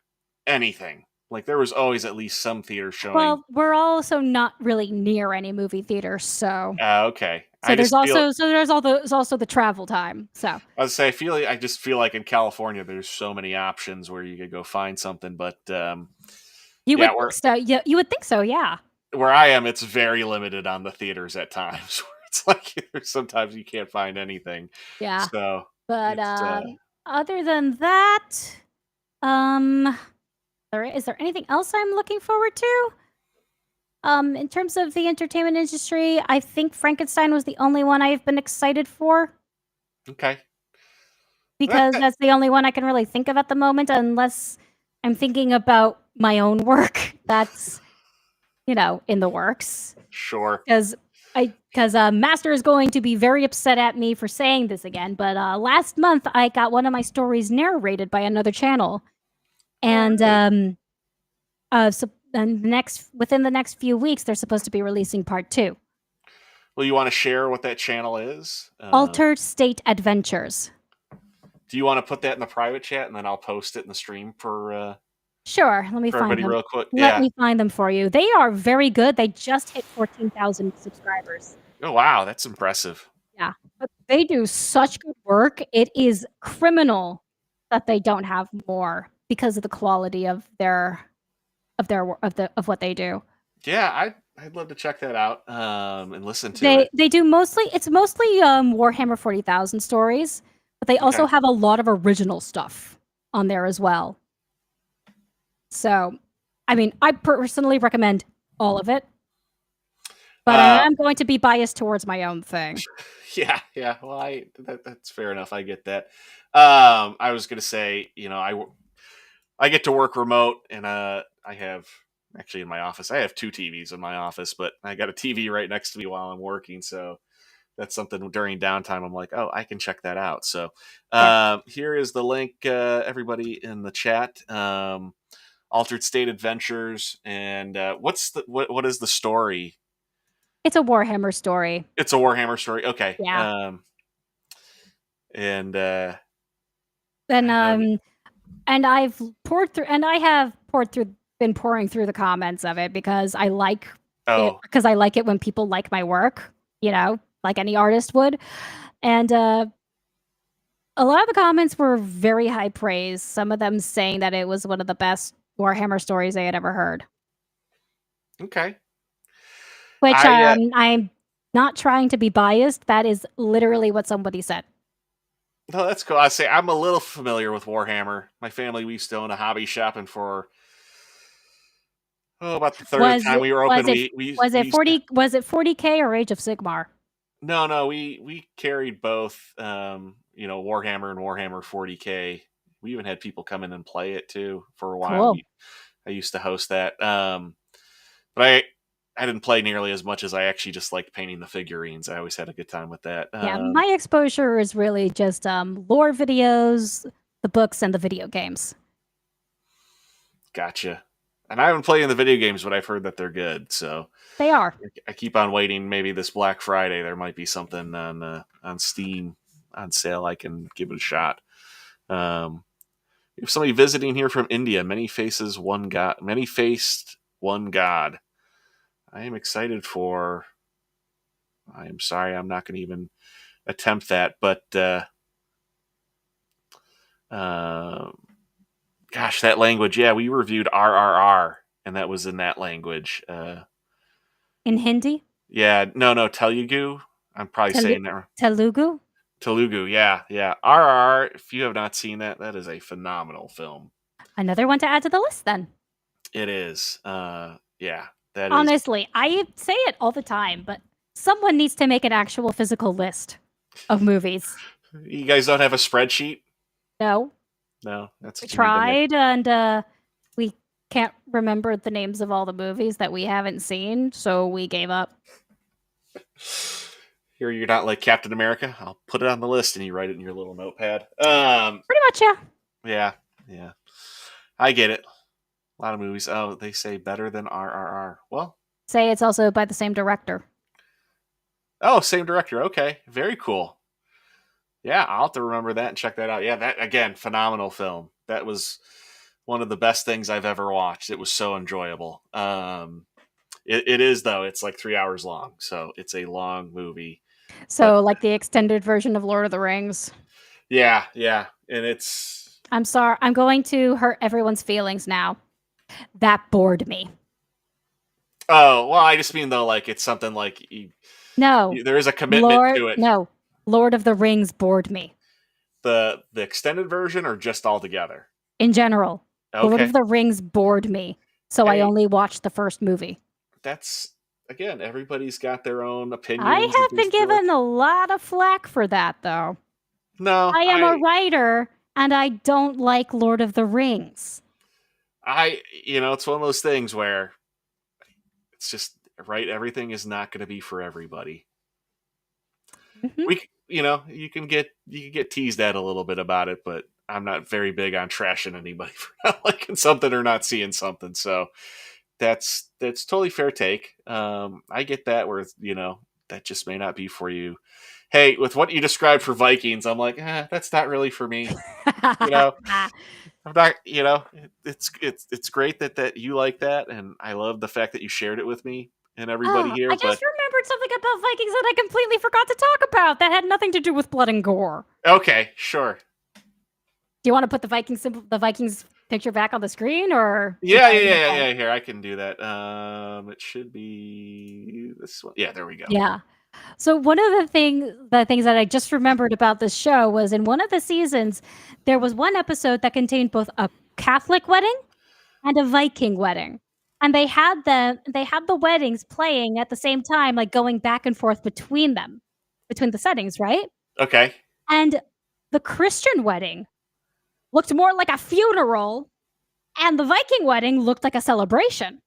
Speaker 1: anything. Like there was always at least some theater showing.
Speaker 2: Well, we're also not really near any movie theaters, so
Speaker 1: Okay, I just feel.
Speaker 2: there's also the travel time. So
Speaker 1: I would say I just feel like in California there's so many options where you could go find something, but
Speaker 2: you
Speaker 1: yeah,
Speaker 2: would think so. Yeah, you would think so. Yeah.
Speaker 1: where I am, it's very limited on the theaters at times. Where it's like sometimes you can't find anything.
Speaker 2: Yeah.
Speaker 1: So
Speaker 2: But
Speaker 1: it's
Speaker 2: other than that, um, is there anything else I'm looking forward to? In terms of the entertainment industry, I think Frankenstein was the only one I've been excited for
Speaker 1: okay.
Speaker 2: because that's the only one I can really think of at the moment, unless I'm thinking about my own work that's, in the works.
Speaker 1: Sure.
Speaker 2: Because Master is going to be very upset at me for saying this again, but last month I got one of my stories narrated by another channel, and
Speaker 1: Really?
Speaker 2: within the next few weeks they're supposed to be releasing part 2.
Speaker 1: Well, you want to share what that channel is?
Speaker 2: Altered State Adventures.
Speaker 1: Do you want to put that in the private chat and then I'll post it in the stream
Speaker 2: Sure, let me
Speaker 1: for
Speaker 2: find
Speaker 1: everybody
Speaker 2: them.
Speaker 1: real quick?
Speaker 2: Let
Speaker 1: Yeah.
Speaker 2: me find them for you. They are very good. They just hit 14,000 subscribers.
Speaker 1: Oh wow, that's impressive.
Speaker 2: Yeah, but they do such good work. It is criminal that they don't have more because of the quality of of what they do.
Speaker 1: Yeah, I'd love to check that out and listen to
Speaker 2: They
Speaker 1: it.
Speaker 2: they do it's mostly Warhammer 40,000 stories, but they
Speaker 1: Okay.
Speaker 2: also have a lot of original stuff on there as well. So, I mean, I personally recommend all of it, but
Speaker 1: Uh,
Speaker 2: I'm going to be biased towards my own thing.
Speaker 1: yeah, yeah. Well, that's fair enough. I get that. I was gonna say, I get to work remote, and I have actually in my office. I have two TVs in my office, but I got a TV right next to me while I'm working. So that's something during downtime. I'm like, oh, I can check that out. So
Speaker 2: Yeah,
Speaker 1: here is the link, everybody in the chat. Altered State Adventures, and what is the story?
Speaker 2: it's a Warhammer story.
Speaker 1: It's a Warhammer story. Okay.
Speaker 2: Yeah,
Speaker 1: And
Speaker 2: and
Speaker 1: I know that.
Speaker 2: I have been pouring through the comments of it because I like
Speaker 1: Oh,
Speaker 2: it when people like my work, like any artist would. And a lot of the comments were very high praise. Some of them saying that it was one of the best Warhammer stories they had ever heard.
Speaker 1: okay.
Speaker 2: Which
Speaker 1: I
Speaker 2: I'm not trying to be biased. That is literally what somebody said.
Speaker 1: no, that's cool. I say I'm a little familiar with Warhammer. My family, we used to own a hobby shop, and for about the third of the
Speaker 2: Was
Speaker 1: time
Speaker 2: it
Speaker 1: we were
Speaker 2: was
Speaker 1: open,
Speaker 2: it was
Speaker 1: we
Speaker 2: it
Speaker 1: used to.
Speaker 2: 40K or Age of Sigmar?
Speaker 1: No, we carried both. Warhammer and Warhammer 40K. We even had people come in and play it too for a while.
Speaker 2: Cool.
Speaker 1: I used to host that. But I didn't play nearly as much as I actually just liked painting the figurines. I always had a good time with that.
Speaker 2: Yeah, my exposure is really just lore videos, the books, and the video games.
Speaker 1: Gotcha. And I haven't played in the video games, but I've heard that they're good. So
Speaker 2: They are.
Speaker 1: I keep on waiting. Maybe this Black Friday there might be something on Steam on sale. I can give it a shot. We have somebody visiting here from India. Many faces, one God. Many faced, one God. I am excited for. I am sorry, I'm not going to even attempt that, but uh, gosh, that language. Yeah, we reviewed RRR, and that was in that language.
Speaker 2: In Hindi?
Speaker 1: Yeah, no, Telugu. I'm probably saying that wrong.
Speaker 2: Telugu?
Speaker 1: Telugu. Yeah, yeah. RRR. If you have not seen that, that is a phenomenal film.
Speaker 2: Another one to add to the list then.
Speaker 1: It is. Yeah, that is.
Speaker 2: Honestly, I say it all the time, but someone needs to make an actual physical list of movies.
Speaker 1: You guys don't have a spreadsheet?
Speaker 2: No,
Speaker 1: No, that's
Speaker 2: we
Speaker 1: what you need to make.
Speaker 2: tried, and we can't remember the names of all the movies that we haven't seen, so we gave up.
Speaker 1: Here, you're not like Captain America. I'll put it on the list, and you write it in your little notepad.
Speaker 2: Pretty much, yeah.
Speaker 1: Yeah, yeah. I get it. A lot of movies. Oh, they say better than RRR. Well,
Speaker 2: Say it's also by the same director.
Speaker 1: oh, same director. Okay, very cool. Yeah, I'll have to remember that and check that out. Yeah, that again, phenomenal film. That was one of the best things I've ever watched. It was so enjoyable. It is though. It's like 3 hours long, so it's a long movie. But
Speaker 2: So, like the extended version of Lord of the Rings.
Speaker 1: yeah, yeah, and it's
Speaker 2: I'm sorry, I'm going to hurt everyone's feelings now. That bored me.
Speaker 1: oh well. I just mean though, like it's something like
Speaker 2: No,
Speaker 1: there is a commitment to it.
Speaker 2: No, Lord of the Rings bored me
Speaker 1: The extended version or just all together?
Speaker 2: in general. Lord
Speaker 1: Okay.
Speaker 2: of the Rings bored me, so I
Speaker 1: Hey,
Speaker 2: only watched the first movie.
Speaker 1: that's again, everybody's got their own
Speaker 2: I
Speaker 1: opinions and
Speaker 2: have
Speaker 1: things
Speaker 2: been
Speaker 1: they like.
Speaker 2: given a lot of flack for that, though.
Speaker 1: No,
Speaker 2: I am a writer, and I don't like Lord of the Rings.
Speaker 1: it's one of those things where it's just right. Everything is not going to be for everybody.
Speaker 2: Mhm.
Speaker 1: You can get teased at a little bit about it, but I'm not very big on trashing anybody for not liking something or not seeing something. So that's totally fair take. I get that where that just may not be for you. Hey, with what you described for Vikings, I'm like, that's not really for me. You know, I'm not. It's great that you like that, and I love the fact that you shared it with me and everybody here.
Speaker 2: I just
Speaker 1: But
Speaker 2: remembered something about Vikings that I completely forgot to talk about that had nothing to do with blood and gore.
Speaker 1: okay, sure.
Speaker 2: Do you want to put the Vikings picture back on the screen, or is
Speaker 1: Yeah,
Speaker 2: that
Speaker 1: yeah, yeah, yeah,
Speaker 2: okay?
Speaker 1: yeah. Here, I can do that. It should be this one. Yeah, there we go.
Speaker 2: Yeah. So one of the things that I just remembered about this show was in one of the seasons, there was one episode that contained both a Catholic wedding and a Viking wedding. And they had the weddings playing at the same time, like going back and forth between them, between the settings, right?
Speaker 1: Okay.
Speaker 2: And the Christian wedding looked more like a funeral, and the Viking wedding looked like a celebration.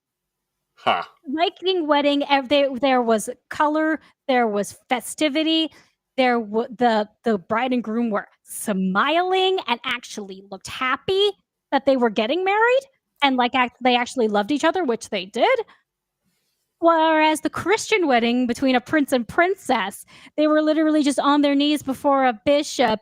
Speaker 1: Huh.
Speaker 2: Viking wedding, there was color, there was festivity, the bride and groom were smiling and actually looked happy that they were getting married, and like they actually loved each other, which they did. Whereas the Christian wedding between a prince and princess, they were literally just on their knees before a bishop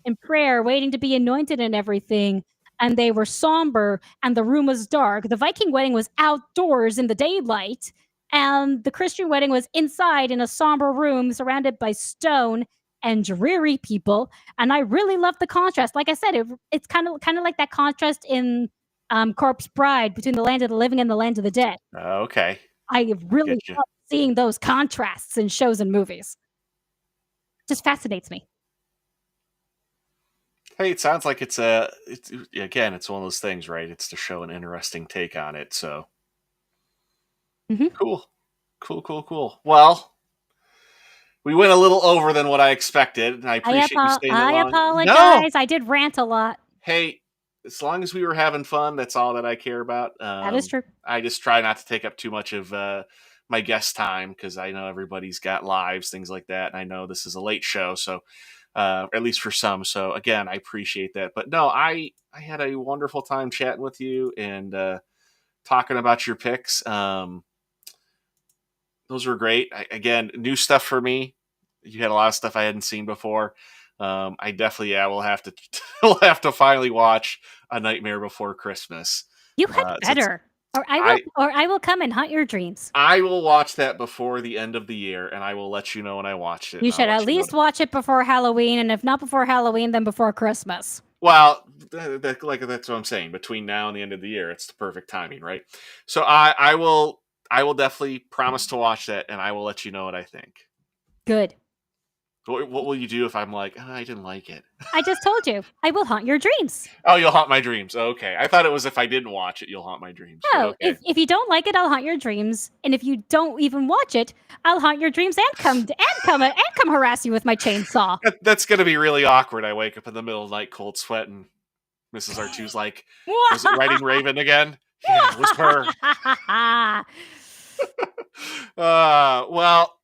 Speaker 2: in prayer, waiting to be anointed and everything. And they were somber, and the room was dark. The Viking wedding was outdoors in the daylight, and the Christian wedding was inside in a somber room surrounded by stone and dreary people. And I really loved the contrast. Like I said, it's kind of like that contrast in Corpse Bride between the land of the living and the land of the dead.
Speaker 1: Okay.
Speaker 2: I really
Speaker 1: Get you.
Speaker 2: love seeing those contrasts in shows and movies. Just fascinates me.
Speaker 1: Hey, it sounds like it's again, it's one of those things, right? It's to show an interesting take on it. So
Speaker 2: Mhm.
Speaker 1: cool, cool. Well, we went a little over than what I expected, and I appreciate you staying that
Speaker 2: I
Speaker 1: long. No,
Speaker 2: apologize. I did rant a lot.
Speaker 1: hey, as long as we were having fun, that's all that I care about.
Speaker 2: That is true.
Speaker 1: I just try not to take up too much of my guest time because I know everybody's got lives, things like that, and I know this is a late show, so at least for some. So again, I appreciate that. But no, I had a wonderful time chatting with you and talking about your picks. Those were great. Again, new stuff for me. You had a lot of stuff I hadn't seen before. I definitely, yeah, will have to will have to finally watch A Nightmare Before Christmas.
Speaker 2: You had
Speaker 1: Since
Speaker 2: better.
Speaker 1: I
Speaker 2: Or I will come and haunt your dreams.
Speaker 1: I will watch that before the end of the year, and I will let you know when I watched it,
Speaker 2: You
Speaker 1: and I'll
Speaker 2: should
Speaker 1: let
Speaker 2: at
Speaker 1: you know.
Speaker 2: least watch it before Halloween, and if not before Halloween, then before Christmas.
Speaker 1: Well, like that's what I'm saying. Between now and the end of the year, it's the perfect timing, right? So I will definitely promise to watch that, and I will let you know what I think.
Speaker 2: Good.
Speaker 1: What will you do if I'm like, "Oh, I didn't like it"?
Speaker 2: I just told you. I will haunt your dreams.
Speaker 1: Oh, you'll haunt my dreams. Okay, I thought it was if I didn't watch it, you'll haunt my dreams. But
Speaker 2: No,
Speaker 1: okay,
Speaker 2: if you don't like it, I'll haunt your dreams. And if you don't even watch it, I'll haunt your dreams and come harass you with my chainsaw.
Speaker 1: that's gonna be really awkward. I wake up in the middle of the night, cold sweat, and Mrs. R2's like, "Was it writing Raven again?" Yeah, it was her. Well,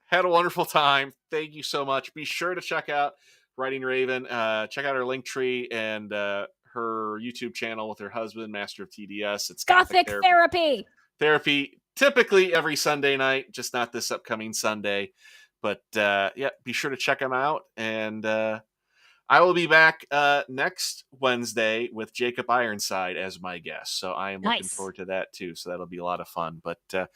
Speaker 1: had a wonderful time. Thank you so much. Be sure to check out Writing Raven. Check out her link tree and her YouTube channel with her husband, Master of TDS. It's Gothic
Speaker 2: Gothic therapy.
Speaker 1: Therapy. Typically every Sunday night, just not this upcoming Sunday. But yeah, be sure to check them out. And I will be back next Wednesday with Jacob Ironside as my guest. So I am looking
Speaker 2: Nice.
Speaker 1: forward to that too. So that'll be a lot of fun. But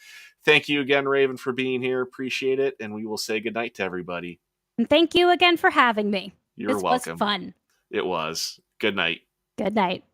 Speaker 1: thank you again, Raven, for being here. Appreciate it. And we will say goodnight to everybody.
Speaker 2: And thank you again for having me.
Speaker 1: You're
Speaker 2: This was
Speaker 1: welcome.
Speaker 2: fun.
Speaker 1: It was. Good night.
Speaker 2: Good night.